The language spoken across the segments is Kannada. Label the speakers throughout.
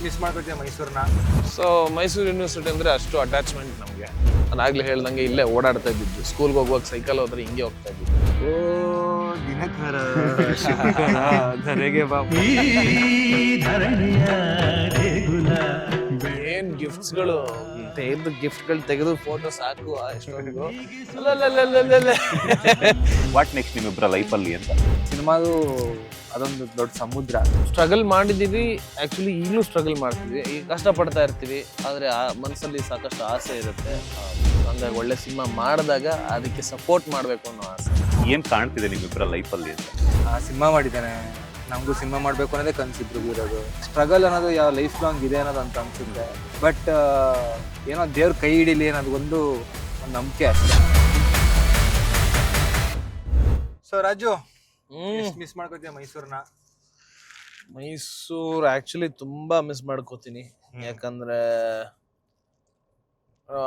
Speaker 1: ಮಿಸ್ ಮಾಡ್ಕೊತೀಯ ಮೈಸೂರನ್ನ?
Speaker 2: ಸೊ ಮೈಸೂರು ಯೂನಿವರ್ಸಿಟಿ ಅಂದರೆ ಅಷ್ಟು ಅಟ್ಯಾಚ್ಮೆಂಟ್ ನಮಗೆ. ನಾನು ಆಗಲೇ ಹೇಳ್ದಂಗೆ ಇಲ್ಲೇ ಓಡಾಡ್ತಾ ಇದ್ದಿದ್ದು. ಸ್ಕೂಲ್ಗೆ ಹೋಗುವಾಗ ಸೈಕಲ್ ಹೋದ್ರೆ ಹಿಂಗೆ ಹೋಗ್ತಾ ಇದ್ದಿದ್ದು.
Speaker 1: ಓ ದಿನಕರ ಧರೆಗೆ ಬಾಬು.
Speaker 2: ಏನ್ ಗಿಫ್ಟ್ಸ್ಗಳು ತೆಗೆದು ಫೋಟೋ ಸಾಕು ಎಷ್ಟೊಂದು.
Speaker 3: ವಾಟ್ ನೆಕ್ಸ್ಟ್ ನಿಮ್ಮಿಬ್ಬರ ಲೈಫಲ್ಲಿ ಅಂತ?
Speaker 1: ಸಿನಿಮಾದು ಅದೊಂದು ದೊಡ್ಡ ಸಮುದ್ರ.
Speaker 2: ಸ್ಟ್ರಗಲ್ ಮಾಡಿದೀವಿ, ಆಕ್ಚುಲಿ ಈಗಲೂ ಸ್ಟ್ರಗಲ್ ಮಾಡ್ತೀವಿ, ಈಗ ಕಷ್ಟಪಡ್ತಾ ಇರ್ತೀವಿ. ಆದರೆ ಆ ಮನಸ್ಸಲ್ಲಿ ಸಾಕಷ್ಟು ಆಸೆ ಇರುತ್ತೆ. ಹಂಗಾಗಿ ಒಳ್ಳೆ ಸಿನಿಮಾ ಮಾಡಿದಾಗ ಅದಕ್ಕೆ ಸಪೋರ್ಟ್ ಮಾಡಬೇಕು ಅನ್ನೋ ಆಸೆ.
Speaker 3: ಏನ್ ಕಾಣ್ತಿದೆ ನಿಮ್ಮಿಬ್ಬರ ಲೈಫಲ್ಲಿ ಅಂತ?
Speaker 1: ಸಿನಿಮಾ ಮಾಡಿದ್ದಾನೆ, ನಮಗೂ ಸಿನಿಮಾ ಮಾಡಬೇಕು ಅನ್ನೋದೇ ಕನಸಿಬ್ರಿಗೂ ಇರೋದು. ಸ್ಟ್ರಗಲ್ ಅನ್ನೋದು ಯಾವ ಲೈಫ್ ಲಾಂಗ್ ಇದೆ ಅನ್ನೋದು ಅಂತ ಅನ್ಸುತ್ತೆ. ಬಟ್ ಏನೋ ದೇವ್ರ ಕೈ ಹಿಡೀಲಿ ಅನ್ನೋದು ಒಂದು ನಂಬಿಕೆ ಅಷ್ಟೇ. ಸೊ ರಾಜು, ಮಿಸ್ ಮಾಡ್ಕೊತೀಯ ಮೈಸೂರನ್ನ?
Speaker 2: ಮೈಸೂರು ಆಕ್ಚುಲಿ ತುಂಬಾ ಮಿಸ್ ಮಾಡ್ಕೋತೀನಿ. ಯಾಕಂದ್ರೆ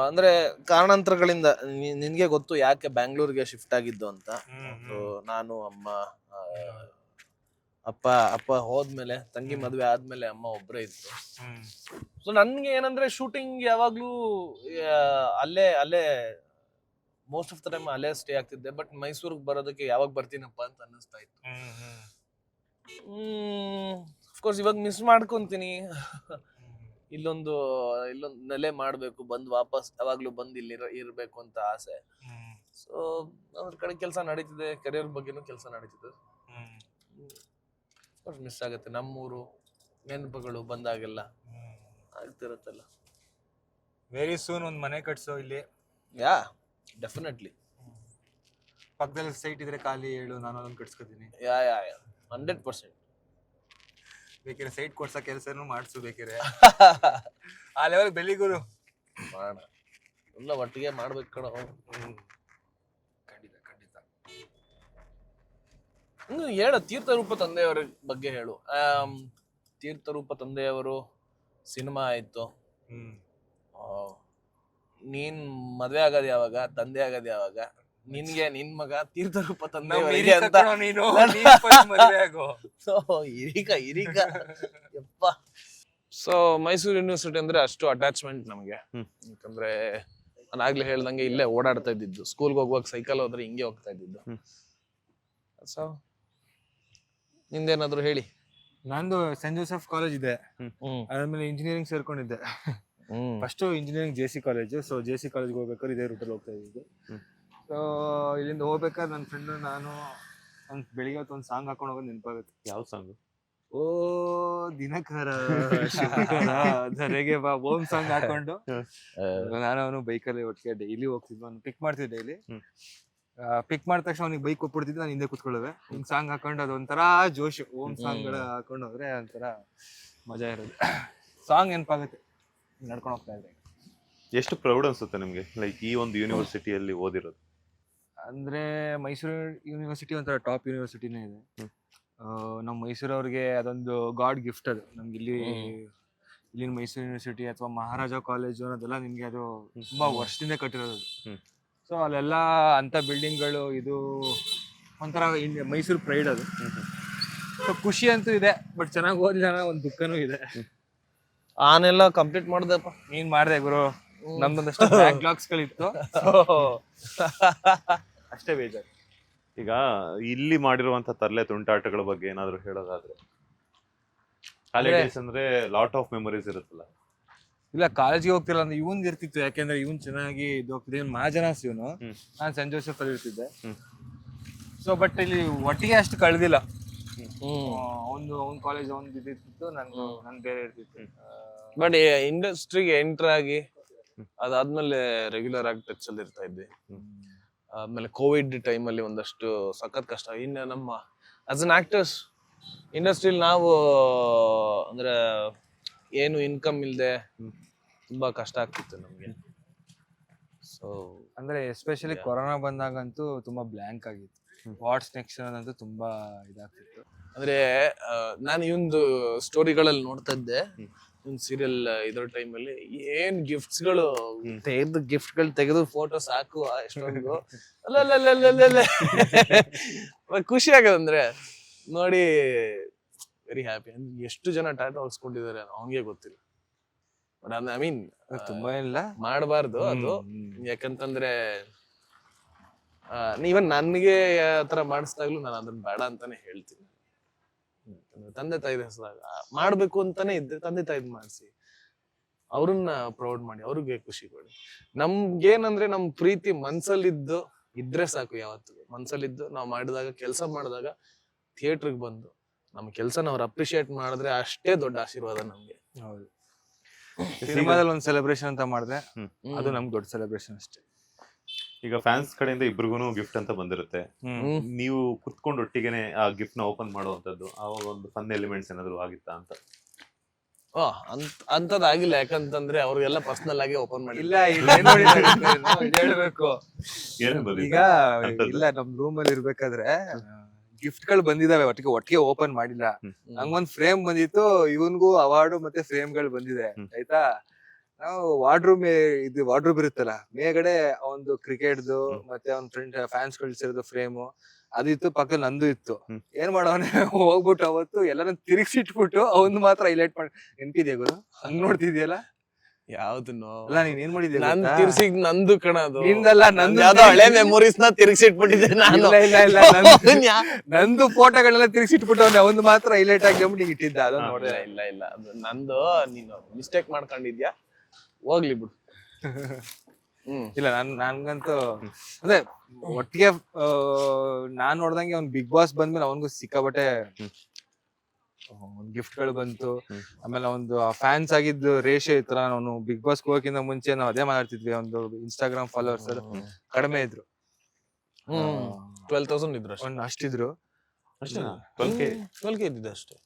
Speaker 2: ಅಂದ್ರೆ ಕಾರಣಾಂತರಗಳಿಂದ ನಿನ್ಗೆ ಗೊತ್ತು ಯಾಕೆ ಬ್ಯಾಂಗ್ಳೂರ್ಗೆ ಶಿಫ್ಟ್ ಆಗಿದ್ದು ಅಂತ. ನಾನು ಅಪ್ಪ ಹೋದ್ಮೇಲೆ, ತಂಗಿ ಮದ್ವೆ ಆದ್ಮೇಲೆ ಅಮ್ಮ ಒಬ್ರೇ ಇತ್ತು. ಸೊ ನನ್ಗೆ ಏನಂದ್ರೆ ಶೂಟಿಂಗ್ ಯಾವಾಗ್ಲೂ ಅಲ್ಲೇ ಮೋಸ್ಟ್ ಆಫ್ ದ ಟೈಮ್ ಅಲ್ಲೇ ಸ್ಟೇ ಆಗ್ತಿದ್ದೆ. ಬಟ್ ಮೈಸೂರಿಗೆ ಬರೋದಕ್ಕೆ ಯಾವಾಗ ಬರ್ತೀನಪ್ಪ ಅಂತ ಅನ್ನಿಸ್ತಾ ಇತ್ತು. ಅಫ್ಕೋರ್ಸ್ ಇವಾಗ ಮಿಸ್ ಮಾಡ್ಕೊಂತೀನಿ. ಇಲ್ಲೊಂದು ನೆಲೆ ಮಾಡ್ಬೇಕು, ಬಂದು ವಾಪಸ್ ಯಾವಾಗ್ಲೂ ಬಂದು ಇಲ್ಲಿ ಇರ್ಬೇಕು ಅಂತ ಆಸೆ. ಸೊ ಅದ್ರ ಕಡೆ ಕೆಲಸ ನಡೀತಿದೆ, ಕೆರಿಯರ್ ಬಗ್ಗೆನೂ ಕೆಲಸ ನಡೀತಿದೆ. ಮಿಸ್ ಆಗುತ್ತೆ. ನಮ್ಮೂರು ನೆನಪುಗಳು ಬಂದಾಗೆಲ್ಲ ಆಗ್ತಿರುತ್ತಲ್ಲ.
Speaker 1: ವೆರಿ ಸೂನ್ ಒಂದು ಮನೆ ಕಟ್ಸೋ ಇಲ್ಲಿ.
Speaker 2: Yeah definitely.
Speaker 1: ಪಕ್ಕದಲ್ಲಿ ಸೈಟ್ ಇದ್ರೆ ಖಾಲಿ ಹೇಳು, ನಾನು ಅದನ್ನ ಕಟ್ಸ್ಕೊತೀನಿ.
Speaker 2: ಯಾ 100%.
Speaker 1: ಬೇಕಿದ್ರೆ ಸೈಟ್ ಕೊಡ್ಸೋ ಕೆಲಸನೂ ಮಾಡಿಸು ಬೇಕಿದ್ರೆ. ಆ ಲೆವೆಲ್ ಬೆಳಿಗುರು
Speaker 2: ಮಾಡೋಣ, ಎಲ್ಲ ಒಟ್ಟಿಗೆ ಮಾಡ್ಬೇಕು ಕಣ.
Speaker 1: ಖಂಡಿತ.
Speaker 2: ಇನ್ನು ಹೇಳು, ತೀರ್ಥರೂಪ ತಂದೆಯವರ ಬಗ್ಗೆ ಹೇಳು. ತೀರ್ಥರೂಪ ತಂದೆಯವರು ಸಿನಿಮಾ ಆಯ್ತು. ನೀನ್ ಮದ್ವೆ ಆಗೋದ್ ಯಾವಾಗ, ತಂದೆ ಆಗೋದ್ ಯಾವಾಗ? ನಿನ್ಗೆ ನಿನ್ ಮಗ ತೀರ್ಥರೂಪ ತಂದೆಯವರಿಗೆ ಅಂತ ಇರೀಕ ಯಪ್ಪ. ಸೊ ಮೈಸೂರು ಯೂನಿವರ್ಸಿಟಿ ಅಂದ್ರೆ ಅಷ್ಟು ಅಟ್ಯಾಚ್ಮೆಂಟ್ ನಮಗೆ. ಯಾಕಂದ್ರೆ ನಾನು ಆಗ್ಲೇ ಹೇಳ್ದಂಗೆ ಇಲ್ಲೇ ಓಡಾಡ್ತಾ ಇದ್ದಿದ್ದು. ಸ್ಕೂಲ್ಗೆ ಹೋಗುವಾಗ ಸೈಕಲ್ ಹೋದ್ರೆ ಹಿಂಗೆ ಹೋಗ್ತಾ ಇದ್ದಿದ್ದು. ಸೊ ನಿಂದೇನಾದ್ರು ಹೇಳಿ.
Speaker 1: ನಂದು ಸೆಂಟ್ ಜೋಸೆಫ್ ಕಾಲೇಜ್ ಇದೆ, ಅದಾದ್ಮೇಲೆ ಇಂಜಿನಿಯರಿಂಗ್ ಸೇರ್ಕೊಂಡಿದ್ದೆ. First engineering JC college. So JC ಕಾಲೇಜ್ಗೆ ಹೋಗ್ಬೇಕಾದ್ರೆ ಇದೇ ರೂಟಲ್ಲಿ ಹೋಗ್ತಾ ಇದ್ದಿದ್ದು. ಸೊ ಇಲ್ಲಿಂದ ಹೋಗ್ಬೇಕಾದ್ರೆ ನನ್ನ ಫ್ರೆಂಡ್ ನಾನು ಬೆಳಿಗ್ಗೆ ಹೊತ್ತು ಒಂದು ಸಾಂಗ್ ಹಾಕೊಂಡು ಹೋಗೋದು ನೆನಪಾಗುತ್ತೆ.
Speaker 3: ಯಾವ ಸಾಂಗ್?
Speaker 1: ಓ ದಿನಕರ ಧರೆಗೆ ಬಾಬು ಓಂ ಸಾಂಗ್ ಹಾಕೊಂಡು ನಾನು ಅವನು ಬೈಕಲ್ಲಿ ಒಟ್ಟಿಗೆ ಡೈಲಿ ಹೋಗ್ತಿದ್ವಿ. ಅವ್ನು ಪಿಕ್ ಮಾಡ್ತಿದ್ದೆ ಡೈಲಿ. ಪಿಕ್ ಮಾಡಿದ ತಕ್ಷಣ ಅವ್ನಿಗೆ ಬೈಕ್ ಕೊಟ್ಬಿಡ್ತಿದ್ದೆ, ನಾನು ಹಿಂದೆ ಕೂತ್ಕೊಳ್ಳುವೆ. ಹಿಂಗ್ ಸಾಂಗ್ ಹಾಕೊಂಡು ಅದೊಂಥರ ಜೋಶ್. ಓಂ ಸಾಂಗ್ಗಳ ಹಾಕೊಂಡು ಹೋದ್ರೆ ಒಂಥರ ಮಜಾ ಇರೋದು. ಸಾಂಗ್ ನೆನಪಾಗುತ್ತೆ ನಡ್ಕೊಂಡು ಹೋಗ್ತಾ ಇದ್ದೆ.
Speaker 3: ಎಷ್ಟು ಪ್ರೌಡ್ ಅನ್ಸುತ್ತೆ ನಿಮ್ಗೆ ಲೈಕ್ ಈ ಒಂದು ಯೂನಿವರ್ಸಿಟಿಯಲ್ಲಿ ಓದಿರೋದು?
Speaker 1: ಅಂದ್ರೆ ಮೈಸೂರು ಯೂನಿವರ್ಸಿಟಿ ಒಂಥರ ಟಾಪ್ ಯೂನಿವರ್ಸಿಟಿನೇ ಇದೆ. ನಮ್ಮ ಮೈಸೂರವ್ರಿಗೆ ಅದೊಂದು ಗಾಡ್ ಗಿಫ್ಟ್ ಅದು. ನಮ್ಗೆ ಇಲ್ಲಿನ ಮೈಸೂರು ಯೂನಿವರ್ಸಿಟಿ ಅಥವಾ ಮಹಾರಾಜ ಕಾಲೇಜು ಅನ್ನೋದೆಲ್ಲ ನಿಮ್ಗೆ ಅದು ತುಂಬಾ ವರ್ಷದಿಂದ ಕಟ್ಟಿರೋದು. ಸೊ ಅಲ್ಲೆಲ್ಲ ಅಂತ ಬಿಲ್ಡಿಂಗ್ಗಳು, ಇದು ಒಂಥರ ಮೈಸೂರು ಪ್ರೈಡ್ ಅದು. ಸೊ ಖುಷಿ ಅಂತೂ ಇದೆ, ಬಟ್ ಚೆನ್ನಾಗಿ ಓದಿಲ್ಲ ಅನ್ನೋ ಒಂದು ದುಃಖನೂ ಇದೆ.
Speaker 2: ಆನೆಲ್ಲ ಕಂಪ್ಲೀಟ್ ಮಾಡ್ದಪ್ಪ.
Speaker 1: ನೀನ್ ಮಾಡ್ದೆ ಗುರು, ನಮ್ದೊಂದಷ್ಟು ಬ್ಯಾಕ್ಲಾಗ್ಸ್ ಗಳಿತ್ತು, ಅಷ್ಟೇ ಬೇಜಾರು.
Speaker 3: ಈಗ ಇಲ್ಲಿ ಮಾಡಿರುವಂತ ತರಲೆ ತುಂಟಾಟಗಳ ಬಗ್ಗೆ ಏನಾದ್ರು ಹೇಳೋದಾದ್ರೆ? ಕಾಲೇಜ್ ಅಂದ್ರೆ ಲಾಟ್ ಆಫ್ ಮೆಮೊರೀಸ್ ಇರುತ್ತಲ್ಲ.
Speaker 1: ಇಲ್ಲ, ಕಾಲೇಜ್ಗೆ ಹೋಗ್ತಿಲ್ಲ ಅಂದ್ರೆ ಇವನ್ ಇರ್ತಿತ್ತು. ಯಾಕೆಂದ್ರೆ ಇವನ್ ಚೆನ್ನಾಗಿ ಇದು ಹೋಗ್ತಿದ್ದೆ. ಇವನ್ ಮಹಾಜನಾಸ್ ಇವನು, ನಾನು ಸೆಂಟ್ ಜೋಸೆಫ್ ಅಲ್ಲಿ ಇರ್ತಿದ್ದೆ. ಸೊ ಬಟ್ ಇಲ್ಲಿ ಒಟ್ಟಿಗೆ ಅಷ್ಟು ಕಳೆದಿಲ್ಲ. ಅವ್ನ್ ಕಾಲೇಜ್ ಅವ್ನ್ ಇದ್ದಿತ್ತು, ನನ್ ಬೇರೆ ಇರ್ತಿತ್ತು.
Speaker 2: ಬಟ್ ಇಂಡಸ್ಟ್ರಿಗೆ ಎಂಟರ್ ಆಗಿ ಅದಾದ್ಮೇಲೆ ರೆಗ್ಯುಲರ್ ಆಗಿ ಟಚ್ ಅಲ್ಲಿ ಇರ್ತಾ ಇದ್ವಿ. ಆಮೇಲೆ ಕೋವಿಡ್ ಟೈಮ್ ಅಲ್ಲಿ ಒಂದಷ್ಟು ಸಖತ್ ಕಷ್ಟ. ಇನ್ನು ನಮ್ಮ ಆಸ್ ಅನ್ ಆಕ್ಟರ್ಸ್ ಇಂಡಸ್ಟ್ರಿಲಿ ನಾವು ಅಂದ್ರೆ ಏನು ಇನ್ಕಮ್ ಇಲ್ಲದೆ ತುಂಬಾ ಕಷ್ಟ ಆಗ್ತಿತ್ತು ನಮ್ಗೆ. ಸೊ
Speaker 1: ಅಂದ್ರೆ ಎಸ್ಪೆಷಲಿ ಕೊರೋನಾ ಬಂದಾಗಂತೂ ತುಂಬಾ ಬ್ಲ್ಯಾಂಕ್ ಆಗಿತ್ತು. ವಾಟ್ಸ್ ನೆಕ್ಸ್ಟ್ ಅನ್ನೋದಂತೂ ತುಂಬಾ ಇದಾಗ್ತಿತ್ತು.
Speaker 2: ಅಂದ್ರೆ ನಾನು ಇವಂದು ಸ್ಟೋರಿಗಳಲ್ಲಿ ನೋಡ್ತಾ ಇದ್ದೆ. ಒಂದು ಸೀರಿಯಲ್ ಇದ್ರ ಟೈಮಲ್ಲಿ ಏನ್ ಗಿಫ್ಟ್ಸ್ಗಳು ತೆಗೆದು ಫೋಟೋ ಸಾಕು ಎಷ್ಟೊಂದು. ಖುಷಿ ಆಗದಂದ್ರೆ ನೋಡಿ, ವೆರಿ ಹ್ಯಾಪಿ. ಎಷ್ಟು ಜನ ಟ್ಯಾಟೂ ಹಾಕ್ಸ್ಕೊಂಡಿದ್ದಾರೆ ಅವನಿಗೆ ಗೊತ್ತಿಲ್ಲ. ಬಟ್ ಐ ಮೀನ್
Speaker 1: ತುಂಬಾ ಇಲ್ಲ
Speaker 2: ಮಾಡಬಾರ್ದು ಅದು. ಯಾಕಂತಂದ್ರೆ ಈವನ್ ನನಗೆ ಆತರ ಮಾಡಿಸ್ದಾಗ್ಲೂ ನಾನು ಅದನ್ನ ಬೇಡ ಅಂತಾನೆ ಹೇಳ್ತೀನಿ. ತಂದೆ ತಾಯಿ ಹೆಸರಾಗ ಮಾಡ್ಬೇಕು ಅಂತಾನೆ ಇದ್ರೆ ತಂದೆ ತಾಯಿದ್ ಮಾಡಿಸಿ, ಅವ್ರನ್ನ ಪ್ರೌಡ್ ಮಾಡಿ, ಅವ್ರಿಗೆ ಖುಷಿ ಕೊಡಿ. ನಮ್ಗೇನಂದ್ರೆ ನಮ್ ಪ್ರೀತಿ ಮನ್ಸಲ್ಲಿದ್ದು ಇದ್ರೆ ಸಾಕು. ಯಾವತ್ತು ಮನ್ಸಲ್ಲಿದ್ದು ನಾವು ಮಾಡಿದಾಗ, ಕೆಲಸ ಮಾಡಿದಾಗ ಥಿಯೇಟರ್ಗೆ ಬಂದು ನಮ್ ಕೆಲ್ಸನ ಅವ್ರು ಅಪ್ರಿಶಿಯೇಟ್ ಮಾಡಿದ್ರೆ ಅಷ್ಟೇ ದೊಡ್ಡ ಆಶೀರ್ವಾದ ನಮ್ಗೆ.
Speaker 1: ಹೌದು. ಸಿನಿಮಾದಲ್ಲಿ ಒಂದು ಸೆಲೆಬ್ರೇಷನ್ ಅಂತ ಮಾಡಿದ್ರೆ ಅದು ನಮ್ಗೆ ದೊಡ್ಡ ಸೆಲೆಬ್ರೇಷನ್ ಅಷ್ಟೇ.
Speaker 3: ಈಗ ಫ್ಯಾನ್ಸ್ ಕಡೆಯಿಂದ ಇಬ್ರಿಗೂ ಗಿಫ್ಟ್ ಅಂತ ಬಂದಿರುತ್ತೆ. ನೀವು ಕುತ್ಕೊಂಡು ಒಟ್ಟಿಗೆನೆ ಆ ಗಿಫ್ಟ್ ನ ಓಪನ್ ಮಾಡುವಂತದ್ದು, ಅವಾಗ ಒಂದು ಫನ್ ಎಲಿಮೆಂಟ್ಸ್ ಏನಾದ್ರು ಆಗಿತ್ತಾ ಅಂತ?
Speaker 2: ಅಂತದಾಗಿಲ್ಲ. ಯಾಕಂತಂದ್ರೆ ಅವ್ರಿಗೆಲ್ಲ ಪರ್ಸನಲ್ ಆಗಿ ಓಪನ್ ಮಾಡಿ
Speaker 1: ಇಲ್ಲ ಹೇಳ್ಬೇಕು. ಈಗ ಇಲ್ಲ, ನಮ್ ರೂಮ್ ಅಲ್ಲಿ ಇರ್ಬೇಕಾದ್ರೆ ಗಿಫ್ಟ್ ಗಳು ಬಂದಿದಾವೆ, ಒಟ್ಟಿಗೆ ಓಪನ್ ಮಾಡಿಲ್ಲ. ನಂಗೊಂದ್ ಫ್ರೇಮ್ ಬಂದಿತ್ತು, ಇವನ್ಗೂ ಅವಾರ್ಡ್ ಮತ್ತೆ ಫ್ರೇಮ್ ಗಳು ಬಂದಿದೆ ಆಯ್ತಾ. ನಾವು ವಾರ್ಡ್ರೂಮ್ ಇರುತ್ತಲ್ಲ, ಮೇಗಡೆ ಒಂದು ಕ್ರಿಕೆಟ್ದು ಮತ್ತೆ ಅವ್ನ ಫ್ರೆಂಡ್ ಫ್ಯಾನ್ಸ್ ಕಳ್ಸಿರೋದು ಫ್ರೇಮು ಅದಿತ್ತು, ಪಕ್ಕದಲ್ಲಿ ನಂದು ಇತ್ತು. ಏನ್ ಮಾಡವನೆ ಹೋಗ್ಬಿಟ್ಟು ಅವತ್ತು ಎಲ್ಲಾನು ತಿರುಗಿಸಿಟ್ಬಿಟ್ಟು ಅವನ್ ಮಾತ್ರ ಹೈಲೈಟ್ ಮಾಡಿ. ನೆನ್ಪಿದ್ಯಾ ಗುರು? ಹಂಗ್ ನೋಡ್ತಿದ್ಯಲ್ಲ
Speaker 2: ಯಾವ್ದನ್ನು?
Speaker 1: ಅಲ್ಲ, ನೀನ್ ಏನ್ ಮಾಡಿದ್ಯಾ?
Speaker 2: ನಾನ್ ತಿರ್ಸಿಗ್ ನಂದು ಕಣದು,
Speaker 1: ನಿಂದಲ್ಲ, ನಂದು.
Speaker 2: ಯಾವ್ದೋ ಹಳೆ ಮೆಮೊರೀಸ್ ನ ತಿರ್ಗಿಸಿಟ್ಬಿಟ್ಟಿದ್ದೆ ನಾನು.
Speaker 1: ಇಲ್ಲ ನಂದು ಫೋಟೋಗಳೆಲ್ಲ ತಿರ್ಗಿಸಿಟ್ಬಿಟ್ಟು ಅವನ್ ಮಾತ್ರ ಹೈಲೈಟ್ ಆಗಿ ಇಟ್ಟಿದ್ದ. ಅದನ್ನ ನೋಡಿದೆ.
Speaker 2: ಇಲ್ಲ ಅದು ನಂದು. ನೀನು ಮಿಸ್ಟೇಕ್ ಮಾಡ್ಕೊಂಡಿದ್ಯಾ, ಹೋಗ್ಲಿ ಬಿಡು.
Speaker 1: ಇಲ್ಲ, ನನ್ಗಂತೂ ಅದೇ ಒಟ್ಟಿಗೆ ನಾನ್ ನೋಡ್ದಂಗೆ ಅವ್ನ್ ಬಿಗ್ ಬಾಸ್ ಬಂದ್ಮೇಲೆ ಅವನ್ಗೂ ಸಿಕ್ಕಾಬಟ್ಟೆ ಗಿಫ್ಟ್ ಗಳು ಬಂತು. ಆಮೇಲೆ ಒಂದು ಫ್ಯಾನ್ಸ್ ಆಗಿದ್ದು ರೇಷೆ ಇತ್ತು. ಅವನು ಬಿಗ್ ಬಾಸ್ ಹೋಗಕ್ಕಿಂತ ಮುಂಚೆ ನಾವು ಅದೇ ಮಾತಾಡ್ತಿದ್ವಿ, ಒಂದು ಇನ್ಸ್ಟಾಗ್ರಾಮ್ ಫಾಲೋವರ್ಸ್ ಕಡಿಮೆ ಇದ್ರು.
Speaker 2: 12,000 ಇದ್ರು
Speaker 1: ಅಷ್ಟಿದ್ರು.
Speaker 2: 12K ಇದ್ದಿದ್ದು ಅಷ್ಟೇ.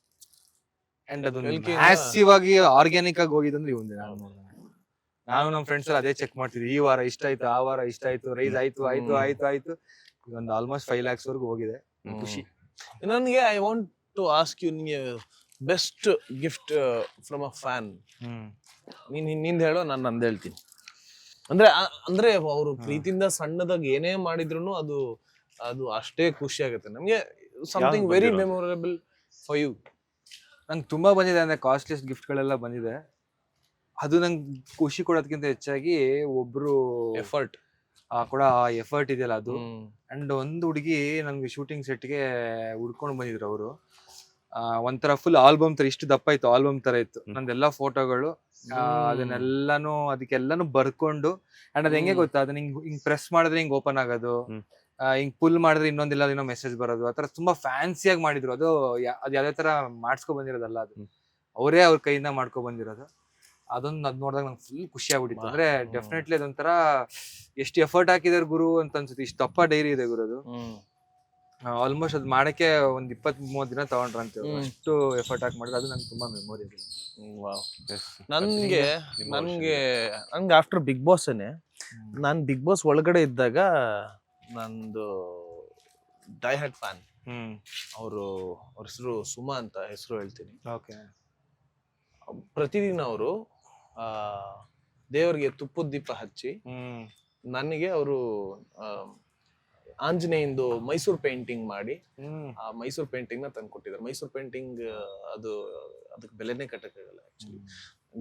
Speaker 1: ಅಂಡ್ ಅದು ಮ್ಯಾಸಿವ್ ಆಗಿ ಆರ್ಗ್ಯಾನಿಕ್ ಆಗಿ ಹೋಗಿದಂದ್ರೆ ಇವಂದೆ. ನಾನು ನಮ್ ಫ್ರೆಂಡ್ಸ್ ಎಲ್ಲ ಅದೇ ಚೆಕ್ ಮಾಡ್ತಿದ್ವಿ. ಈ ವಾರ ಇಷ್ಟ ಆಯ್ತು, ಆ ವಾರ ಇಷ್ಟ ಆಯ್ತು, ರೈಸ್ ಆಯ್ತು. ಈಗ ಒಂದು ಆಲ್ಮೋಸ್ಟ್ 5 lakhs ವರ್ಗು ಹೋಗಿದೆ. ಖುಷಿ
Speaker 2: ನನ್ಗೆ. I want to ask you, ನಿಮಗೆ best gift from a fan ನಿಂದ ಹೇಳೋ, ನಾನು ನಂದು ಹೇಳ್ತೀನಿ. ಅಂದ್ರೆ ಅವರು ಪ್ರೀತಿಯಿಂದ ಸಣ್ಣದಾಗ ಏನೇ ಮಾಡಿದ್ರು ಅದು ಅಷ್ಟೇ ಖುಷಿ ಆಗುತ್ತೆ ನಮ್ಗೆ. Something very memorable for you.
Speaker 1: ನಂಗೆ ತುಂಬಾ ಬಂದಿದೆ, ಅಂದ್ರೆ ಕಾಸ್ಟ್ಲಿಯಸ್ಟ್ ಗಿಫ್ಟ್ ಗಳೆಲ್ಲ ಬಂದಿದೆ. ಅದು ನಂಗೆ ಖುಷಿ ಕೊಡೋದಕ್ಕಿಂತ ಹೆಚ್ಚಾಗಿ ಒಬ್ರು
Speaker 2: ಎಫರ್ಟ್
Speaker 1: ಕೂಡ ಎಫರ್ಟ್ ಇದೆಯಲ್ಲ ಅದು. ಅಂಡ್ ಒಂದು ಹುಡುಗಿ ನನ್ಗೆ ಶೂಟಿಂಗ್ ಸೆಟ್ಗೆ ಹುಡ್ಕೊಂಡು ಬಂದಿದ್ರು ಅವರು. ಒಂಥರ ಫುಲ್ ಆಲ್ಬಮ್ ತರ, ಇಷ್ಟು ದಪ್ಪ ಇತ್ತು, ಆಲ್ಬಮ್ ತರ ಇತ್ತು ನಂದೆಲ್ಲ ಫೋಟೋಗಳು. ಅದಕ್ಕೆಲ್ಲಾನು ಬರ್ಕೊಂಡು. ಅಂಡ್ ಅದ್ ಹೆಂಗೆ ಗೊತ್ತಾ, ಅದನ್ನ ಹಿಂಗ್ ಪ್ರೆಸ್ ಮಾಡಿದ್ರೆ ಹಿಂಗ್ ಓಪನ್ ಆಗೋದು, ಹಿಂಗ್ ಪುಲ್ ಮಾಡಿದ್ರೆ ಇನ್ನೊಂದಿಲ್ಲ ಮೆಸೇಜ್ ಬರೋದು, ಆತರ ತುಂಬಾ ಫ್ಯಾನ್ಸಿಯಾಗಿ ಮಾಡಿದ್ರು. ಅದು ಯಾವ್ದೇ ತರ ಮಾಡ್ಸ್ಕೊ ಬಂದಿರೋದಲ್ಲ, ಅದು ಅವರೇ ಅವ್ರ ಕೈಯಿಂದ ಮಾಡ್ಕೊ ಬಂದಿರೋದು. ಅದ್ ನೋಡಿದಾಗ ನಂಗೆ ಫುಲ್ ಖುಷಿ ಆಗ್ಬಿಟ್ಟಿತ್ತು. ಅಂದ್ರೆ ಡೆಫಿನೆಟ್ಲಿ ಅದೊಂಥರ ಎಷ್ಟು ಎಫರ್ಟ್ ಹಾಕಿದಾರೆ ಗುರು ಅಂತ ಅನ್ಸುತ್ತೆ. ಇಷ್ಟು ದಪ್ಪ ಡೈರಿ ಇದೆ ಗುರು ಅದು. ಆಲ್ಮೋಸ್ಟ್ ಅದ್ ಮಾಡಕ್ಕೆ ಒಂದ್ 20-30 ದಿನ ತಗೊಂಡ್ರಂತೆ, ಅಷ್ಟು ಎಫರ್ಟ್ ಹಾಕಿ ಮಾಡಿದ್ರೆ. ಅದು ನಂಗೆ ತುಂಬಾ ಮೆಮೊರಿ ಇದೆ.
Speaker 2: ನನ್ಗೆ ಆಫ್ಟರ್ ಬಿಗ್ ಬಾಸ್ ನಾನ್ ಬಿಗ್ ಬಾಸ್ ಒಳಗಡೆ ಇದ್ದಾಗ ನಂದು ಡೈ ಹ್ಯಾಡ್ ಫ್ಯಾನ್. ಅವ್ರ ಹೆಸರು ಸುಮಾ ಅಂತ ಹೆಸರು ಹೇಳ್ತೀನಿ. ಪ್ರತಿದಿನ ಅವರು ದೇವರಿಗೆ ತುಪ್ಪದ ದೀಪ ಹಚ್ಚಿ ನನಗೆ ಅವರು ಆಂಜನೇಯಂದು ಮೈಸೂರು ಪೇಂಟಿಂಗ್ ಮಾಡಿ ಆ ಮೈಸೂರು ಪೇಂಟಿಂಗ್ ನ ತಂದು ಕೊಟ್ಟಿದ್ದಾರೆ. ಮೈಸೂರು ಪೇಂಟಿಂಗ್ ಅದಕ್ಕೆ ಬೆಲೆನೇ ಕಟ್ಟಕ್ಕಾಗಲ್ಲ ಆಕ್ಚುಲಿ.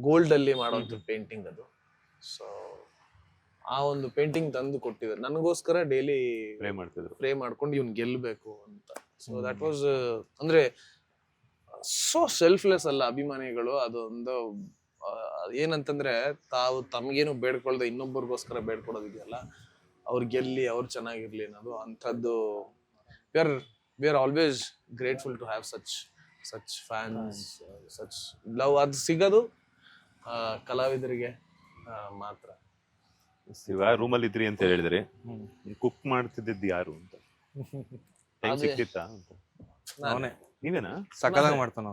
Speaker 2: ಗೋಲ್ಡ್ ಅಲ್ಲಿ ಮಾಡುವಂತ ಪೇಂಟಿಂಗ್ ಅದು. ಸೊ ಆ ಒಂದು ಪೇಂಟಿಂಗ್ ತಂದು ಕೊಟ್ಟಿದ್ದಾರೆ ನನಗೋಸ್ಕರ. ಡೈಲಿ ಪ್ರೇ ಮಾಡ್ಕೊಂಡು ಇವ್ನ್ ಗೆಲ್ಬೇಕು ಅಂತ. ಸೊ ದಟ್ ವಾಸ್ ಅಂದ್ರೆ ಸೋ ಸೆಲ್ಫ್ಲೆಸ್ ಅಲ್ಲ ಅಭಿಮಾನಿಗಳು. ಅದೊಂದು ಏನಂತಂದ್ರೆ ತಾವು ತಮಗೇನು ಬೇಡ್ಕೊಳ್ದೆ ಇನ್ನೊಬ್ಬರಿಗೋಸ್ಕರ ಬೇಡ್ಕೊಡೋದಿದೆಯಲ್ಲ, ಅವ್ರು ಗೆಲ್ಲಿ, ಅವ್ರು ಚೆನ್ನಾಗಿರ್ಲಿ ಅನ್ನೋದು ಅಂಥದ್ದು. We are always grateful to have such fans, such love. ಅದು ಸಿಗೋದು ಕಲಾವಿದರಿಗೆ ಮಾತ್ರ.
Speaker 3: ರೂಮಲ್ಲಿ ಇದ್ರಿ ಅಂತ ಹೇಳಿದ್ರಿ, ಕುಕ್ ಮಾಡ್ತಿದ್ದಿದ್ದು ಯಾರು ಅಂತ ಸಿಕ್ತಿತ್ತಾ ಅಂತ? ನೀವೇನಾ?
Speaker 1: ಸಕಲಾಗಿ ಮಾಡ್ತಾನ.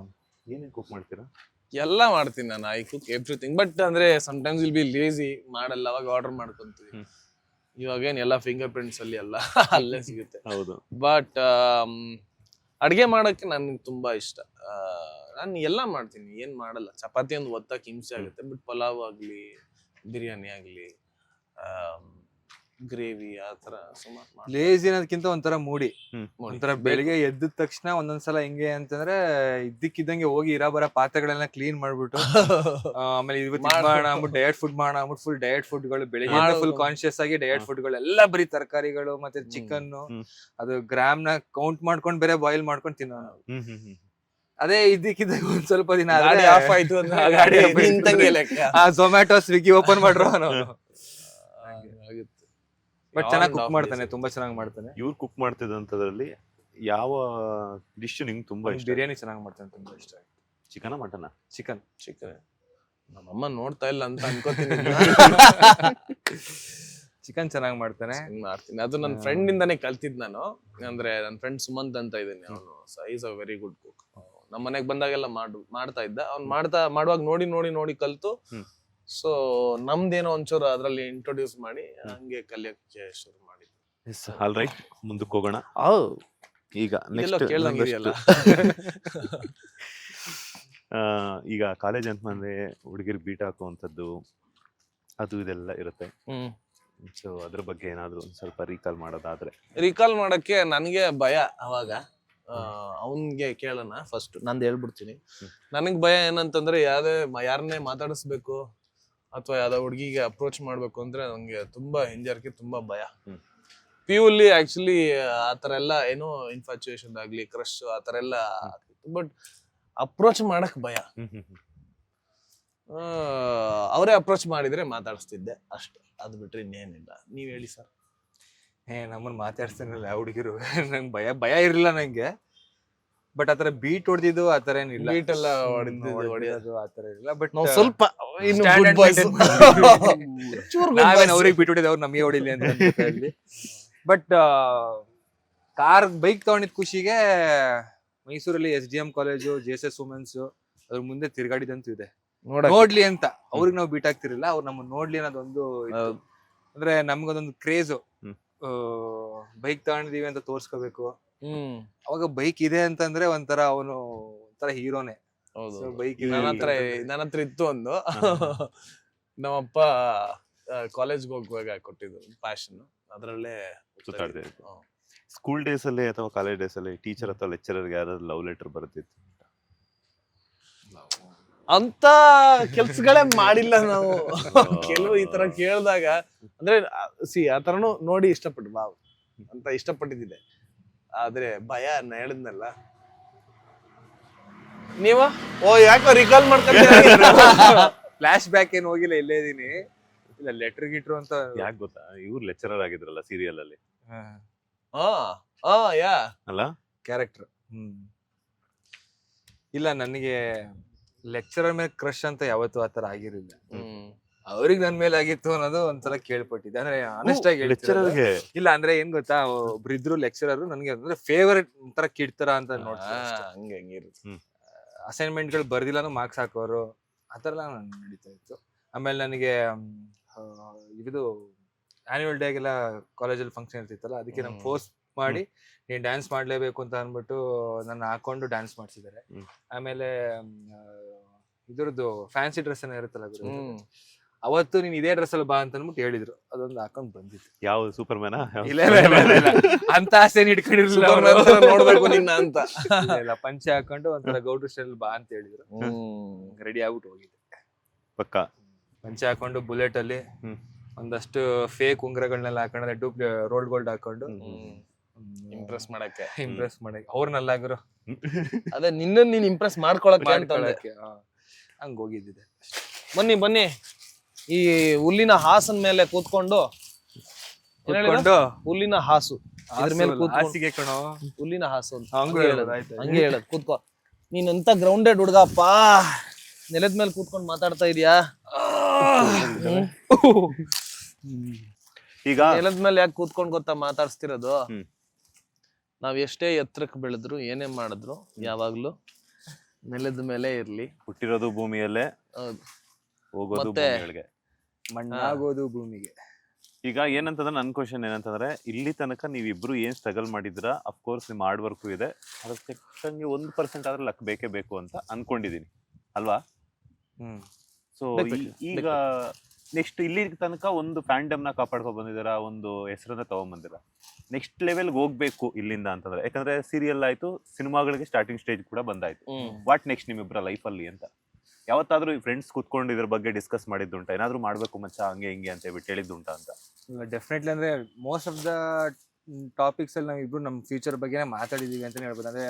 Speaker 3: ಏನೇನ್ ಕುಕ್ ಮಾಡ್ತೀರಾ?
Speaker 2: ಎಲ್ಲ ಮಾಡ್ತೀನಿ ನಾನು. I cook everything. ಬಟ್ ಅಂದ್ರೆ ಸಮ್ಟೈಮ್ಸ್ ವಿಲ್ ಬಿ ಲೇಜಿ, ಮಾಡಲ್ಲ. ಅವಾಗ ಆರ್ಡರ್ ಮಾಡ್ಕೊಂತೀವಿ. ಇವಾಗೇನ್ ಎಲ್ಲ ಫಿಂಗರ್ ಪ್ರಿಂಟ್ಸ್ ಅಲ್ಲಿ ಎಲ್ಲ ಅಲ್ಲೇ ಸಿಗುತ್ತೆ.
Speaker 3: ಹೌದು.
Speaker 2: ಬಟ್ ಅಡ್ಗೆ ಮಾಡಕ್ಕೆ ನನ್ಗೆ ತುಂಬಾ ಇಷ್ಟ. ನಾನು ಎಲ್ಲ ಮಾಡ್ತೀನಿ, ಏನ್ ಮಾಡಲ್ಲ. ಚಪಾತಿ ಒಂದು ಒತ್ತಕ್ಕೆ ಹಿಂಸೆ ಆಗುತ್ತೆ. ಬಟ್ ಪಲಾವ್ ಆಗ್ಲಿ, ಬಿರಿಯಾನಿ ಆಗ್ಲಿ, ಗ್ರೇವಿ ಆತರ ಸುಮಾರು
Speaker 1: ಲೇಜಿ ಅನ್ನೋದಕ್ಕಿಂತ ಒಂಥರ ಮೂಡಿ.
Speaker 3: ಹ್ಮ್.
Speaker 1: ಒಂಥರ ಬೆಳಿಗ್ಗೆ ಎದ್ದ ತಕ್ಷಣ ಒಂದೊಂದ್ಸಲ ಹೆಂಗೆ ಅಂತಂದ್ರೆ ಇದ್ದಕ್ಕಿದ್ದಂಗೆ ಹೋಗಿ ಇರೋ ಬರೋ ಪಾತ್ರೆಗಳೆಲ್ಲ ಕ್ಲೀನ್ ಮಾಡ್ಬಿಟ್ಟು ಆಮೇಲೆ ಇವತ್ತು ಮಾಡೋಣ ಅಂದ್ಬಿಟ್ಟು ಡಯಟ್ ಫುಡ್ ಮಾಡೋಣ ಅಂದ್ಬಿಟ್ಟು ಫುಲ್ ಡಯಟ್ ಫುಡ್ಗಳು ಬೆಳಿಗ್ಗೆ ಫುಲ್ ಕಾನ್ಶಿಯಸ್ ಆಗಿ ಡಯಟ್ ಫುಡ್ಗಳು ಎಲ್ಲ ಬರೀ ತರಕಾರಿಗಳು ಮತ್ತೆ ಚಿಕನ್ ಅದು ಗ್ರಾಮ್ ನ ಕೌಂಟ್ ಮಾಡ್ಕೊಂಡ್ ಬೇರೆ ಬಾಯ್ಲ್ ಮಾಡ್ಕೊಂಡು ತಿನ್ನೋಣ. ಅದೇ ಇದ್ದಕ್ಕಿದ್ದಾಗ ಒಂದ್ ಸ್ವಲ್ಪ ದಿನ
Speaker 2: ಆಫ್ ಆಯ್ತು
Speaker 1: ಝೊಮ್ಯಾಟೊ ಸ್ವಿಗ್ಗಿ ಓಪನ್ ಮಾಡ್ರು ಬಟ್ ಚೆನ್ನಾಗಿ ಕುಕ್ ಮಾಡ್ತಾನೆ, ತುಂಬಾ ಚೆನ್ನಾಗಿ ಮಾಡ್ತಾನೆ.
Speaker 3: ಇವ್ರು ಕುಕ್ ಮಾಡ್ತಿದ್ದಂತದ್ರಲ್ಲಿ ಯಾವ ಡಿಶ್ ನಿಂಗೆ ತುಂಬಾ ಇಷ್ಟ?
Speaker 1: ಬಿರಿಯಾನಿ ಚೆನ್ನಾಗಿ ಮಾಡ್ತಾನೆ, ತುಂಬಾ ಇಷ್ಟ ಆಯ್ತು.
Speaker 3: ಚಿಕನ ಮಟನ?
Speaker 1: ಚಿಕನ್.
Speaker 2: ನಮ್ಮಮ್ಮ ನೋಡ್ತಾ ಇಲ್ಲ ಅಂತ ಅನ್ಕೋತೀನಿ.
Speaker 1: ಚಿಕನ್ ಚೆನ್ನಾಗಿ ಮಾಡ್ತಾನೆ.
Speaker 2: ಮಾಡ್ತೀನಿ, ಅದು ನನ್ನ ಫ್ರೆಂಡ್ ಇಂದಾನೆ ಕಲ್ತಿದ್ ನಾನು. ಅಂದ್ರೆ ನನ್ನ ಫ್ರೆಂಡ್ ಸುಮಂತ್ ಅಂತ ಇದ್ದೀನಿ, ಅವನು is a very good cook. ನಮ್ಮ ಮನೆಗ್ ಬಂದಾಗೆಲ್ಲ ಮಾಡ್ತಾ ಇದ್ದ. ಅವ್ನು ಮಾಡುವಾಗ ನೋಡಿ ಕಲ್ತು, ಸೊ ನಮ್ದೇನೋ ಒಂಚೂರು ಅದ್ರಲ್ಲಿ ಇಂಟ್ರೊಡ್ಯೂಸ್ ಮಾಡಿ ಹಂಗೆ ಕಲಿಯಕ್ಕೆ ಶುರು ಮಾಡಿದ್ವಿ.
Speaker 3: ಆಲ್ ರೈಟ್, ಮುಂದಕ್ಕೆ ಹೋಗೋಣ. ಈಗ ನೆಕ್ಸ್ಟ್ ಈಗ ಕಾಲೇಜ್ ಅಂತ ಬಂದ್ರೆ ಹುಡುಗಿರ್ ಬೀಟ್ ಹಾಕುವಂಥದ್ದು ಅದು ಇದೆಲ್ಲ ಇರುತ್ತೆ. ಸೊ ಅದ್ರ ಬಗ್ಗೆ ಏನಾದ್ರು ಒಂದ್ ಸ್ವಲ್ಪ ರೀಕಾಲ್ ಮಾಡೋದಾದ್ರೆ?
Speaker 2: ರೀಕಾಲ್ ಮಾಡಕ್ಕೆ ನನ್ಗೆ ಭಯ. ಅವಾಗ ಅವನ್ಗೆ ಕೇಳೋಣ ಫಸ್ಟ್, ನಂದು ಹೇಳ್ಬಿಡ್ತೀನಿ. ನನಗ್ ಭಯ ಏನಂತಂದ್ರೆ ಯಾರನ್ನೇ ಮಾತಾಡಿಸ್ಬೇಕು ಅಥವಾ ಯಾವ್ದೋ ಹುಡುಗಿಗೆ ಅಪ್ರೋಚ್ ಮಾಡ್ಬೇಕು ಅಂದ್ರೆ ನಂಗೆ ತುಂಬಾ ಹಿಂಜರಿಕೆ, ತುಂಬಾ ಭಯ. PU ಆಕ್ಚುಲಿ ಆತರ ಎಲ್ಲ ಏನೋ ಇನ್ಫ್ಯಾಚುಯೇಷನ್ ಆಗ್ಲಿ, ಕ್ರಶ್ ಆತರ ಎಲ್ಲ, ಬಟ್ ಅಪ್ರೋಚ್ ಮಾಡಕ್ ಭಯ. ಅವರೇ ಅಪ್ರೋಚ್ ಮಾಡಿದ್ರೆ ಮಾತಾಡಿಸ್ತಿದ್ದೆ ಅಷ್ಟೇ, ಅದ್ ಬಿಟ್ರೆ ಇನ್ನೇನಿಲ್ಲ. ನೀವ್ ಹೇಳಿ ಸರ್.
Speaker 1: ನಮ್ಮನ್ನ ಮಾತಾಡ್ತಾನಿಲ್ಲ ಹುಡುಗಿರು. ನಂಗೆ ಭಯ ಇರ್ಲಿಲ್ಲ ನಂಗೆ, ಬಟ್ ಆತರ ಬೀಟ್ ಹೊಡೆದಿದ್ದು ಆತರ ಏನಿಲ್ಲ.
Speaker 2: ಬೀಟ್ ಎಲ್ಲ
Speaker 1: ಹೊಡೆಯೋದು ಆತರ ಇರಲಿಲ್ಲ. ಬಟ್
Speaker 2: ನಾವು ಸ್ವಲ್ಪ
Speaker 1: ನಾವೇನ್ ಅವ್ರಿಗೆ ಬಿಟ್ಟು ಹೊಡಿದ, ಅವ್ರು ನಮಗೆ ಹೊಡಿಲಿ ಅಂತ. ಬಟ್ ಬೈಕ್ ತಗೊಂಡಿದ್ ಖುಷಿಗೆ ಮೈಸೂರಲ್ಲಿ SDM ಕಾಲೇಜು, JSS ವುಮೆನ್ಸ್ ಅದ್ರ ಮುಂದೆ ತಿರ್ಗಾಡಿದಂತೂ ಇದೆ, ನೋಡ್ಲಿ ಅಂತ. ಅವ್ರಿಗೆ ನಾವು ಬೀಟ್ ಆಗ್ತಿರ್ಲಿಲ್ಲ, ಅವ್ರು ನಮ್ಮನ್ನ ನೋಡ್ಲಿ ಅನ್ನೋದೊಂದು. ಅಂದ್ರೆ ನಮ್ಗೊಂದೊಂದು ಕ್ರೇಜು, ಬೈಕ್ ತಗೊಂಡಿದೀವಿ ಅಂತ ತೋರ್ಸ್ಕೋಬೇಕು. ಅವಾಗ ಬೈಕ್ ಇದೆ ಅಂತಂದ್ರೆ ಒಂಥರ ಅವನು ಒಂಥರ ಹೀರೋನೆ. ಬೈಕ್
Speaker 2: ನನ್ನ ಹತ್ರ ಇತ್ತು ಒಂದು. ನಮ್ಮಪ್ಪ ಕಾಲೇಜ್ಗೆ ಹೋಗುವಾಗ ಕೊಟ್ಟಿದ್ದು ಪ್ಯಾಷನ್, ಅದ್ರಲ್ಲೇ
Speaker 3: ಸುತ್ತಾಡ್ತಾ ಇತ್ತು. ಸ್ಕೂಲ್ ಡೇಸ್ ಅಲ್ಲಿ ಅಥವಾ ಕಾಲೇಜ್ ಡೇಸ್ ಅಲ್ಲಿ ಟೀಚರ್ ಅಥವಾ ಲೆಕ್ಚರರ್ಗೆ ಯಾರಾದ್ರೂ ಲವ್ ಲೆಟರ್ ಬರ್ತಿತ್ತು
Speaker 2: ಅಂತ ಕೆಲ್ಸಗಳೇ ಮಾಡಿಲ್ಲ ನಾವು. ಕೆಲವು ಈ ತರ ಕೇಳಿದಾಗ ಅಂದ್ರೆ ಆತರನು ನೋಡಿ ಇಷ್ಟಪಟ್ಟು ಬಾವು ಅಂತ ಇಷ್ಟಪಟ್ಟಿದ್ದೆ. ಆದ್ರೆ ಭಯ ಹೇಳಿದ್ನಲ್ಲ ನೀವ ಯಾಕೋ ರಿಕಾಲ್ ಮಾಡ್ಕೊಂಡ್ರೆ
Speaker 1: ಫ್ಲಾಶ್ ಬ್ಯಾಕ್ ಏನ್ ಹೋಗಿಲ್ಲ, ಇಲ್ಲೇ ಇದೀನಿ. ಇಲ್ಲ ಲೆಟರ್ ಗಿಟ್ರು ಅಂತ
Speaker 3: ಯಾಕೆ ಗೊತ್ತಾ, ಇವ್ರು ಲೆಕ್ಚರರ್ ಆಗಿದ್ರಲ್ಲ ಸೀರಿಯಲ್ ಅಲ್ಲಿ.
Speaker 2: ಯಾ
Speaker 3: ಅಲ್ಲ
Speaker 1: ಕ್ಯಾರೆಕ್ಟರ್. ಇಲ್ಲ, ನನಗೆ ಲೆಕ್ಚರರ್ ಮೇಲೆ ಕ್ರಶ್ ಅಂತ ಯಾವತ್ತೂ ಆತರ ಆಗಿರ್ಲಿಲ್ಲ. ಅವ್ರಿಗೆ ನನ್ ಮೇಲೆ ಆಗಿತ್ತು ಅನ್ನೋದು ಒಂದ್ಸಲ ಕೇಳ್ಪಟ್ಟಿದ್ದೆ. ಅಂದ್ರೆ ಆನೆಸ್ಟ್ ಆಗಿ
Speaker 3: ಲೆಕ್ಚರರ್ಗೆ
Speaker 1: ಇಲ್ಲ, ಅಂದ್ರೆ ಏನ್ ಗೊತ್ತಾ, ಒಬ್ರಿದ್ರು ಲೆಕ್ಚರರ್ ನನಗೆ ಅಂದ್ರೆ ಫೇವರೇಟ್ ಒಂಥರ ಕಿಡ್ತರ ಅಂತ ನೋಡ್ತಾರೆ. ಅಸೈನ್ಮೆಂಟ್ ಗಳು ಬರ್ದಿಲ್ಲಾನು ಮಾರ್ಕ್ಸ್ ಹಾಕೋರು, ಆತರ ಎಲ್ಲ ನಡೀತಾ ಇತ್ತು. ಆಮೇಲೆ ನನಗೆ ಇದು ಆನ್ಯುವಲ್ ಡೇಗೆಲ್ಲ ಕಾಲೇಜಲ್ಲಿ ಫಂಕ್ಷನ್ ಇರ್ತಿತ್ತಲ್ಲ, ಅದಕ್ಕೆ ನಮ್ಗೆ ಫೋರ್ಸ್ ಮಾಡಿ ನೀನ್ ಡ್ಯಾನ್ಸ್ ಮಾಡ್ಲೇಬೇಕು ಅಂತ ಅನ್ಬಿಟ್ಟು ನನ್ನ ಹಾಕೊಂಡು ಡ್ಯಾನ್ಸ್ ಮಾಡ್ಸಿದ್ದಾರೆ. ಆಮೇಲೆ ಇದ್ರದ್ದು ಫ್ಯಾನ್ಸಿ ಡ್ರೆಸ್ ಏನೋ ಇರುತ್ತಲ್ಲ, ಅವತ್ತು ನೀನ್ ಇದೇ ಡ್ರೆಸ್ ಅಲ್ಲಿ ಬಾ ಅಂತ ಅನ್ಬಿಟ್ಟು ಹೇಳಿದ್ರು. ಅದೊಂದು ಹಾಕೊಂಡ್ ಬಂದಿತ್ತು.
Speaker 3: ಯಾವ ಸೂಪರ್ ಮ್ಯಾನ?
Speaker 1: ಇಲ್ಲ ಅಂತ ಆಸೆ ಇಟ್ಕೊಂಡಿರ್ಲಿಲ್ಲ,
Speaker 2: ನೋಡ್ಬೇಕು ನಿನ್ನ ಅಂತ.
Speaker 1: ಇಲ್ಲ, ಪಂಚೆ ಹಾಕೊಂಡು ಒಂಥರ ಗೌಡ್ರು ಸ್ಟೈಲ್ ಬಾ ಅಂತ ಹೇಳಿದ್ರು. ರೆಡಿ ಆಗ್ಬಿಟ್ಟು ಹೋಗಿದ್ದೆ.
Speaker 3: ಪಕ್ಕ
Speaker 1: ಪಂಚೆ ಹಾಕೊಂಡು ಬುಲೆಟ್ ಅಲ್ಲಿ ಒಂದಷ್ಟು ಫೇಕ್ ಉಂಗ್ರಗಳನ್ನೆಲ್ಲ ಹಾಕೊಂಡ್ರೆ ರೋಲ್ಡ್ ಗೋಲ್ಡ್ ಹಾಕೊಂಡು
Speaker 2: ಇಂಪ್ರೆಸ್ ಮಾಡಕ್ಕೆ
Speaker 1: ಅವ್ರನ್ನಲ್ಲಾಗರು.
Speaker 2: ಅದೇ ನಿನ್ನ ನೀನ್ ಇಂಪ್ರೆಸ್ ಮಾಡ್ಕೊಳಕ್ಕೆ
Speaker 1: ಹಂಗ ಹೋಗಿದ್ದಿದೆ.
Speaker 2: ಬನ್ನಿ ಈ ಹುಲ್ಲಿನ ಹಾಸನ್ ಮೇಲೆ ಕೂತ್ಕೊಂಡು ಹುಲ್ಲಿನ ಹಾಸು ಇದ್ರ ಮೇಲೆ
Speaker 1: ಹಾಸಿಗೆ ಕಣೋ,
Speaker 2: ಹುಲ್ಲಿನ ಹಾಸು ಅಂತ
Speaker 1: ಹಂಗೆ
Speaker 2: ಹೇಳದ್ ಕೂತ್ಕೋ. ನೀನ್ ಎಂತ ಗ್ರೌಂಡೆಡ್ ಹುಡ್ಗಪ್ಪ, ನೆಲದ ಮೇಲೆ ಕೂತ್ಕೊಂಡು ಮಾತಾಡ್ತಾ ಇದೀಯಾ.
Speaker 3: ಈಗ
Speaker 2: ನೆಲದ ಮೇಲೆ ಯಾಕೆ ಕೂತ್ಕೊಂಡ್ ಗೊತ್ತಾ ಮಾತಾಡ್ಸ್ತಿರೋದು? ನಾವ್ ಎಷ್ಟೇ ಎತ್ತರಕ್ಕೆ ಬೆಳೆದ್ರು ಏನೇ ಮಾಡಿದ್ರು ಯಾವಾಗ್ಲೂ ನೆಲದ ಮೇಲೆ ಇರ್ಲಿ.
Speaker 3: ಹುಟ್ಟಿರೋದು ಭೂಮಿಯಲ್ಲೇ, ಹೋಗೋದು ಭೂಮಿಗಳಿಗೆ,
Speaker 1: ಮಣ್ಣಾಗೋದು ಭೂಮಿಗೆ.
Speaker 3: ಈಗ ಏನಂತಂದ್ರೆ ನನ್ ಕ್ವಶನ್ ಏನಂತಂದ್ರೆ, ಇಲ್ಲಿ ತನಕ ನೀವಿಬ್ರು ಏನ್ ಸ್ಟ್ರಗಲ್ ಮಾಡಿದ್ರ, ಅಫ್ಕೋರ್ಸ್ ನಿಮ್ ಹಾರ್ಡ್ ವರ್ಕು ಇದೆ, ಅದಕ್ಕೆ 1% ಆದ್ರೆ ಲಕ್ ಬೇಕೇ ಬೇಕು ಅಂತ ಅನ್ಕೊಂಡಿದೀನಿ ಅಲ್ವಾ? ಸೊ ಈಗ ನೆಕ್ಸ್ಟ್ ಇಲ್ಲಿ ತನಕ ಒಂದು ಫ್ಯಾಂಡಮ್ ನ ಕಾಪಾಡ್ಕೊಂಡ್ ಬಂದಿದಾರ, ಒಂದು ಹೆಸರನ್ನ ತಗೊಂಡ್ಬಂದಿರ. ನೆಕ್ಸ್ಟ್ ಲೆವೆಲ್ಗೆ ಹೋಗ್ಬೇಕು ಇಲ್ಲಿಂದ ಅಂತಂದ್ರೆ, ಯಾಕಂದ್ರೆ ಸೀರಿಯಲ್ ಆಯ್ತು, ಸಿನಿಮಾಗಳಿಗೆ ಸ್ಟಾರ್ಟಿಂಗ್ ಸ್ಟೇಜ್ ಕೂಡ ಬಂದಾಯ್ತು. ವಾಟ್ ನೆಕ್ಸ್ಟ್ ನಿಮ್ಮಿಬ್ಬರ ಲೈಫ್ ಅಲ್ಲಿ ಅಂತ ಯಾವತ್ತಾದ್ರೂ ಫ್ರೆಂಡ್ಸ್ ಕುತ್ಕೊಂಡು ಇದ್ರ ಬಗ್ಗೆ ಡಿಸ್ಕಸ್ ಮಾಡಿದ್ದುಂಟ? ಏನಾದ್ರು ಮಾಡ್ಬೇಕು ಮಚ್ಚ ಹಂಗೆ ಹಿಂಗೆ ಅಂತ ಹೇಳ್ಬಿಟ್ಟು ಹೇಳಿದ್ದುಂಟ ಅಂತ?
Speaker 1: ಡೆಫಿನೆಟ್ಲಿ ಅಂದ್ರೆ ಮೋಸ್ಟ್ ಆಫ್ ದ ಟಾಪಿಕ್ಸ್ ಅಲ್ಲಿ ನಾವಿಬ್ರು ನಮ್ಮ ಫ್ಯೂಚರ್ ಬಗ್ಗೆನೇ ಮಾತಾಡಿದೀವಿ ಅಂತಾನೆ ಹೇಳ್ಬೋದು. ಅಂದ್ರೆ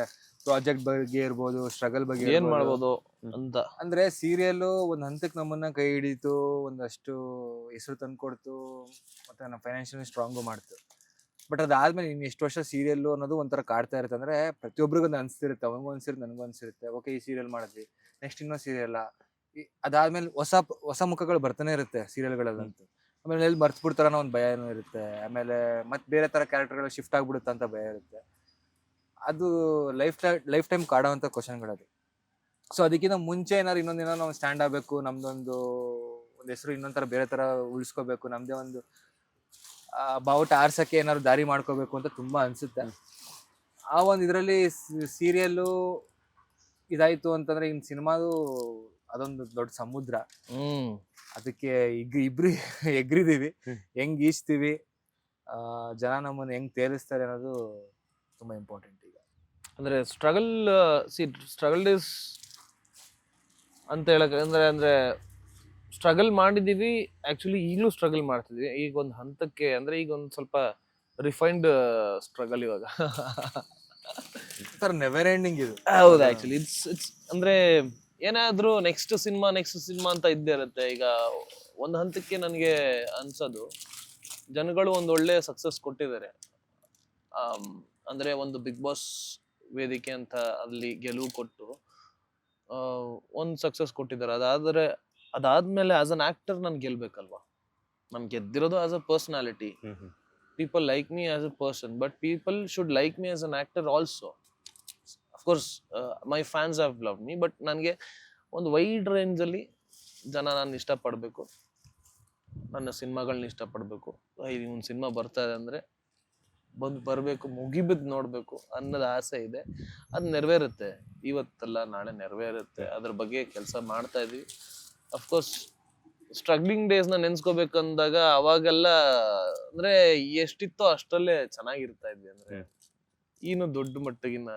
Speaker 1: ಪ್ರಾಜೆಕ್ಟ್ ಬಗ್ಗೆ ಇರ್ಬೋದು, ಸ್ಟ್ರಗಲ್ ಬಗ್ಗೆ
Speaker 2: ಏನ್ ಮಾಡ್ಬೋದು ಅಂತ.
Speaker 1: ಅಂದ್ರೆ ಸೀರಿಯಲ್ ಒಂದ್ ಹಂತಕ್ಕೆ ನಮ್ಮನ್ನ ಕೈ ಹಿಡಿತು, ಒಂದಷ್ಟು ಹೆಸರು ತಂದ್ಕೊಡ್ತು, ಮತ್ತೆ ನಮ್ಮ ಫೈನಾನ್ಷಿಯಲಿ ಸ್ಟ್ರಾಂಗು ಮಾಡ್ತು. ಬಟ್ ಅದಾದ್ಮೇಲೆ ಇನ್ನು ಎಷ್ಟು ವರ್ಷ ಸೀರಿಯಲ್ ಅನ್ನೋದು ಒಂಥರ ಕಾಡ್ತಾ ಇರುತ್ತೆ. ಅಂದ್ರೆ ಪ್ರತಿಯೊಬ್ಬರಿಗೂ ಒಂದು ಅನ್ಸ್ತಿರುತ್ತೆ, ಅವನಿಗೂ ಅನ್ಸಿರುತ್ತೆ, ನನಗೂ ಅನ್ಸಿರುತ್ತೆ, ಓಕೆ ಈ ಸೀರಿಯಲ್ ಮಾಡಿದ್ವಿ, ನೆಕ್ಸ್ಟ್ ಇನ್ನೂ ಸೀರಿಯಲ್. ಅದಾದ್ಮೇಲೆ ಹೊಸ ಮುಖಗಳು ಬರ್ತಾನೆ ಇರುತ್ತೆ ಸೀರಿಯಲ್ಗಳಲ್ಲಂತೂ. ಆಮೇಲೆ ಎಲ್ಲಿ ಮರ್ತ್ ಬಿಡ್ತಾರ ಒಂದು ಭಯನೂ ಇರುತ್ತೆ. ಆಮೇಲೆ ಮತ್ತೆ ಬೇರೆ ತರ ಕ್ಯಾರೆಕ್ಟರ್ಗಳು ಶಿಫ್ಟ್ ಆಗ್ಬಿಡುತ್ತೆ ಅಂತ ಭಯ ಇರುತ್ತೆ. ಅದು ಲೈಫ್ ಟೈಮ್ ಕಾಡೋವಂಥ ಕ್ವಶನ್ಗಳದು. ಸೊ ಅದಕ್ಕಿಂತ ಮುಂಚೆ ಏನಾದ್ರು ಇನ್ನೊಂದಿನ ನಾವು ಸ್ಟ್ಯಾಂಡ್ ಆಗಬೇಕು, ನಮ್ದೊಂದು ಹೆಸರು ಇನ್ನೊಂಥರ ಬೇರೆ ತರ ಉಳಿಸ್ಕೋಬೇಕು, ನಮ್ದೇ ಒಂದು ಬಾವುಟ ಆರ್ಸಕ್ಕೆ ಏನಾದ್ರು ದಾರಿ ಮಾಡ್ಕೋಬೇಕು ಅಂತ ತುಂಬಾ ಅನ್ಸುತ್ತೆ. ಆ ಒಂದು ಇದರಲ್ಲಿ ಸೀರಿಯಲ್ಲು ಇದಾಯ್ತು ಅಂತಂದ್ರೆ ಇನ್ ಸಿನಿಮಾದು ಅದೊಂದು ದೊಡ್ಡ ಸಮುದ್ರ. ಅದಕ್ಕೆ ಇಬ್ರು ಎಗ್ರಿದೀವಿ, ಹೆಂಗ್ ಈಜ್ತೀವಿ, ಜನ ನಮ್ಮನ್ನ ಹೆಂಗ್ ತೇಲಿಸ್ತಾರೆ ಅನ್ನೋದು ತುಂಬಾ ಇಂಪಾರ್ಟೆಂಟ್ ಈಗ.
Speaker 2: ಅಂದ್ರೆ ಸ್ಟ್ರಗಲ್ ಇಸ್ ಅಂತ ಹೇಳಕ್ ಅಂದ್ರೆ ಸ್ಟ್ರಗಲ್ ಮಾಡಿದೀವಿ, ಆಕ್ಚುಲಿ ಈಗಲೂ ಸ್ಟ್ರಗಲ್ ಮಾಡ್ತಿದ್ವಿ. ಈಗ ಒಂದು ಹಂತಕ್ಕೆ ಅಂದ್ರೆ ಈಗ ಒಂದು ಸ್ವಲ್ಪ ರಿಫೈನ್ಡ್ ಸ್ಟ್ರಗಲ್ ಇವಾಗ.
Speaker 1: ನೆವರ್ ಎಂಡಿಂಗ್ ಇದು.
Speaker 2: ಹೌದು, ಆಕ್ಚುಲಿ ಇಟ್ಸ್ ಅಂದ್ರೆ ಏನಾದ್ರೂ ನೆಕ್ಸ್ಟ್ ಸಿನಿಮಾ ಅಂತ ಇದ್ದೇ ಇರುತ್ತೆ. ಈಗ ಒಂದು ಹಂತಕ್ಕೆ ನನಗೆ ಅನ್ಸೋದು, ಜನಗಳು ಒಂದು ಒಳ್ಳೆ ಸಕ್ಸಸ್ ಕೊಟ್ಟಿದ್ದಾರೆ. ಅಂದ್ರೆ ಒಂದು ಬಿಗ್ ಬಾಸ್ ವೇದಿಕೆ ಅಂತ ಅಲ್ಲಿ ಗೆಲುವು ಕೊಟ್ಟು ಒಂದು ಸಕ್ಸಸ್ ಕೊಟ್ಟಿದ್ದಾರೆ. ಅದಾದ್ಮೇಲೆ ಆಸ್ ಅನ್ ಆಕ್ಟರ್ ನಾನು ಗೆಲ್ಬೇಕಲ್ವಾ? ನಾನು ಗೆದ್ದಿರೋದು as a personality. People like me as a person, but people should like me as an actor also. Of course my fans have loved me, but ನನಗೆ ಒಂದು ವೈಡ್ ರೇಂಜಲ್ಲಿ ಜನ ನಾನು ಇಷ್ಟಪಡಬೇಕು, ನನ್ನ ಸಿನಿಮಾಗಳನ್ನ ಇಷ್ಟಪಡಬೇಕು. ಒಂದು ಸಿನಿಮಾ ಬರ್ತಾ ಇದೆ ಅಂದರೆ ಬರಬೇಕು, ಮುಗಿಬಿದ್ದು ನೋಡಬೇಕು ಅನ್ನೋದು ಆಸೆ ಇದೆ. ಅದು ನೆರವೇರುತ್ತೆ, ಇವತ್ತಲ್ಲ ನಾಳೆ ನೆರವೇರುತ್ತೆ. ಅದ್ರ ಬಗ್ಗೆ ಕೆಲಸ ಮಾಡ್ತಾ ಇದೀವಿ. ಅಫ್ಕೋರ್ಸ್ ಸ್ಟ್ರಗ್ಲಿಂಗ್ ಡೇಸ್ನ ನೆನ್ಸ್ಕೋಬೇಕಂದಾಗ ಅವಾಗೆಲ್ಲ ಅಂದ್ರೆ ಎಷ್ಟಿತ್ತೋ ಅಷ್ಟರಲ್ಲೇ ಚೆನ್ನಾಗಿರ್ತಾ ಇದ್ವಿ. ಅಂದ್ರೆ ಇನ್ನು ದೊಡ್ಡ ಮಟ್ಟಗಿನ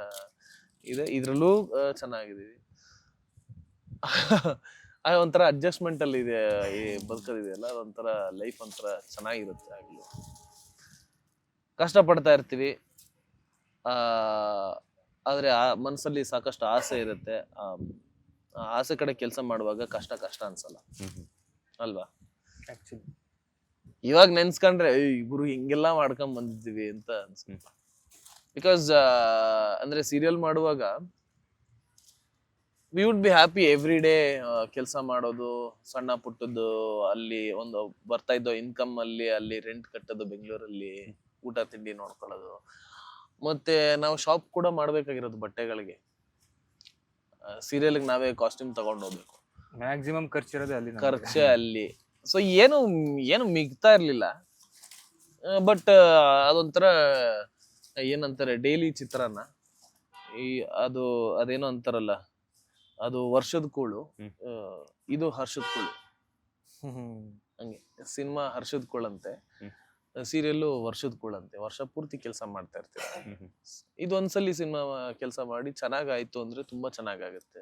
Speaker 2: ಇದೆ, ಇದ್ರಲ್ಲೂ ಚೆನ್ನಾಗಿದೀವಿ. ಒಂಥರ ಅಡ್ಜಸ್ಟ್ಮೆಂಟ್ ಅಲ್ಲಿ ಇದೆ ಈ ಬದುಕೋದಿದೆಯಲ್ಲ, ಅದೊಂಥರ ಲೈಫ್ ಒಂಥರ ಚೆನ್ನಾಗಿರುತ್ತೆ. ಆಗ್ಲೂ ಕಷ್ಟ ಪಡ್ತಾ ಇರ್ತೀವಿ, ಆದ್ರೆ ಮನಸ್ಸಲ್ಲಿ ಸಾಕಷ್ಟು ಆಸೆ ಇರುತ್ತೆ. ಆಸೆ ಕಡೆ ಕೆಲಸ ಮಾಡುವಾಗ ಕಷ್ಟ ಅನ್ಸಲ್ಲ ಅಲ್ವಾ?
Speaker 1: ಆಕ್ಚುಲಿ
Speaker 2: ಇವಾಗ ನೆನ್ಸ್ಕೊಂಡ್ರೆ ಇಬ್ರು ಹಿಂಗೆಲ್ಲಾ ಮಾಡ್ಕೊಂಡ್ ಬಂದಿದ್ದೀವಿ ಅಂತ ಅನ್ಸುತ್ತೆ. ಬಿಕಾಸ್ ಅಂದ್ರೆ ಸೀರಿಯಲ್ ಮಾಡುವಾಗ we would be happy every day. ಕೆಲಸ ಮಾಡೋದು, ಸಣ್ಣ ಪುಟ್ಟದ್ದು, ಅಲ್ಲಿ ಒಂದು ಬರ್ತಾ ಇದ್ದೋ ಇನ್ಕಮ್ ಅಲ್ಲಿ ರೆಂಟ್ ಕಟ್ಟೋದು, ಬೆಂಗಳೂರಲ್ಲಿ ಊಟ ತಿಂಡಿ ನೋಡ್ಕೊಳ್ಳೋದು, ಮತ್ತೆ ನಾವು ಶಾಪ್ ಕೂಡ ಮಾಡ್ಬೇಕಾಗಿರೋದು ಬಟ್ಟೆಗಳಿಗೆ. ಸೀರಿಯಲ್ಗೆ ನಾವೇ ಕಾಸ್ಟ್ಯೂಮ್ ತಗೊಂಡು ಹೋಗ್ಬೇಕು,
Speaker 1: ಮ್ಯಾಕ್ಸಿಮಮ್ ಖರ್ಚಿರೋದು ಅಲ್ಲಿ,
Speaker 2: ಖರ್ಚೆ ಅಲ್ಲಿ. ಸೊ ಏನು ಮಿಗ್ತಾ ಇರ್ಲಿಲ್ಲ. ಬಟ್ ಅದೊಂಥರ ಏನಂತಾರೆ, ಡೈಲಿ ಚಿತ್ರಾನ್ನ, ಅದೇನೋ ಅಂತಾರಲ್ಲ, ಅದು ವರ್ಷದ ಕೂಳು, ಇದು ಹರ್ಷದ ಕೂಳು. ಹಂಗೆ ಸಿನಿಮಾ ಹರ್ಷದ ಕೂಳಂತೆ, ಸೀರಿಯಲ್ಲು ವರ್ಷದ ಕೂಳಂತೆ. ವರ್ಷ ಪೂರ್ತಿ ಕೆಲಸ ಮಾಡ್ತಾ ಇರ್ತೀವಿ. ಇದೊಂದ್ಸಲಿ ಸಿನಿಮಾ ಕೆಲಸ ಮಾಡಿ ಚೆನ್ನಾಗಾಯ್ತು ಅಂದ್ರೆ ತುಂಬಾ ಚೆನ್ನಾಗಾಗುತ್ತೆ.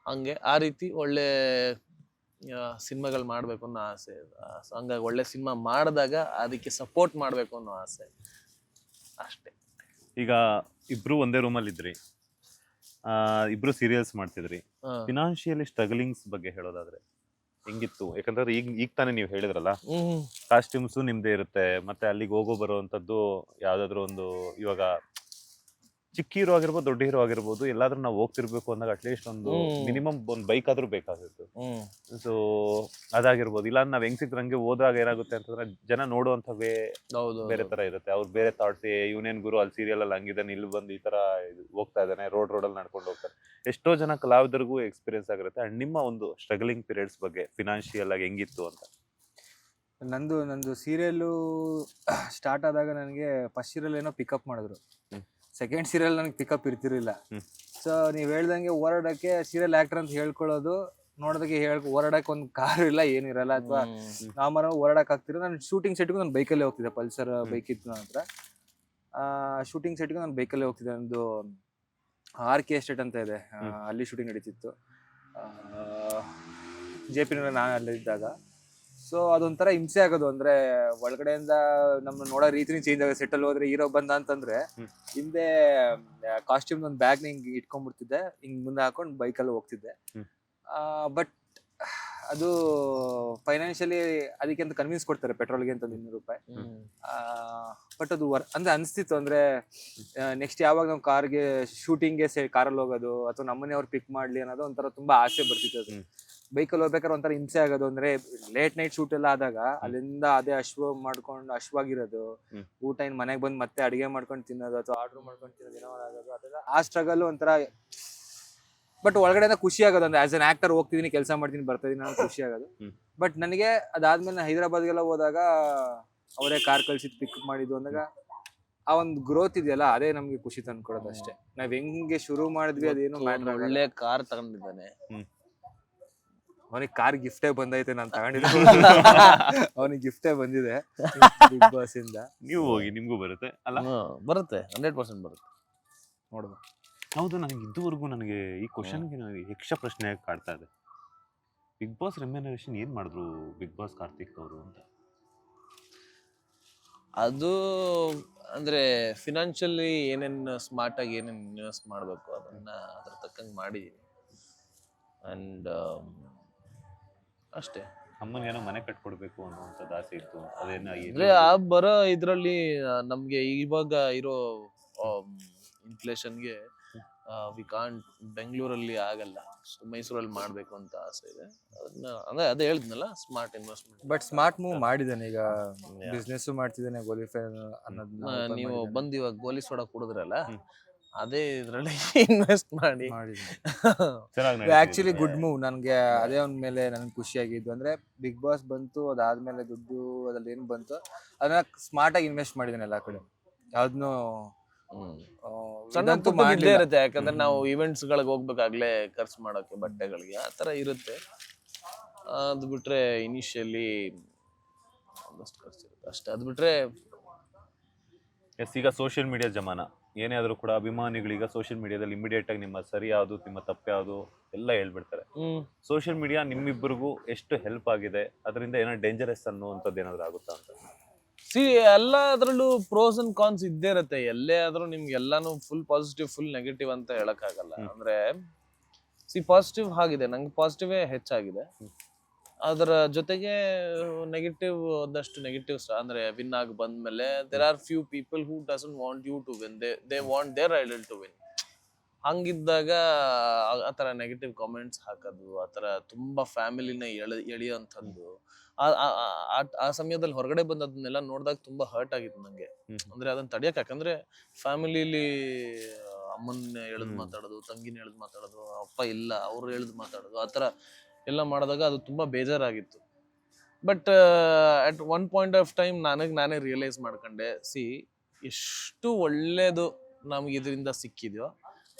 Speaker 2: ಹಂಗೆ ಆ ರೀತಿ ಒಳ್ಳೆ ಸಿನಿಮಾಗಳು ಮಾಡ್ಬೇಕು ಅನ್ನೋ ಆಸೆ. ಹಂಗಾಗಿ ಒಳ್ಳೆ ಸಿನಿಮಾ ಮಾಡಿದಾಗ ಅದಕ್ಕೆ ಸಪೋರ್ಟ್ ಮಾಡ್ಬೇಕು ಅನ್ನೋ ಆಸೆ ಅಷ್ಟೇ.
Speaker 3: ಈಗ ಇಬ್ರು ಒಂದೇ ರೂಮಲ್ಲಿ ಇದ್ರಿ, ಇಬ್ರು ಸೀರಿಯಲ್ಸ್ ಮಾಡ್ತಿದ್ರಿ. ಫಿನಾನ್ಷಿಯಲಿ ಸ್ಟ್ರಗಲಿಂಗ್ಸ್ ಬಗ್ಗೆ ಹೇಳೋದಾದ್ರೆ ಹೆಂಗಿತ್ತು? ಯಾಕಂದ್ರೆ ಈಗ ತಾನೇ ನೀವು ಹೇಳಿದ್ರಲ್ಲ, ಕಾಸ್ಟ್ಯೂಮ್ಸು ನಿಮ್ದೇ ಇರುತ್ತೆ, ಮತ್ತೆ ಅಲ್ಲಿಗೆ ಹೋಗೋ ಬರುವಂತದ್ದು ಯಾವ್ದಾದ್ರು ಒಂದು, ಇವಾಗ ಚಿಕ್ಕ ಹೀರೋ ಆಗಿರ್ಬೋದು, ದೊಡ್ಡ ಹೀರೋ ಆಗಿರ್ಬೋದು, ಎಲ್ಲಾದ್ರೂ ನಾವು ಹೋಗ್ತಿರ್ಬೇಕು ಅಂದಾಗ ಅಟ್ಲೀಸ್ಟ್ ಒಂದು ಮಿನಿಮಮ್ ಒಂದು ಬೈಕ್ ಆದ್ರೂ ಬೇಕಾಗಿತ್ತು. ಸೊ ಅದಾಗಿರ್ಬೋದು. ಇಲ್ಲ ನಾವ್ ಹೆಂಗ್ ಸಿಕ್ತಂಗೆ ಹೋದಾಗ ಏನಾಗುತ್ತೆ ಅಂತಂದ್ರೆ ಜನ ನೋಡುವಂತ ಬೇರೆ ತರ ಇರುತ್ತೆ. ಅವ್ರು ಬೇರೆ ಥಾಟ್ಸ್, ಇವನೇನ್ ಗುರು ಅಲ್ಲಿ ಸೀರಿಯಲ್ ಅಲ್ಲಿ ಹಂಗಿದ್ದಾನೆ, ಇಲ್ಲಿ ಬಂದು ಈ ತರ ಹೋಗ್ತಾ ಇದ್ದಾನೆ, ರೋಡಲ್ಲಿ ನಡ್ಕೊಂಡು ಹೋಗ್ತಾರೆ. ಎಷ್ಟೋ ಜನ ಕಲಾವಿದರಿಗೂ ಎಕ್ಸ್ಪೀರಿಯನ್ಸ್ ಆಗಿರುತ್ತೆ. ಅಂಡ್ ನಿಮ್ಮ ಒಂದು ಸ್ಟ್ರಗಲಿಂಗ್ ಪೀರಿಯಡ್ಸ್ ಬಗ್ಗೆ ಫಿನಾನ್ಷಿಯಲ್ ಆಗಿ ಹೆಂಗಿತ್ತು ಅಂತ?
Speaker 1: ನಂದು ಸೀರಿಯಲ್ಲು ಸ್ಟಾರ್ಟ್ ಆದಾಗ ನನಗೆ ಫಸ್ಟ್ ಸೀರಿಯಲ್ ಏನೋ ಪಿಕಪ್ ಮಾಡಿದ್ರು, ಸೆಕೆಂಡ್ ಸೀರಿಯಲ್ ನನಗೆ ಪಿಕಪ್ ಇರ್ತಿರ್ಲಿಲ್ಲ. ಸೊ ನೀವ್ ಹೇಳ್ದಂಗೆ ಓಡಾಡಕ್ಕೆ ಸೀರಿಯಲ್ ಆಕ್ಟರ್ ಅಂತ ಹೇಳ್ಕೊಳ್ಳೋದು ನೋಡೋದಕ್ಕೆ ಓಡಾಡಕ್ಕೆ ಒಂದು ಕಾರ್ ಇಲ್ಲ ಏನಿರಲ್ಲ, ಅಥವಾ ನಾರ್ಮಲ್ ಓಡಾಡಕ್ ಆಗ್ತಿರೋ. ನಾನು ಶೂಟಿಂಗ್ ಸೆಟ್ಗೂ ನಾನು ಬೈಕಲ್ಲೇ ಹೋಗ್ತಿದ್ದೆ, ಪಲ್ಸರ್ ಬೈಕ್ ಇತ್ತು ನನ್ನ ಹತ್ರ. ಶೂಟಿಂಗ್ ಸೆಟ್ಗೂ ನಾನು ಬೈಕಲ್ಲೇ ಹೋಗ್ತಿದ್ದೆ. ಒಂದು RK ಎಸ್ಟೇಟ್ ಅಂತ ಇದೆ, ಅಲ್ಲಿ ಶೂಟಿಂಗ್ ನಡೀತಿತ್ತು. JP ನಾನು ಅಲ್ಲಿದ್ದಾಗ. ಸೊ ಅದೊಂಥರ ಹಿಂಸೆ ಆಗೋದು, ಅಂದ್ರೆ ಒಳಗಡೆಯಿಂದ ನಮ್ಮ ನೋಡೋ ರೀತಿನೇ ಚೇಂಜ್ ಆಗೋದು. ಸೆಟ್ಟಲ್ಲಿ ಹೋದ್ರೆ ಹೀರೋ ಬಂದ ಅಂತಂದ್ರೆ ಹಿಂದೆ ಕಾಸ್ಟ್ಯೂಮ್ ಒಂದು ಬ್ಯಾಗ್ ಹಿಂಗ್ ಇಟ್ಕೊಂಡ್ಬಿಡ್ತಿದ್ದೆ, ಹಿಂಗ್ ಮುಂದೆ ಹಾಕೊಂಡು ಬೈಕಲ್ಲಿ ಹೋಗ್ತಿದ್ದೆ. ಬಟ್ ಅದು ಫೈನಾನ್ಷಿಯಲಿ ಅದಕ್ಕೆ ಅಂತ ಕನ್ವಿನ್ಸ್ ಕೊಡ್ತಾರೆ, ಪೆಟ್ರೋಲ್ಗೆ ಅಂತ 200 ರೂಪಾಯಿ. ಬಟ್ ಅದು ಅಂದ್ರೆ ಅನಿಸ್ತಿತ್ತು, ಅಂದ್ರೆ ನೆಕ್ಸ್ಟ್ ಯಾವಾಗ ನಾವು ಕಾರ್ಗೆ ಶೂಟಿಂಗ್ಗೆ ಕಾರಲ್ಲಿ ಹೋಗೋದು ಅಥವಾ ನಮ್ಮನೆ ಅವ್ರು ಪಿಕ್ ಮಾಡ್ಲಿ ಅನ್ನೋದು ಒಂಥರ ತುಂಬಾ ಆಸೆ ಬರ್ತಿತ್ತು. ಅದು ಬೈಕಲ್ಲಿ ಹೋಗ್ಬೇಕಾದ್ರೆ ಒಂಥರ ಹಿಂಸೆ ಆಗೋದು, ಅಂದ್ರೆ ಲೇಟ್ ನೈಟ್ ಶೂಟ್ ಎಲ್ಲ ಆದಾಗ ಅಲ್ಲಿಂದ ಅದೇ ಹಶ್ವಾಗಿರೋದು, ಊಟ ಇನ್ ಮನೆಗೆ ಬಂದು ಮತ್ತೆ ಅಡಿಗೆ ಮಾಡ್ಕೊಂಡು ತಿನ್ನೋದು ಅಥವಾ ಆರ್ಡರ್ ಮಾಡ್ಕೊಂಡು ತಿನ್ನೋದು, ಏನೋ ಆಗೋದು. ಅದೆಲ್ಲ ಆ ಸ್ಟ್ರಗಲ್ ಒಂಥರ. ಬಟ್ ಒಳಗಡೆ ಖುಷಿ ಆಗೋದು, ಅಂದ್ರೆ ಆಸ್ ಅನ್ ಆಕ್ಟರ್ ಹೋಗ್ತಿದೀನಿ, ಕೆಲಸ ಮಾಡ್ತೀನಿ, ಬರ್ತಾ ಇದೀನಿ ಅನ್ನೋ ಖುಷಿ ಆಗೋದು. ಬಟ್ ನನಗೆ ಅದಾದ್ಮೇಲೆ ಹೈದರಾಬಾದ್ಗೆಲ್ಲ ಹೋದಾಗ ಅವರೇ ಕಾರ್ ಕಳ್ಸಿದ್ ಪಿಕ್ ಮಾಡಿದ್ದು ಅಂದಾಗ ಆ ಒಂದು ಗ್ರೋತ್ ಇದೆಯಲ್ಲ, ಅದೇ ನಮ್ಗೆ ಖುಷಿ ತಂದ್ಕೊಡೋದು ಅಷ್ಟೇ. ನಾವ್ ಹೆಂಗೆ ಶುರು ಮಾಡಿದ್ವಿ ಅದೇನು ಮ್ಯಾಟರ್ ಆಗಲ್ಲ.
Speaker 2: ಒಳ್ಳೆ ಕಾರ್ ತಗೊಂಡಿದ್ದಾನೆ
Speaker 1: ಅವನಿಗೆ ಕಾರ್ ಗಿಫ್ಟೇ ಬಂದೈತೆ, ನಾನು ತಗೊಂಡಿದ್ದೆ. ಅವನಿಗೆ ಗಿಫ್ಟೇ ಬಂದಿದೆ ಬಿಗ್ ಬಾಸ್ ಇಂದ.
Speaker 3: ನೀವು ಹೋಗಿ, ನಿಮ್ಗೂ ಬರುತ್ತೆ ಅಲ್ಲ?
Speaker 2: ಬರುತ್ತೆ, 100% ಬರುತ್ತೆ.
Speaker 1: ನೋಡುವ.
Speaker 3: ಹೌದು, ನನಗೆ ಇದುವರೆಗೂ ನನಗೆ ಈ ಕ್ವಶನ್ಗೆ ಯಕ್ಷ ಪ್ರಶ್ನೆ ಕಾಡ್ತಾ ಇದೆ. ಬಿಗ್ ಬಾಸ್ ರೆಮ್ಯುನರೇಷನ್ ಏನ್ ಮಾಡಿದ್ರು ಬಿಗ್ ಬಾಸ್ ಕಾರ್ತಿಕ್ ಅವರು ಅಂತ?
Speaker 2: ಅದು ಅಂದ್ರೆ ಫಿನಾನ್ಷಿಯಲಿ ಏನೇನು ಸ್ಮಾರ್ಟ್ ಆಗಿ ಏನೇನು ಇನ್ವೆಸ್ಟ್ ಮಾಡಬೇಕು ಅದನ್ನ ಅದ್ರ ತಕ್ಕಂಗೆ ಮಾಡಿದೀನಿ. ಅಂಡ್ ಅಷ್ಟೇ.
Speaker 3: ಅಮ್ಮನಿಗೇನೋ ಮನೆ ಕಟ್ಕೊಡ್ಬೇಕು ಅನ್ನೋಂಥದ್ದು ಆಸೆ ಇತ್ತು, ಅದೇನ
Speaker 2: ಅಂದ್ರೆ ಆ ಬರೋ ಇದ್ರಲ್ಲಿ ನಮ್ಗೆ ಇವಾಗ ಇರೋ ಇನ್ಫ್ಲೇಷನ್ಗೆ ವಿ ಕಾಂಟ್, ಬೆಂಗಳೂರಲ್ಲಿ ಆಗಲ್ಲ, ಮೈಸೂರಲ್ಲಿ ಮಾಡ್ಬೇಕು ಅಂತ ಆಸೆ ಇದೆ. ಅದನ್ನ ಅಂದ್ರೆ ಅದೇ ಹೇಳಿದ್ನಲ್ಲ, smart investment.
Speaker 1: But smart move ಮಾಡಿದಾನೆ, ಈಗ ಬಿಸ್ನೆಸ್ ಮಾಡ್ತಿದ್ದಾನೆ, ಗೋಲಿಫೈ ಅನ್ನೋದನ್ನ.
Speaker 2: ನೀವು ಬಂದು ಇವಾಗ ಗೋಲಿ ಸೋಡಾ ಕುಡಿದ್ರಲ್ಲ, ಅದೇ ಇದ್ರಲ್ಲಿ ಇನ್ವೆಸ್ಟ್ ಮಾಡಿ
Speaker 1: ಆಕ್ಚುಲಿ ಗುಡ್ ಮೂವ್. ನನ್ಗೆ ಅದೇ ಒಂದ್ ಮೇಲೆ ನನ್ಗೆ ಖುಷಿಯಾಗಿದ್ದು, ಅಂದ್ರೆ ಬಿಗ್ ಬಾಸ್ ಬಂತು, ಅದಾದ್ಮೇಲೆ ದುಡ್ಡು ಅದ್ರಲ್ಲಿ ಏನ್ ಬಂತು ಅದನ್ನ ಸ್ಮಾರ್ಟ್ ಆಗಿ ಇನ್ವೆಸ್ಟ್ ಮಾಡಿದಾನೆ ಎಲ್ಲಾ ಕಡೆ. ಯಾವ್ದನ್ನು
Speaker 2: ಸಣ್ಣ ಇದ್ದೇ ಇರುತ್ತೆ, ಯಾಕಂದ್ರೆ ನಾವು ಇವೆಂಟ್ಸ್ ಗಳಿಗೆ ಹೋಗ್ಬೇಕಾಗ್ಲೇ ಖರ್ಚು ಮಾಡೋಕೆ, ಬಟ್ಟೆಗಳಿಗೆ ಆ ತರ ಇರುತ್ತೆ. ಅದು ಬಿಟ್ರೆ ಇನಿಷಿಯಲಿ ಒಂದಷ್ಟು ಖರ್ಚಿರುತ್ತೆ ಅಷ್ಟೇ. ಅದು ಬಿಟ್ರೆ
Speaker 3: ಈಗ ಸೋಷಿಯಲ್ ಮೀಡಿಯಾ ಜಮಾನ, ಏನೇ ಆದ್ರೂ ಕೂಡ ಅಭಿಮಾನಿಗಳೀಗ ಸೋಷಿಯಲ್ ಮೀಡಿಯಾದಲ್ಲಿ ಇಮಿಡಿಯೇಟ್ ಆಗಿ ನಿಮ್ಮ ಸರಿ ಯಾವುದು, ನಿಮ್ಮ ತಪ್ಪು ಯಾವುದು ಎಲ್ಲ ಹೇಳ್ಬಿಡ್ತಾರೆ. ಸೋಷಿಯಲ್ ಮೀಡಿಯಾ ನಿಮ್ಮಿಬ್ಬರಿಗೂ ಎಷ್ಟು ಹೆಲ್ಪ್ ಆಗಿದೆ, ಅದರಿಂದ ಏನೋ ಡೇಂಜರಸ್ ಅನ್ನುವಂಥದ್ದು ಏನಾದ್ರು ಆಗುತ್ತಾ ಅಂತ?
Speaker 2: ಎಲ್ಲದ್ರಲ್ಲೂ ಪ್ರೋಸ್ ಅಂಡ್ ಕಾನ್ಸ್ ಇದ್ದೇ ಇರುತ್ತೆ. ಎಲ್ಲೇ ಆದ್ರೂ ನಿಮ್ಗೆ ಎಲ್ಲಾನು ಫುಲ್ ಪಾಸಿಟಿವ್ ಫುಲ್ ನೆಗೆಟಿವ್ ಅಂತ ಹೇಳಕ್ ಆಗಲ್ಲ. ಅಂದ್ರೆ ಪಾಸಿಟಿವ್ ಆಗಿದೆ, ನಂಗೆ ಪಾಸಿಟಿವೇ ಹೆಚ್ಚಾಗಿದೆ. ಅದರ ಜೊತೆಗೆ ನೆಗೆಟಿವ್ ಒಂದಷ್ಟು ನೆಗೆಟಿವ್ಸ್, ಅಂದ್ರೆ ವಿನ್ ಆಗಿ ಬಂದ್ಮೇಲೆ there are few people who doesn't want you to win, they want their idol to win. ಹಂಗಿದ್ದಾಗ ಆತರ ನೆಗೆಟಿವ್ ಕಾಮೆಂಟ್ಸ್ ಹಾಕೋದು, ಆತರ ತುಂಬಾ ಫ್ಯಾಮಿಲಿನ ಎಳೆಯುವಂಥದ್ದು, ಆ ಸಮಯದಲ್ಲಿ ಹೊರಗಡೆ ಬಂದದನ್ನೆಲ್ಲ ನೋಡಿದಾಗ ತುಂಬಾ ಹರ್ಟ್ ಆಗಿತ್ತು ನಂಗೆ. ಅಂದ್ರೆ ಅದನ್ನ ತಡಿಯಕ್, ಯಾಕಂದ್ರೆ ಫ್ಯಾಮಿಲಿಲಿ ಅಮ್ಮನ್ನ ಎಳೆದು ಮಾತಾಡೋದು, ತಂಗಿನ ಎಳೆದು ಮಾತಾಡೋದು, ಅಪ್ಪ ಇಲ್ಲ ಅವ್ರು ಎಳೆದು ಮಾತಾಡೋದು, ಆತರ ಎಲ್ಲ ಮಾಡಿದಾಗ ಅದು ತುಂಬಾ ಬೇಜಾರಾಗಿತ್ತು. But at one point of time ನಾನೇ ರಿಯಲೈಸ್ ಮಾಡ್ಕೊಂಡೆ, ಎಷ್ಟು ಒಳ್ಳೇದು ನಮ್ಗೆ ಇದರಿಂದ ಸಿಕ್ಕಿದ್ಯೋ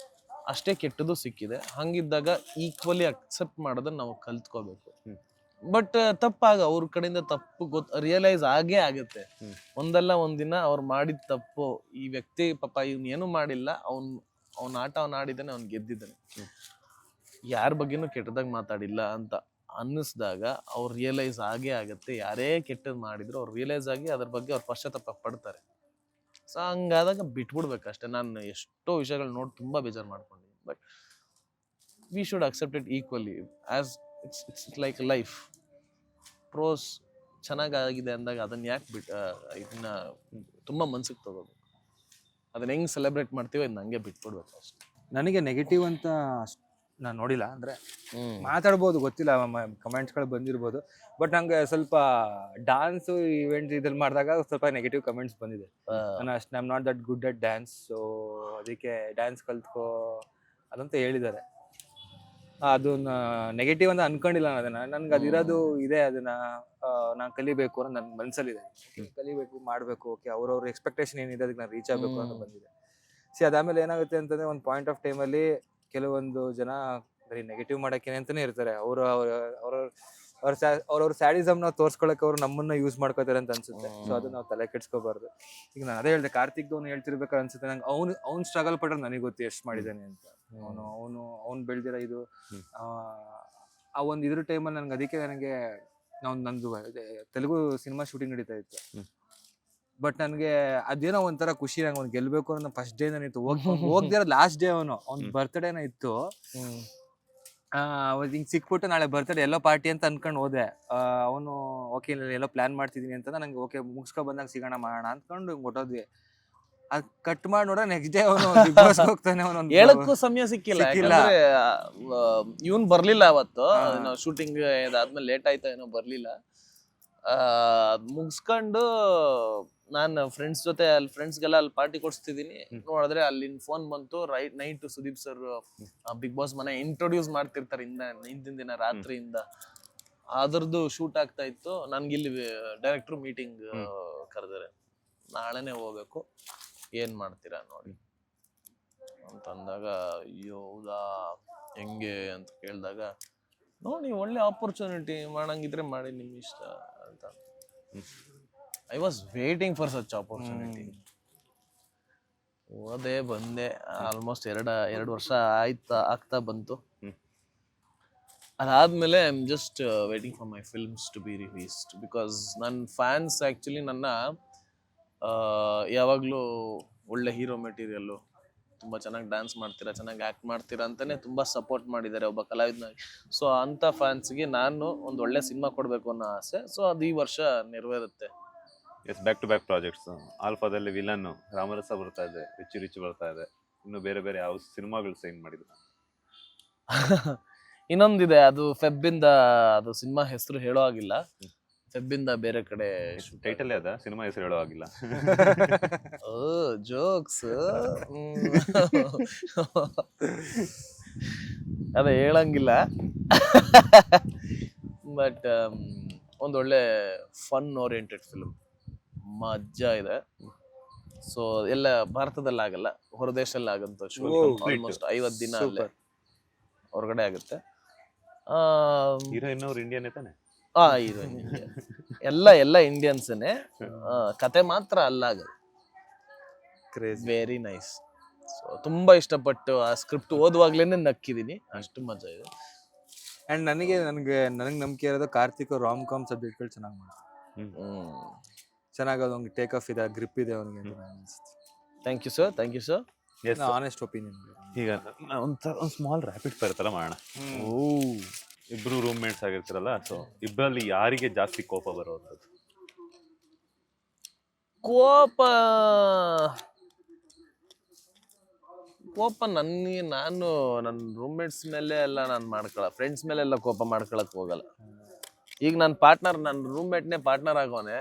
Speaker 2: ಅಷ್ಟೇ ಕೆಟ್ಟದ್ದು ಸಿಕ್ಕಿದೆ. ಹಂಗಿದ್ದಾಗ ಈಕ್ವಲಿ ಅಕ್ಸೆಪ್ಟ್ ಮಾಡೋದನ್ನ ನಾವು ಕಲ್ತ್ಕೋಬೇಕು. ಬಟ್ ತಪ್ಪಾಗ ಅವ್ರ ಕಡೆಯಿಂದ ತಪ್ಪು ರಿಯಲೈಸ್ ಆಗೇ ಆಗುತ್ತೆ. ಒಂದಲ್ಲ ಒಂದಿನ ಅವ್ರು ಮಾಡಿದ ತಪ್ಪು, ಈ ವ್ಯಕ್ತಿ ಪಾಪ ಇವ್ನ ಏನು ಮಾಡಿಲ್ಲ, ಅವ್ನ ಆಟ ಆಡಿದ್ದಾನೆ, ಅವ್ನ್ ಗೆದ್ದಿದ್ದಾನೆ, ಯಾರ ಬಗ್ಗೆನೂ ಕೆಟ್ಟದಾಗ ಮಾತಾಡಿಲ್ಲ ಅಂತ ಅನ್ನಿಸ್ದಾಗ ಅವ್ರು ರಿಯಲೈಸ್ ಆಗೇ ಆಗತ್ತೆ. ಯಾರೇ ಕೆಟ್ಟದ್ ಮಾಡಿದ್ರು ಅವ್ರು ರಿಯಲೈಸ್ ಆಗಿ ಅದ್ರ ಬಗ್ಗೆ ಅವ್ರು ಪಶ್ಚಾತ್ತಾಪ ಪಡ್ತಾರೆ. ಸೊ ಹಂಗಾದಾಗ ಬಿಟ್ಬಿಡ್ಬೇಕು ಅಷ್ಟೇ. ನಾನು ಎಷ್ಟೋ ವಿಷಯಗಳು ನೋಡಿ ತುಂಬಾ ಬೇಜಾರು ಮಾಡ್ಕೊಂಡಿದ್ದೀನಿ. But we should accept it equally as it's like life. Pros ಚೆನ್ನಾಗಾಗಿದೆ ಅಂದಾಗ ಅದನ್ನ ಯಾಕೆ ಇದನ್ನ ತುಂಬಾ ಮನ್ಸಿಗೆ ತಗೋಬೇಕು. ಅದನ್ನ ಹೆಂಗ್ ಸೆಲೆಬ್ರೇಟ್ ಮಾಡ್ತೀವೋ ಇದನ್ನ ಹಂಗೆ ಬಿಟ್ಬಿಡ್ಬೇಕು ಅಷ್ಟೇ.
Speaker 1: ನನಗೆ ನೆಗೆಟಿವ್ ಅಂತ ನಾನು ನೋಡಿಲ್ಲ, ಅಂದ್ರೆ ಮಾತಾಡ್ಬೋದು, ಗೊತ್ತಿಲ್ಲ, ಕಮೆಂಟ್ಸ್ಗಳು ಬಂದಿರ್ಬೋದು. ಬಟ್ ನಂಗೆ ಸ್ವಲ್ಪ ಡಾನ್ಸ್ ಇವೆಂಟ್ ಇದ್ರಲ್ಲಿ ಮಾಡಿದಾಗ ಸ್ವಲ್ಪ ನೆಗೆಟಿವ್ ಕಮೆಂಟ್ಸ್ ಬಂದಿದೆ. ನಾನು I am not that good at dance, so ಅದಕ್ಕೆ ಡ್ಯಾನ್ಸ್ ಕಲ್ತ್ಕೋ ಅದಂತ ಹೇಳಿದ್ದಾರೆ. ಅದನ್ನ ನೆಗೆಟಿವ್ ಅಂತ ಅನ್ಕೊಂಡಿಲ್ಲ ಅದನ್ನ. ನನ್ಗೆ ಅದಿರೋದು ಇದೆ, ಅದನ್ನ ನಾನು ಕಲಿಬೇಕು ಅನ್ನೋ ನನ್ನ ಮನ್ಸಲ್ಲಿದೆ. ಕಲಿಬೇಕು, ಮಾಡ್ಬೇಕು, ಓಕೆ, ಅವ್ರವ್ರ ಎಕ್ಸ್ಪೆಕ್ಟೇಷನ್ ಏನಿದೆ ಅದಕ್ಕೆ ನಾನು ರೀಚ್ ಆಗ್ಬೇಕು ಅಂತ ಬಂದಿದೆ. ಅದಾದ್ಮೇಲೆ ಏನಾಗುತ್ತೆ ಅಂತಂದ್ರೆ ಒಂದು ಪಾಯಿಂಟ್ ಆಫ್ ಟೈಮಲ್ಲಿ ಕೆಲವೊಂದು ಜನ ಬರೀ ನೆಗೆಟಿವ್ ಮಾಡಕ್ಕೆ ಅಂತಾನೆ ಇರ್ತಾರೆ. ಅವರು ಅವ್ರವ್ರ ಸ್ಯಾಡಿಸಮ್ ನಾವು ತೋರ್ಸ್ಕೊಳಕ್ ಅವ್ರು ನಮ್ಮನ್ನ ಯೂಸ್ ಮಾಡ್ಕೋತಾರೆ ಅಂತ ಅನ್ಸುತ್ತೆ. ಸೊ ಅದನ್ನ ನಾವು ತಲೆ ಕೆಡ್ಸ್ಕೋಬಾರ್ದು. ಈಗ ನಾನು ಅದೇ ಹೇಳ್ದೆ, ಕಾರ್ತಿಕ್ ಅವ್ನು ಹೇಳ್ತಿರ್ಬೇಕಾದ್ರೆ ಅನ್ಸುತ್ತೆ ನಂಗೆ ಅವ್ನು ಸ್ಟ್ರಗಲ್ ಪಟ್ರೆ ನನಗೆ ಗೊತ್ತು ಎಷ್ಟು ಮಾಡಿದ್ದಾನೆ ಅಂತ. ಅವ್ನು ಬೆಳ್ದಿರೋ ಇದು ಆ ಒಂದು ಇದ್ರ ಟೈಮಲ್ಲಿ ನನಗೆ ನಂದು ತೆಲುಗು ಸಿನಿಮಾ ಶೂಟಿಂಗ್ ನಡೀತಾ ಇತ್ತು. ಬಟ್ ನನಗೆ ಅದೇನೋ ಒಂಥರ ಖುಷಿ, ನಂಗೆ ಅವ್ನು ಗೆಲ್ಬೇಕು ಅನ್ನೋ ಫಸ್ಟ್ ಡೇ ನಾನು ಇತ್ತು. ಹೋಗ್ದಿರೋ ಲಾಸ್ಟ್ ಡೇ ಅವ್ನ ಬರ್ತ್ಡೇನ ಇತ್ತು. ಅವತ್ತು ಹಿಂಗೆ ಸಿಕ್ಬಿಟ್ಟು ನಾಳೆ ಬರ್ತಡೆ ಎಲ್ಲೋ ಪಾರ್ಟಿ ಅಂತ ಅನ್ಕೊಂಡು ಹೋದೆ. ಅವನು ಓಕೆ ಎಲ್ಲೋ ಪ್ಲಾನ್ ಮಾಡ್ತಿದ್ದೀನಿ ಅಂತ, ನಂಗೆ ಓಕೆ ಮುಗಿಸ್ಕೊ ಬಂದಾಗ ಸಿಗೋಣ ಮಾಡೋಣ ಅಂದ್ಕೊಂಡು ಹೊಟ್ಟೋದ್ವಿ. ಅದ್ ಕಟ್ ಮಾಡಿ ನೋಡ್ರೆ ನೆಕ್ಸ್ಟ್ ಡೇ ಅವನು ಹೋಗ್ತಾನೆ.
Speaker 2: ಹೇಳಕ್ಕೂ ಸಮಯ ಸಿಕ್ಕಿಲ್ಲ. ಇವನ್ ಬರ್ಲಿಲ್ಲ ಅವತ್ತು, ನಾವು ಶೂಟಿಂಗ್ ಇದಾದ್ಮೇಲೆ ಲೇಟ್ ಆಯ್ತಾ ಏನೋ ಬರ್ಲಿಲ್ಲ. ಮುಗಿಸ್ಕೊಂಡು ನಾನು ಫ್ರೆಂಡ್ಸ್ ಜೊತೆ ಅಲ್ಲಿ ಫ್ರೆಂಡ್ಸ್ಗೆಲ್ಲ ಅಲ್ಲಿ ಪಾರ್ಟಿ ಕೊಡ್ಸ್ತಿದೀನಿ. ನೋಡಿದ್ರೆ ಅಲ್ಲಿನ ಫೋನ್ ಬಂತು. Night Sudeep sir Bigg Boss ಮನೆ ಇಂಟ್ರೊಡ್ಯೂಸ್ ಮಾಡ್ತಿರ್ತಾರೆ ಹಿಂದಿನ ದಿನ ರಾತ್ರಿಯಿಂದ. ಅದ್ರದ್ದು ಶೂಟ್ ಆಗ್ತಾ ಇತ್ತು. ನನ್ಗಿಲ್ಲಿ ಡೈರೆಕ್ಟರ್ ಮೀಟಿಂಗ್ ಕರೆದರೆ, ನಾಳೆನೆ ಹೋಗ್ಬೇಕು, ಏನ್ ಮಾಡ್ತೀರಾ ನೋಡಿ ಅಂತಂದಾಗ, ಅಯ್ಯೋ ಹೌದಾ ಹೆಂಗೆ ಅಂತ ಕೇಳಿದಾಗ, ನೋಡಿ ಒಳ್ಳೆ ಆಪರ್ಚುನಿಟಿ, ಮಾಡಂಗಿದ್ರೆ ಮಾಡಿ, ನಿಮ್ ಇಷ್ಟ ಅಂತ. I was waiting for such opportunity. ಹೋದೆ ಬಂದೆ. ಆಲ್ಮೋಸ್ಟ್ ಎರಡು ವರ್ಷ ಆಗ್ತಾ ಬಂತು. ಅದಾದ್ಮೇಲೆ I am just waiting for my films to be released. Because ನನ್ನ ಫ್ಯಾನ್ಸ್ ಆಕ್ಚುಲಿ ನನ್ನ ಯಾವಾಗ್ಲೂ ಒಳ್ಳೆ ಹೀರೋ ಮೆಟೀರಿಯಲ್ಲು, ತುಂಬಾ ಚೆನ್ನಾಗಿ ಡ್ಯಾನ್ಸ್ ಮಾಡ್ತೀರಾ, ಚೆನ್ನಾಗಿ ಆಕ್ಟ್ ಮಾಡ್ತೀರಾ ಅಂತಾನೆ ತುಂಬಾ ಸಪೋರ್ಟ್ ಮಾಡಿದ್ದಾರೆ ಒಬ್ಬ ಕಲಾವಿದನಾಗಿ. ಸೊ ಅಂತ ಫ್ಯಾನ್ಸ್ಗೆ ನಾನು ಒಂದು ಒಳ್ಳೆ ಸಿನಿಮಾ ಕೊಡ್ಬೇಕು ಅನ್ನೋ ಆಸೆ. ಸೊ ಅದು ಈ ವರ್ಷ ನೆರವೇರುತ್ತೆ.
Speaker 3: Yes, back to back projects. ಆಲ್ಫಾದಲ್ಲಿ ವಿಲನ್ ರಾಮರಸ ಬರ್ತಾ ಇದೆ, ರಿಚಿ ಬರ್ತಾ ಇದೆ. ಇನ್ನು ಬೇರೆ ಬೇರೆ ಯಾವ ಸಿನಿಮಾಗಳು ಸೈನ್ ಮಾಡಿದ್ರು?
Speaker 2: ಇನ್ನೊಂದಿದೆ, ಅದು ಫೆಬ್ಬಿಂದ. ಅದು ಸಿನಿಮಾ ಹೆಸರು ಹೇಳೋ ಆಗಿಲ್ಲ. ಫೆಬ್ಬಿಂದ ಬೇರೆ ಕಡೆ
Speaker 3: ಟೈಟಲ್ ಅದ, ಸಿನಿಮಾ ಹೆಸರು ಹೇಳೋ ಆಗಿಲ್ಲ.
Speaker 2: ಜೋಕ್ಸ್ ಅದೇ ಹೇಳಂಗಿಲ್ಲ. ಬಟ್ ಒಂದೊಳ್ಳೆ ಫನ್ ಓರಿಯೆಂಟೆಡ್ ಫಿಲ್ಮ್, ಮಜಾ ಇದೆ. ಸೊ ಎಲ್ಲ ಭಾರತದಲ್ಲಿ ಆಗಲ್ಲ, ಹೊರದೇಶದಲ್ಲಿ ಆಗಂತ ಆಲ್ಮೋಸ್ಟ್ 50 ದಿನ ಅಲ್ಲೇ ಹೊರಗಡೆ ಆಗುತ್ತೆ.
Speaker 3: ಹೀರೋಯಿನ್ ಅವ್ರು ಇಂಡಿಯನ್ ತಾನೆ?
Speaker 2: ಹೀರೋಯಿನ್ ಎಲ್ಲ ಇಂಡಿಯನ್ಸ್ನೇ. ಕತೆ ಮಾತ್ರ ಅಲ್ಲಾಗದು. Very nice. ಸೊ ತುಂಬಾ ಇಷ್ಟಪಟ್ಟು ಆ ಸ್ಕ್ರಿಪ್ಟ್ ಓದುವಾಗ್ಲೇನೆ ನಕ್ಕಿದೀನಿ, ಅಷ್ಟು ಮಜಾ ಇದೆ.
Speaker 1: ಅಂಡ್ ನನಗೆ ನಂಬಿಕೆ ಇರೋದು ಕಾರ್ತಿಕ್ ರಾಮ್ ಕಾಮ್ ಸಬ್ಜೆಕ್ಟ್ಗಳು ಚೆನ್ನಾಗಿ ಮಾಡ್ತಾರೆ. ಚೆನ್ನಾಗಿ ಅವ್ನಿಗೆ ಟೇಕ್ ಆಫ್ ಇದೆ, ಗ್ರಿಪ್ ಇದೆ ಅವನಿಗೆ.
Speaker 2: Thank you sir.
Speaker 1: Honest opinion.
Speaker 3: ಈಗ ಒಂದು ಸ್ಮಾಲ್ ರ್ಯಾಪಿಡ್ ಫೈರ್ ತರ ಮಾಡೋಣ. ಇಬ್ರು ರೂಮ್ ಮೇಟ್ಸ್ ಆಗಿರ್ತಾರಲ್ಲ, ಸೊ ಇಬ್ಬರಲ್ಲಿ ಯಾರಿಗೆ ಜಾಸ್ತಿ ಕೋಪ ಬರೋದು?
Speaker 2: ಕೋಪ ನಾನು ನನ್ನ ರೂಮ್ಮೇಟ್ಸ್ ಮೇಲೆ ಎಲ್ಲ ನಾನು ಫ್ರೆಂಡ್ಸ್ ಮೇಲೆ ಎಲ್ಲ ಕೋಪ ಮಾಡ್ಕೊಳಕ್ ಹೋಗಲ್ಲ. ಈಗ ನನ್ನ ರೂಮ್ಮೇಟ್ನೇ ಪಾರ್ಟ್ನರ್ ಆಗೋನೆ,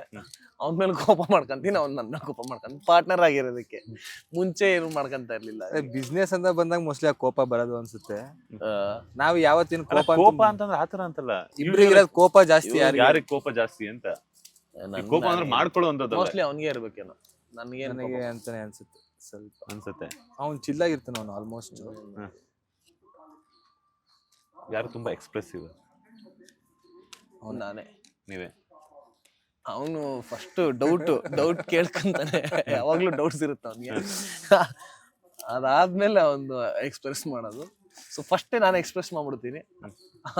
Speaker 2: ಅವನ ಮೇಲೆ ಕೋಪ ಮಾಡ್ಕೊಂತೀನಿ, ಅವ್ನು ನನ್ನ ಕೋಪ ಮಾಡ್ಕೊಂತೀನಿ. ಪಾರ್ಟ್ನರ್ ಆಗಿರೋದಕ್ಕೆ ಮುಂಚೆ ಏನು ಮಾಡ್ಕೊಂತ ಇರ್ಲಿಲ್ಲ.
Speaker 1: ಬಿಸ್ನೆಸ್ ಅಂತ ಬಂದಾಗ ಮೋಸ್ಟ್ಲಿ ಆ ಕೋಪ ಬರೋದು ಅನ್ಸುತ್ತೆ. ನಾವು ಯಾವತ್ತಿನ
Speaker 3: ಕೋಪ ಅಂತಂದ್ರೆ ಆತರ ಅಂತಲ್ಲ,
Speaker 1: ಇಬ್ರಿಗೆ ಕೋಪ ಜಾಸ್ತಿ.
Speaker 3: ಯಾರಿಗೆ ಕೋಪ ಜಾಸ್ತಿ ಅಂತ? ಕೋಪ ಅಂದ್ರೆ ಮಾಡ್ಕೊಳ್ಳುವಂಥದ್ದು
Speaker 2: ಮೋಸ್ಟ್ಲಿ ಅವನಿಗೆ ಇರ್ಬೇಕೇನೋ, ನನಗೆ
Speaker 1: ಅಂತಾನೆ ಅನ್ಸುತ್ತೆ. ಸ್ವಲ್ಪ
Speaker 3: ಅನ್ಸುತ್ತೆ
Speaker 1: ಅವ್ನು ಚಿಲ್ಲಾಗಿರ್ತಾನ ಅವನು ಆಲ್ಮೋಸ್ಟ್.
Speaker 3: ಯಾರು ತುಂಬಾ ಎಕ್ಸ್ಪ್ರೆಸಿವ್?
Speaker 2: ನಾನೇ.
Speaker 3: ನೀವೇ?
Speaker 2: ಅವನು ಫಸ್ಟ್ ಡೌಟ್ ಕೇಳ್ಕೊಂತಾನೆ, ಯಾವಾಗ್ಲೂ ಡೌಟ್ಸ್ ಇರುತ್ತೆ ಅವನಿಗೆ. ಅದಾದ್ಮೇಲೆ ಅವನು ಎಕ್ಸ್ಪ್ರೆಸ್ ಮಾಡೋದು. ಸೊ ಫಸ್ಟೇ ನಾನು ಎಕ್ಸ್ಪ್ರೆಸ್ ಮಾಡ್ಬಿಡ್ತೀನಿ,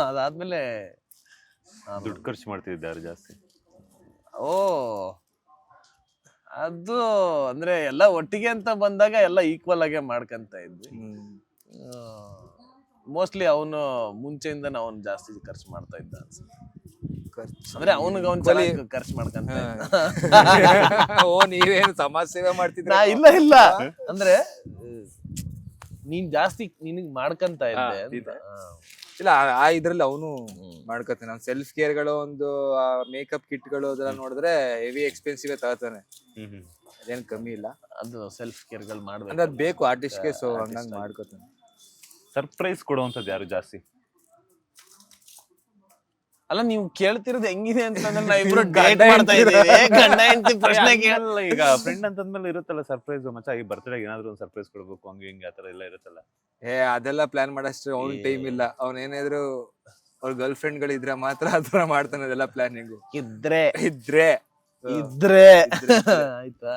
Speaker 2: ಅದಾದ್ಮೇಲೆ
Speaker 3: ದುಡ್ಡು ಖರ್ಚು ಮಾಡ್ತಿದ್ದಾರೆ ಜಾಸ್ತಿ.
Speaker 2: ಅದು ಅಂದ್ರೆ ಎಲ್ಲ ಒಟ್ಟಿಗೆ ಅಂತ ಬಂದಾಗ ಎಲ್ಲ ಈಕ್ವಲ್ ಆಗೇ ಮಾಡ್ಕೊಂತ ಇದ್ವಿ. ಮೋಸ್ಟ್ಲಿ ಅವನು ಮುಂಚೆಯಿಂದ ಅವನು ಜಾಸ್ತಿ ಖರ್ಚು ಮಾಡ್ತಾ ಇದ್ದ ಅನ್ಸುತ್ತೆ. ಅಂದ್ರೆ ಅವನಿಗೆ ಖರ್ಚು ಮಾಡ್ಕೊಂತ.
Speaker 1: ನೀವೇನು ಸಮಾಜ ಸೇವೆ ಮಾಡ್ತಿದ್ರ?
Speaker 2: ಇಲ್ಲ ಅಂದ್ರೆ ನೀನ್ ಜಾಸ್ತಿ ನಿನಗ್ ಮಾಡ್ಕೊಂತ ಇದ್ದೆ.
Speaker 1: ಇಲ್ಲ, ಆ ಇದ್ರಲ್ಲಿ ಅವನು ಮಾಡ್ಕೊತಾನೆ. ಅವ್ನು ಸೆಲ್ಫ್ ಕೇರ್ಗಳು, ಒಂದು ಮೇಕಪ್ ಕಿಟ್ಗಳು ಅದೆಲ್ಲ ನೋಡಿದ್ರೆ ಹೆವಿ ಎಕ್ಸ್ಪೆನ್ಸಿವ್ ತಗೋತಾನೆ. ಅದೇನ್ ಕಮ್ಮಿ ಇಲ್ಲ.
Speaker 2: ಅದು ಸೆಲ್ಫ್ ಕೇರ್ಗಳು ಮಾಡ್ಬೇಕು,
Speaker 1: ಅಂದ್ರೆ ಅದ್ ಬೇಕು ಆರ್ಟಿಸ್ಟ್ಗೆ. ಸೊ ಹಂಗಾಗಿ ಮಾಡ್ಕೊತಾನೆ.
Speaker 3: ಸರ್ಪ್ರೈಸ್ ಕೊಡುವಂಥದ್ದು ಯಾರು ಜಾಸ್ತಿ?
Speaker 2: ಅಲ್ಲ ನೀವು ಕೇಳ್ತಿರೋದು ಹೆಂಗಿದೆ ಅಂತಂದ್ರೆ ನಾವ್ ಇಬ್ರು ಡೇಟ್ ಮಾಡ್ತಾ ಇದೀವಿ, ಗಂಡ ಹೆಂಡತಿ ಪ್ರಶ್ನೆ
Speaker 3: ಅಲ್ಲ, ಈಗ ಫ್ರೆಂಡ್ ಅಂತಂದ್ಮೇಲೆ ಇರುತ್ತಲ್ಲ ಸರ್ಪ್ರೈಸ್ ಮಚ್ಚ, ಈ ಬರ್ತ್ಡೇ ಏನಾದ್ರು ಒಂದು ಸರ್ಪ್ರೈಸ್ ಕೊಡ್ಬೇಕು ಹಂಗೆ ಹಿಂಗೆ ಆತರ ಎಲ್ಲ ಇರುತ್ತಲ್ಲ.
Speaker 1: ಅದೆಲ್ಲ ಪ್ಲಾನ್ ಮಾಡಷ್ಟು ಅವ್ನ್ ಟೈಮ್ ಇಲ್ಲ. ಅವ್ನ ಏನಾದ್ರು ಅವ್ರ ಗರ್ಲ್ ಫ್ರೆಂಡ್ ಗಳಿದ್ರೆ ಮಾತ್ರ ಆತರ ಮಾಡ್ತಾನೆ ಅದೆಲ್ಲ ಪ್ಲಾನಿಂಗು.
Speaker 2: ಇದ್ರೆ
Speaker 1: ಇದ್ರೆ
Speaker 2: ಆಯ್ತಾ,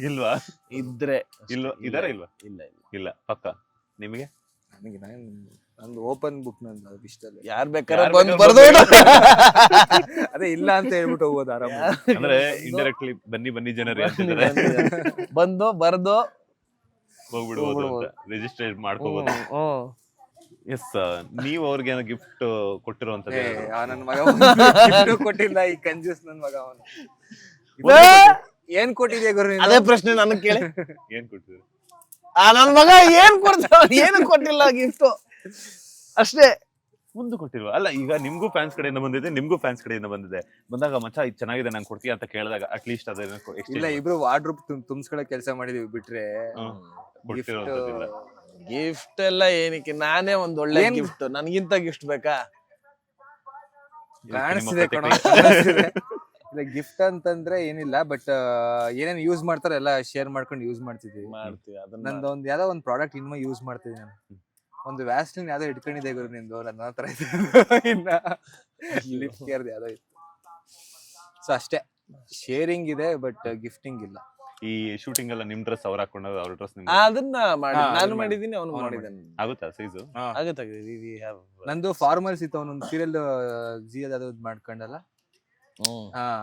Speaker 3: ಇಲ್ವಾ?
Speaker 2: ಇದ್ರೆ
Speaker 3: ಇದಾರ ಇಲ್ವಾ?
Speaker 2: ಇಲ್ಲ
Speaker 3: ಇಲ್ಲ ಪಕ್ಕ. ನಿಮಗೆ?
Speaker 1: ನನಗೆ ನಂದು ಓಪನ್ ಬುಕ್ ನಂದು ಅದು ಇಷ್ಟಲ್ಲ.
Speaker 2: ಯಾರ್ ಬೇಕಾದ್ರೆ
Speaker 3: ಯಾರ್
Speaker 2: ಬಂದ್
Speaker 3: ಬೇಕಾದ್ರೂ
Speaker 2: ಬರ್ದು
Speaker 1: ಅದೇ ಇಲ್ಲ ಅಂತ ಹೇಳ್ಬಿಟ್ಟು ಹೋಗೋದು ಆರಾಮ.
Speaker 3: ಅಂದ್ರೆ ಇಂಡೈರೆಕ್ಟ್ಲಿ ಬನ್ನಿ ಜನರೇ ಅಂತಿದ್ದಾರೆ,
Speaker 2: ಬಂದು ಬರ್ದು
Speaker 3: ಹೋಗ್ಬಿಡ್ಬೋದು ಅಂತ ರಿಜಿಸ್ಟ್ರೇಟ್ ಮಾಡ್ಕೋಬಹುದು. ಎಸ್, ನೀವು ಅವ್ರಿಗೆ ಏನೋ ಗಿಫ್ಟ್ ಕೊಟ್ಟಿರುವಂತದ್ದು?
Speaker 1: ನನ್ ಮಗ ಕೊಟ್ಟಿಲ್ಲ, ಈ ಕಂಜೂಸ್ ನನ್ ಮಗ ಅವನು. ಏನ್ ಕೊಟ್ಟಿದ್ಯಾ ಗುರು ನೀನು?
Speaker 2: ಅದೇ ಪ್ರಶ್ನೆ ನನಗ್ ಕೇಳಿ.
Speaker 3: ಏನ್ ಕೊಟ್ಟಿದ್ರು?
Speaker 2: ನನ್ ಮಗ ಏನ್ ಕೊಡ್ತಾವ? ಏನು ಕೊಟ್ಟಿಲ್ಲ ಗಿಫ್ಟ್ ಅಷ್ಟೇ.
Speaker 3: ಮುಂದೆ ಕೊಟ್ಟಿಲ್ವಾ? ಅಲ್ಲ, ಈಗ ನಿಮ್ಗೂ ಫ್ಯಾನ್ಸ್ ಕಡೆಯಿಂದ ಬಂದಿದೆ, ನಿಮ್ಗೂ ಫ್ಯಾನ್ಸ್ ಕಡೆಯಿಂದ ಬಂದಿದೆ. ಬಂದಾಗ ಮಚ್ಚ ಇದು ಚೆನ್ನಾಗಿದೆ ನಂಗೆ ಕೊಡ್ತೀಯ ಅಂತ ಕೇಳಿದಾಗ ಅಟ್ಲೀಸ್ಟ್ ಅದೇನೋ
Speaker 1: ಇಲ್ಲ, ಇಬ್ರು ವಾರ್ಡ್ರೋಬ್ ತುಂಬಿಸ್ಕೊಳ್ಳೋ ಕೆಲಸ ಮಾಡಿದೀವಿ ಬಿಟ್ರೆ
Speaker 3: ಕೊಟ್ಟಿರೋದಿಲ್ಲ.
Speaker 2: ಗಿಫ್ಟ್ ಎಲ್ಲ ಏನಕ್ಕೆ? ನಾನೇ ಒಂದ್ ಒಳ್ಳೆ ಗಿಫ್ಟ್, ನನ್ಗಿಂತ ಗಿಫ್ಟ್ ಬೇಕಾ?
Speaker 1: ಕಾಣಿಸ್ತಿದೆ ಕಣ. ಇಲ್ಲ, ಗಿಫ್ಟ್ ಅಂತಂದ್ರೆ ಏನಿಲ್ಲ, ಬಟ್ ಏನೇನ್ ಯೂಸ್ ಮಾಡ್ತಾರೆ ಎಲ್ಲ ಶೇರ್ ಮಾಡ್ಕೊಂಡು ಯೂಸ್ ಮಾಡ್ತಿದ್ವಿ. ನಂದು ಒಂದ್ ಯಾವ್ದೋ ಒಂದ್ ಪ್ರಾಡಕ್ಟ್ ಇನ್ನು ಯೂಸ್ ಮಾಡ್ತಿದ್ವಿ. ನಾನು ಒಂದು ವ್ಯಾಸ್ಲಿನ್ ಯಾವ್ದೋ ಇಟ್ಕೊಂಡಿದ್ದೆ ಗುರು ನಿಂದು, ನನ್ನ ಹತ್ರ ಇದೆ. ಇನ್ನ ಲಿಪ್ ಕೇರ್ದು ಯಾವ್ದೋ ಇತ್ತು. ಸೊ ಅಷ್ಟೇ, ಶೇರಿಂಗ್ ಇದೆ ಬಟ್ ಗಿಫ್ಟಿಂಗ್ ಇಲ್ಲ.
Speaker 3: ಈ ಶೂಟಿಂಗ್ ಎಲ್ಲ ನಿಮ್ ಡ್ರೆಸ್ ಅವ್ರ ಹಾಕೊಂಡಾಗ ಅವ್ರ ಡ್ರೆಸ್
Speaker 2: ಅದನ್ನ ಮಾಡಿ ನಾನು ಮಾಡಿದೀನಿ, ಅವನು ಮಾಡಿದ್ದಾನೆ.
Speaker 3: ಆಗುತ್ತಾ ಸೈಜು?
Speaker 2: ಆಗುತ್ತೆ.
Speaker 1: ನಂದು ಫಾರ್ಮಲ್ಸ್ ಇತ್ತು, ಅವನೊಂದು ಸೀರಿಯಲ್ ಜಿಯದ್ ಅದು ಮಾಡ್ಕೊಂಡಲ್ಲ,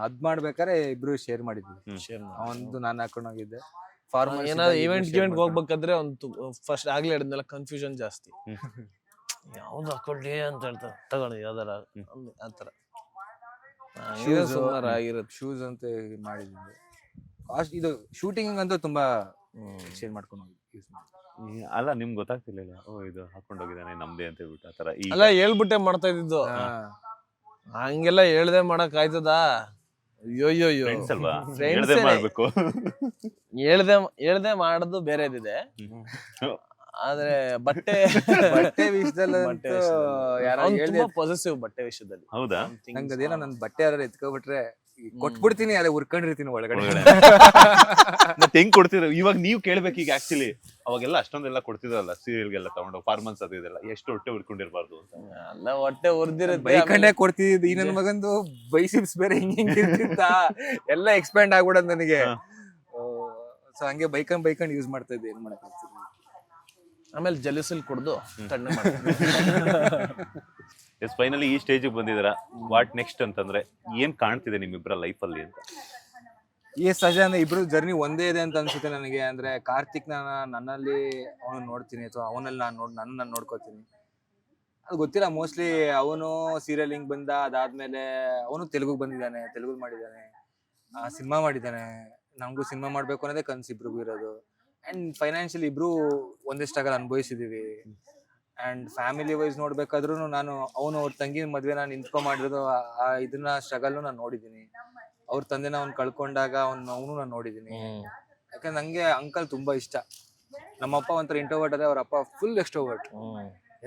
Speaker 1: ಅದ್ ಮಾಡ್ಬೇಕಾರೆ ಇಬ್ರು ಶೇರ್ ಮಾಡಿದ್ವಿ. ಅವಂದು ನಾನು ಹಾಕೊಂಡ್ ಹೋಗಿದ್ದೆ. ಫಾರ್ಮಲ್
Speaker 2: ಏನಾದ್ರು ಇವೆಂಟ್ ಹೋಗ್ಬೇಕಾದ್ರೆ ಒಂದು ಫಸ್ಟ್ ಆಗ್ಲೇ ಹೇಳಿದ್ನಲ್ಲ, ಕನ್ಫ್ಯೂಷನ್ ಜಾಸ್ತಿ. ಯಾವ್ದು ಹಾಕೊಳ್ಳಿ ಅಂತ ಹೇಳ್ತಾರೆ, ತಗೊಳ್ಳಿ ಯಾವ್ದಾರ ಆತರ ಆಗಿರುತ್ತೆ.
Speaker 1: ಶೂಸ್ ಅಂತ ಮಾಡಿದ್ವಿ. ಇದು ಶೂಟಿಂಗ್ ಅಂತೂ ತುಂಬಾ ಶೇರ್ ಮಾಡ್ಕೊಂಡು ಯೂಸ್ ಮಾಡಿ.
Speaker 3: ಅಲ್ಲ, ನಿಮ್ಗೆ ಗೊತ್ತಾಗ್ತಿರ್ಲಿಲ್ಲ ಓ ಇದು ಹಾಕೊಂಡ್ ಹೋಗಿದ್ದಾನೆ ನಮ್ದೇ ಅಂತ ಹೇಳ್ಬಿಟ್ಟು ಆತರ?
Speaker 2: ಅಲ್ಲ, ಹೇಳ್ಬಿಟ್ಟೆ ಮಾಡ್ತಾ ಇದ್ದಿದ್ದು. ಹಂಗೆಲ್ಲ ಹೇಳ್ದೆ ಮಾಡಕ್ ಆಯ್ತದ? ಅಯ್ಯೋಯ್ಯೋ,
Speaker 3: ಫ್ರೆಂಡ್ಸ್ ಅಲ್ವಾ, ಹೇಳ್ದೆ ಮಾಡ್ಬೇಕು.
Speaker 2: ಹೇಳ್ದೆ ಮಾಡೋದು ಬೇರೆದಿದೆ. ಆದ್ರೆ ಬಟ್ಟೆ
Speaker 1: ವಿಷಯದಲ್ಲಿ
Speaker 2: ಪಾಸಿಟಿವ್ ಬಟ್ಟೆ ವಿಷಯದಲ್ಲಿ.
Speaker 3: ಹೌದಾ?
Speaker 1: ನಂಗೆ ಅದೇನೋ ನನ್ ಬಟ್ಟೆ ಯಾರು ಎತ್ಕೊಬಿಟ್ರೆ ಕೊಟ್ಬಿಡ್ತೀನಿ, ಅದೇ ಉರ್ಕೊಂಡಿರ್ತೀನಿ ಒಳಗಡೆ.
Speaker 3: ಮತ್ತೆ ಹೆಂಗ್ ಕೊಡ್ತಿದ್ರು? ಇವಾಗ ನೀವ್ ಕೇಳ್ಬೇಕು. ಈಗ ಆಕ್ಚುಲಿ ಅವಾಗೆಲ್ಲ ಅಷ್ಟೊಂದೆಲ್ಲ ಕೊಡ್ತಿದ್ರಲ್ಲ ಸೀರಿಯಲ್ಗೆಲ್ಲ ತಗೊಂಡು ಫಾರ್ಮನ್ಸ್ ಅದು ಇದೆಲ್ಲ, ಎಷ್ಟು ಹೊಟ್ಟೆ ಉರ್ಕೊಂಡಿರ್ಬಾರ್ದು ಅಂತ.
Speaker 2: ಅಲ್ಲ, ಹೊಟ್ಟೆ ಉರ್ದಿರೋದು
Speaker 1: ಬೈಕಂಡೆ ಕೊಡ್ತಿದ್ದು. ಈ ನನ್ ಮಗಂದು ಬೈಸಿಪ್ಸ್ ಬೇರೆ ಹಿಂಗ್ ಇರ್ತಿತ್ತ, ಎಲ್ಲ ಎಕ್ಸ್ಪ್ಯಾಂಡ್ ಆಗ್ಬಿಡೋದು ನನಗೆ. ಸೊ ಹಂಗೆ ಬೈಕಂಡ್ ಯೂಸ್ ಮಾಡ್ತಾ ಇದ್ದೆ, ಏನ್ ಮಾಡಕ್ ಆಗ್ತಿಲ್ಲ.
Speaker 2: ಆಮೇಲೆ ಜಲಸಿಲ್ ಕುಡ್ದು ತಣ್ಣೆ
Speaker 3: ಎಸ್, ಫೈನಲಿ ಈ ಸ್ಟೇಜಿಗೆ ಬಂದಿದ್ದೀರಾ. ವಾಟ್ ನೆಕ್ಸ್ಟ್ ಅಂತಂದ್ರೆ ಏನ್ ಕಾಣ್ತಿದೆ ನಿಮ್ಮಿಬ್ಬರ ಲೈಫ್ ಅಲ್ಲಿ ಅಂತ?
Speaker 1: ಸಹಜ ಅಂದ್ರೆ ಇಬ್ರು ಜರ್ನಿ ಒಂದೇ ಇದೆ ಅಂತ ಅನ್ಸುತ್ತೆ ನನಗೆ. ಅಂದ್ರೆ ಕಾರ್ತಿಕ್ ನನ್ನಲ್ಲಿ ಅವನು ನೋಡ್ತೀನಿ, ಅಥವಾ ಅವನಲ್ಲಿ ನಾನು ನೋಡ್ಕೋತೀನಿ. ಅದು ಗೊತ್ತಿಲ್ಲ, ಮೋಸ್ಟ್ಲಿ ಅವನು ಸೀರಿಯಲ್ ಹಿಂಗ್ ಬಂದ, ಅದಾದ್ಮೇಲೆ ಅವನು ತೆಲುಗು ಬಂದಿದ್ದಾನೆ, ತೆಲುಗು ಮಾಡಿದ್ದಾನೆ, ಸಿನಿಮಾ ಮಾಡಿದ್ದಾನೆ. ನಮಗೂ ಸಿನಿಮಾ ಮಾಡ್ಬೇಕು ಅನ್ನೋದೇ ಕನ್ಸು ಇಬ್ರಿಗೂ ಇರೋದು. ಅಂಡ್ ಫೈನಾನ್ಷಿಯಲಿ ಇಬ್ರು ಒಂದೇ ಸ್ಟ್ರಗಲ್ ಅನುಭವಿಸಿದೀವಿ. ಅಂಡ್ ಫ್ಯಾಮಿಲಿ ವೈಸ್ ನೋಡ್ಬೇಕಾದ್ರೂ ನಾನು ಅವನು ಅವ್ರ ತಂಗಿ ಮದ್ವೆನ ನಿಂತ್ಕೊಂಡಿರೋದು, ಇದನ್ನ ಸ್ಟ್ರಗಲ್ ನಾನು ನೋಡಿದೀನಿ. ಅವ್ರ ತಂದೆನ ಅವ್ನು ಕಳ್ಕೊಂಡಾಗ ಅವನು ನಾನು ನೋಡಿದೀನಿ. ಯಾಕಂದ್ರೆ ನಂಗೆ ಅಂಕಲ್ ತುಂಬಾ ಇಷ್ಟ. ನಮ್ಮಪ್ಪ ಒಂಥರ ಇಂಟ್ರೋವರ್ಟ್ ಅದೇ, ಅವ್ರ ಅಪ್ಪ ಫುಲ್ ಎಕ್ಸ್ಟ್ರೋವರ್ಟ್.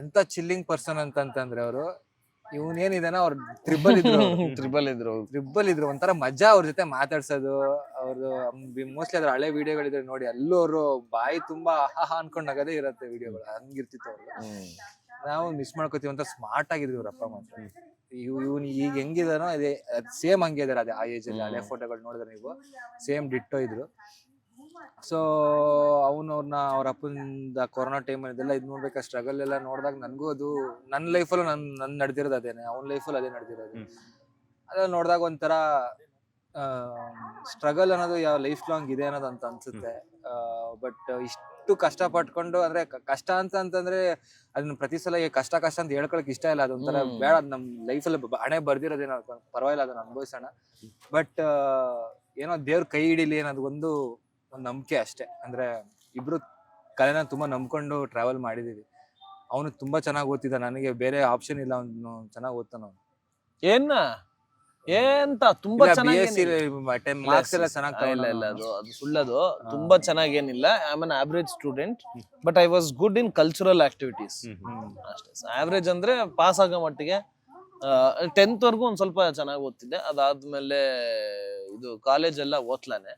Speaker 1: ಎಂತ ಚಿಲ್ಲಿಂಗ್ ಪರ್ಸನ್ ಅಂತಂದ್ರೆ ಅವರು. ಇವನೇನಿದಾನ ಅವ್ರ ತ್ರಿಬಲ್ ಇದ್ರು ಒಂಥರ ಮಜಾ ಅವ್ರ ಜೊತೆ ಮಾತಾಡ್ಸೋದು. ಅವ್ರದ್ದು ಮೋಸ್ಟ್ಲಿ ಅದ್ರ ಹಳೆ ವಿಡಿಯೋಗಳಿದ್ರೆ ನೋಡಿ, ಅಲ್ಲೂ ಅವರು ಬಾಯಿ ತುಂಬಾ ಆಹಾ ಅನ್ಕೊಂಡ್ ನಗದೇ ಇರತ್ತೆ ವಿಡಿಯೋಗಳು, ಹಂಗಿರ್ತಿತ್ತು ಅವ್ರು. ನಾವು ಮಿಸ್ ಮಾಡ್ಕೋತೀವಿ. ಒಂಥರ ಸ್ಮಾರ್ಟ್ ಆಗಿದ್ರು ಅವ್ರಪ್ಪ ಮಾತ್ರ. ಇವ್ನು ಈಗ ಹೆಂಗಿದಾನೋ ಅದೇ ಸೇಮ್ ಹಂಗೆ ಇದಾರೆ. ಅದೇ ಆ ಏಜ್ ಅಲ್ಲಿ ಹಳೆ ಫೋಟೋಗಳು ನೋಡಿದ್ರೆ ನೀವು ಸೇಮ್ ಡಿಟ್ಟೋ ಇದ್ರು. ಸೊ ಅವ್ರನ್ನ ಅವ್ರ ಅಪ್ಪನ ಕೊರೋನಾ ಟೈಮಲ್ಲಿ ಇದೆಲ್ಲ ಇದು ನೋಡ್ಬೇಕಾ ಸ್ಟ್ರಗಲ್ ಎಲ್ಲ ನೋಡಿದಾಗ ನನಗೂ ಅದು ನನ್ನ ಲೈಫಲ್ಲೂ ನನ್ ನಡೆದಿರೋದು ಅದೇನೆ, ಅವ್ನ ಲೈಫಲ್ಲಿ ಅದೇ ನಡೆದಿರೋದು. ಅದೆಲ್ಲ ನೋಡಿದಾಗ ಒಂಥರ ಸ್ಟ್ರಗಲ್ ಅನ್ನೋದು ಯಾವ ಲೈಫ್ ಲಾಂಗ್ ಇದೆ ಅನ್ನೋದು ಅಂತ ಅನ್ಸುತ್ತೆ. ಬಟ್ ಇಷ್ಟು ಕಷ್ಟ ಪಟ್ಕೊಂಡು, ಅಂದ್ರೆ ಕಷ್ಟ ಅಂತಂದ್ರೆ ಅದನ್ನ ಪ್ರತಿ ಸಲ ಕಷ್ಟ ಅಂತ ಹೇಳ್ಕೊಳಕ್ ಇಷ್ಟ ಇಲ್ಲ. ಅದೊಂಥರ ಬೇಡ, ಅದ್ ನಮ್ ಲೈಫಲ್ಲಿ ಹಣೆ ಬರ್ದಿರೋದೇನೋ, ಪರವಾಗಿಲ್ಲ, ಅದನ್ನ ಅನುಭವಿಸೋಣ. ಬಟ್ ಏನೋ ದೇವ್ರ ಕೈ ಹಿಡಿಲಿ ಅನ್ನೋದು ಒಂದು ನಂಬಿಕೆ ಅಷ್ಟೇ. ಅಂದ್ರೆ ಇಬ್ರು ಕಲೆನ ತುಂಬಾ ನಂಬ್ಕೊಂಡು ಟ್ರಾವೆಲ್ ಮಾಡಿದೀವಿ. ಅವನು ತುಂಬಾ ಚೆನ್ನಾಗಿ ಓದ್ತಿದ್ದ, ನನಗೆ ಬೇರೆ ಆಪ್ಷನ್ ಇಲ್ಲ. ಅವನು ಚೆನ್ನಾಗಿ ಓದ್ತಾನ.
Speaker 2: ತುಂಬಾ ಚೆನ್ನಾಗಿ
Speaker 1: ಅದು
Speaker 2: ಸುಳ್ಳದು. ತುಂಬಾ ಚೆನ್ನಾಗೇನಿಲ್ಲ. I am an average student, but I was good in cultural activities ಅಷ್ಟೇ. ಆವರೇಜ್ ಅಂದ್ರೆ ಪಾಸ್ ಆಗೋ ಮಟ್ಟಿಗೆ 10th ವರ್ಗೂ ಒಂದ್ ಸ್ವಲ್ಪ ಚೆನ್ನಾಗಿ ಓದ್ತಿದ್ದೆ. ಅದಾದ್ಮೇಲೆ ಇದು ಕಾಲೇಜ್ ಎಲ್ಲ ಓದ್ಲಾನೆ.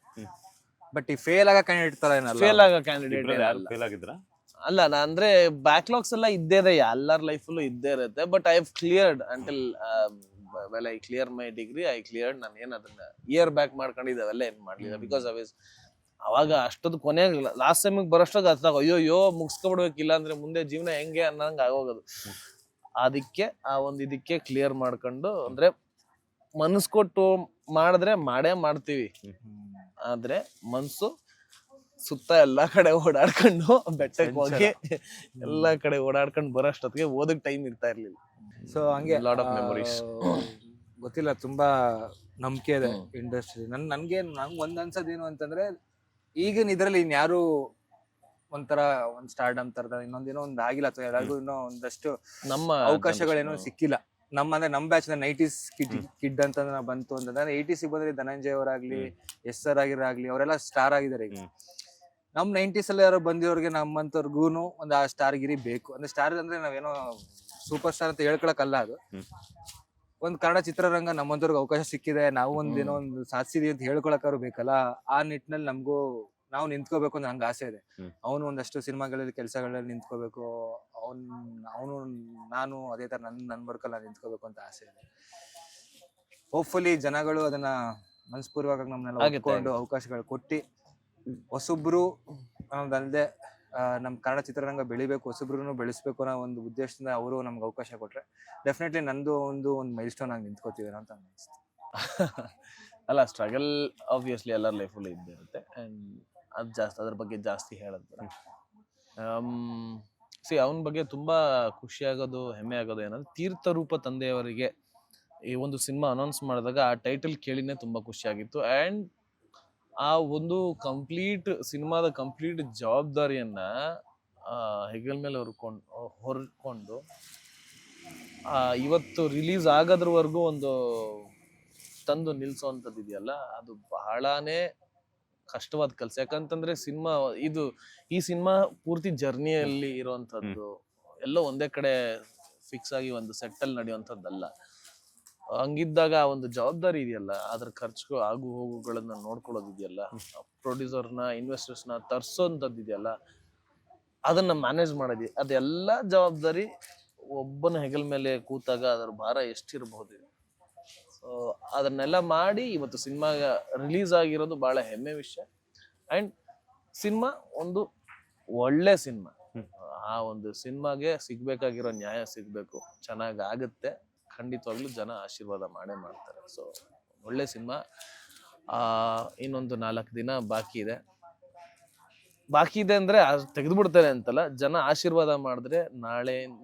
Speaker 1: ಬಟ್ ಈ ಫೇಲ್ ಆಗ ಕ್ಯಾಂಡಿಡೇಟ್ ಇರ್ತಾರ ಏನಲ್ಲ,
Speaker 2: ಫೇಲ್ ಆಗೋ ಕ್ಯಾಂಡಿಡೇಟ್
Speaker 3: ಇಬ್ರಲ್ಲಿ ಯಾರು
Speaker 2: ಅಲ್ಲ.
Speaker 3: ಫೇಲ್ ಆಗಿದ್ರ?
Speaker 2: ಅಲ್ಲ ಅಂದ್ರೆ ಬ್ಯಾಕ್ಲಾಗ್ಸ್ ಎಲ್ಲ ಇದ್ದೇ ಇದೆ, ಎಲ್ಲರ ಲೈಫಲ್ಲೂ ಇದ್ದೇ ಇರುತ್ತೆ. But I have cleared until well I clear my degree, I cleared. ನಾನು ಏನ್ ಅದನ್ನ ಇಯರ್ ಬ್ಯಾಕ್ ಮಾಡ್ಕೊಂಡಿದ್ದಾವೆಲ್ಲ ಏನ್ ಮಾಡ್ಲಿಲ್ಲ. ಬಿಕಾಸ್ ಅವಾಗ ಅಷ್ಟೊಂದು ಕೊನೆಗೆ ಲಾಸ್ಟ್ ಸೆಮಿಗೆ ಬರೋಷ್ಟಾಗ ಅತ್ತಾಗ ಅಯ್ಯೋ ಮುಗಿಸ್ಕೊಬಿಡ್ಬೇಕಿಲ್ಲ ಅಂದ್ರೆ ಮುಂದೆ ಜೀವನ ಹೆಂಗೆ ಅನ್ನಂಗೆ ಆಗೋಗೋದು. ಅದಕ್ಕೆ ಇದಕ್ಕೆ ಕ್ಲಿಯರ್ ಮಾಡ್ಕೊಂಡು, ಅಂದ್ರೆ ಮನಸ್ಸು ಕೊಟ್ಟು ಮಾಡಿದ್ರೆ ಮಾಡೇ ಮಾಡ್ತೀವಿ. ಆದ್ರೆ ಮನ್ಸು ಸುತ್ತ ಎಲ್ಲಾ ಕಡೆ ಓಡಾಡ್ಕೊಂಡು ಬೆಟ್ಟಕ್ಕೆ ಹೋಗಿ ಎಲ್ಲಾ ಕಡೆ ಓಡಾಡ್ಕೊಂಡು ಬರೋಷ್ಟೊತ್ತಿಗೆ ಓದಕ್ ಟೈಮ್ ಇರ್ತಾ ಇರ್ಲಿಲ್ಲ.
Speaker 1: ಸೊ ಹಂಗೆ
Speaker 2: ಲಾಟ್ ಆಫ್ ಮೆಮೊರೀಸ್.
Speaker 1: ಗೊತ್ತಿಲ್ಲ, ತುಂಬಾ ನಂಬಿಕೆ ಇದೆ ಇಂಡಸ್ಟ್ರಿ. ನಂಗೆ ಒಂದ್ ಅನ್ಸೋದೇನು ಅಂತಂದ್ರೆ, ಈಗಿನ ಇದ್ರಲ್ಲಿ ಇನ್ಯಾರು ಒಂಥರ ಒಂದ್ ಸ್ಟಾರ್ಡಮ್ ತರದ ಇನ್ನೊಂದೇನೋ ಒಂದ್ ಆಗಿಲ್ಲ, ಅಥವಾ ಯಾರಿಗೂ ಇನ್ನೂ ಒಂದಷ್ಟು
Speaker 2: ನಮ್ಮ
Speaker 1: ಅವಕಾಶಗಳೇನೋ ಸಿಕ್ಕಿಲ್ಲ. ಅಂದ್ರೆ ನಮ್ ಬ್ಯಾಚ್ 90s ಕಿಡ್ ಅಂತ ಬಂತು ಅಂತಂದ್ರೆ 80s ಬಂದ್ರೆ ಧನಂಜಯ್ ಅವರಾಗ್ಲಿ, ಎಸ್ ಆರ್ ಆಗಿರಾಗ್ಲಿ, ಅವರೆಲ್ಲ ಸ್ಟಾರ್ ಆಗಿದ್ದಾರೆ. ಈಗ ನಮ್ 90s ಅಲ್ಲಿ ಯಾರೋ ಬಂದಿರೋರ್ಗೆ ನಮ್ಮಂತವ್ರಿಗೂನು ಒಂದ್ ಆ ಸ್ಟಾರ್ ಗಿರಿ ಬೇಕು. ಅಂದ್ರೆ ಸ್ಟಾರ್ ಅಂದ್ರೆ ನಾವೇನೋ ಸೂಪರ್ ಸ್ಟಾರ್ ಅಂತ ಹೇಳ್ಕೊಳಕಲ್ಲ, ಅದು ಒಂದ್ ಕನ್ನಡ ಚಿತ್ರರಂಗ ನಮ್ಮಂತವ್ರಿಗೆ ಅವಕಾಶ ಸಿಕ್ಕಿದೆ, ನಾವು ಒಂದೇನೋ ಒಂದು ಸಾಧಿಸಿದೀವಿ ಅಂತ ಹೇಳ್ಕೊಳಕಾರು ಬೇಕಲ್ಲ. ಆ ನಿಟ್ಟಿನಲ್ಲಿ ನಮಗೂ ನಾವು ನಿಂತ್ಕೋಬೇಕು ಅಂತ ನಂಗೆ ಆಸೆ ಇದೆ. ಅವನು ಒಂದಷ್ಟು ಸಿನಿಮಾಗಳಲ್ಲಿ ಕೆಲಸಗಳಲ್ಲಿ ನಿಂತ್ಕೋಬೇಕು, ಅವನು ನಾನು ಅದೇ ತರ ನನ್ ವರ್ಕಲ್ಲಿ ನಿಂತ್ಕೋಬೇಕು ಅಂತ ಆಸೆ ಇದೆ. ಹೋಪ್ಫುಲಿ ಜನಗಳು ಅದನ್ನ ಮನಸ್ಪೂರ್ವಕ ನಮ್ಮನ್ನೆಲ್ಲ ಒಪ್ಕೊಂಡು ಅವಕಾಶಗಳು ಕೊಟ್ಟು ಹೊಸೊಬ್ರು ಅನ್ನೋದಲ್ಲದೆ ನಮ್ ಕನ್ನಡ ಚಿತ್ರರಂಗ ಬೆಳಿಬೇಕು, ಹೊಸಬ್ರು ಬೆಳೆಸ್ಬೇಕು ಅನ್ನೋ ಒಂದು ಉದ್ದೇಶದಿಂದ ಅವರು ನಮ್ಗೆ ಅವಕಾಶ ಕೊಟ್ರೆ ಡೆಫಿನೆಟ್ಲಿ ನಂದು ಒಂದು ಮೈಲ್ ಸ್ಟೋನ್ ಆಗಿ ನಿಂತ್ಕೋತೀವಿ ಅಂತ ಅನಿಸ್ತು.
Speaker 2: ಅಲ್ಲ, ಸ್ಟ್ರಗಲ್ ಆಬ್ವಿಯಸ್ಲಿ ಎಲ್ಲರ ಲೈಫಲ್ಲೂ ಇದ್ದೇ ಇರುತ್ತೆ. ಅಂಡ್ ಅದ್ರ ಬಗ್ಗೆ ಜಾಸ್ತಿ ಹೇಳಿದ್ರೆ ಅವನ ಬಗ್ಗೆ ತುಂಬಾ ಖುಷಿ ಆಗೋದು, ಹೆಮ್ಮೆ ಆಗೋದು ಏನಂದ್ರೆ, ತೀರ್ಥರೂಪ ತಂದೆಯವರಿಗೆ ಈ ಒಂದು ಸಿನಿಮಾ ಅನೌನ್ಸ್ ಮಾಡಿದಾಗ ಆ ಟೈಟಲ್ ಕೇಳಿನೇ ತುಂಬಾ ಖುಷಿ ಆಗಿತ್ತು. ಅಂಡ್ ಆ ಒಂದು ಸಿನಿಮಾದ ಕಂಪ್ಲೀಟ್ ಜವಾಬ್ದಾರಿಯನ್ನ ಹೆಗಲ ಮೇಲೆ ಹೊರ್ಕೊಂಡು ಇವತ್ತು ರಿಲೀಸ್ ಆಗೋದ್ರವರೆಗೂ ಒಂದು ತಂದು ನಿಲ್ಸೋಂಥದ್ದು ಇದೆಯಲ್ಲ, ಅದು ಬಹಳಾನೇ ಕಷ್ಟವಾದ ಕೆಲಸ. ಯಾಕಂತಂದ್ರೆ ಈ ಸಿನಿಮಾ ಪೂರ್ತಿ ಜರ್ನಿಯಲ್ಲಿ ಇರುವಂತದ್ದು, ಎಲ್ಲೋ ಒಂದೇ ಕಡೆ ಫಿಕ್ಸ್ ಆಗಿ ಒಂದು ಸೆಟ್ಟಲ್ ನಡೆಯುವಂಥದ್ದಲ್ಲ. ಹಂಗಿದ್ದಾಗ ಆ ಒಂದು ಜವಾಬ್ದಾರಿ ಇದೆಯಲ್ಲ, ಅದ್ರ ಖರ್ಚು ಆಗು ಹೋಗುಗಳನ್ನ ನೋಡ್ಕೊಳ್ಳೋದಿದೆಯಲ್ಲ, ಪ್ರೊಡ್ಯೂಸರ್ನ ಇನ್ವೆಸ್ಟರ್ಸ್ನ ತರ್ಸೋಂಥದ್ದು ಇದೆಯಲ್ಲ, ಅದನ್ನ ಮ್ಯಾನೇಜ್ ಮಾಡೋದು, ಅದೆಲ್ಲ ಜವಾಬ್ದಾರಿ ಒಬ್ಬನ ಹೆಗಲ ಮೇಲೆ ಕೂತಾಗ ಅದರ ಭಾರ ಎಷ್ಟಿರಬಹುದು. ಅದನ್ನೆಲ್ಲ ಮಾಡಿ ಇವತ್ತು ಸಿನಿಮಾ ರಿಲೀಸ್ ಆಗಿರೋದು ಬಹಳ ಹೆಮ್ಮೆ ವಿಷಯ. ಅಂಡ್ ಸಿನಿಮಾ ಒಂದು ಒಳ್ಳೆ ಸಿನಿಮಾ. ಆ ಒಂದು ಸಿನಿಮಾಗೆ ಸಿಗ್ಬೇಕಾಗಿರೋ ನ್ಯಾಯ ಸಿಗ್ಬೇಕು, ಚೆನ್ನಾಗ್ ಆಗುತ್ತೆ. ಖಂಡಿತವಾಗ್ಲೂ ಜನ ಆಶೀರ್ವಾದ ಮಾಡೇ ಮಾಡ್ತಾರೆ. ಸೊ ಒಳ್ಳೆ ಸಿನಿಮಾ. ಇನ್ನೊಂದು 4 ದಿನ ಬಾಕಿ ಇದೆ ಅಂದ್ರೆ ತೆಗೆದ್ಬಿಡ್ತಾರೆ ಅಂತಲ್ಲ, ಜನ ಆಶೀರ್ವಾದ ಮಾಡಿದ್ರೆ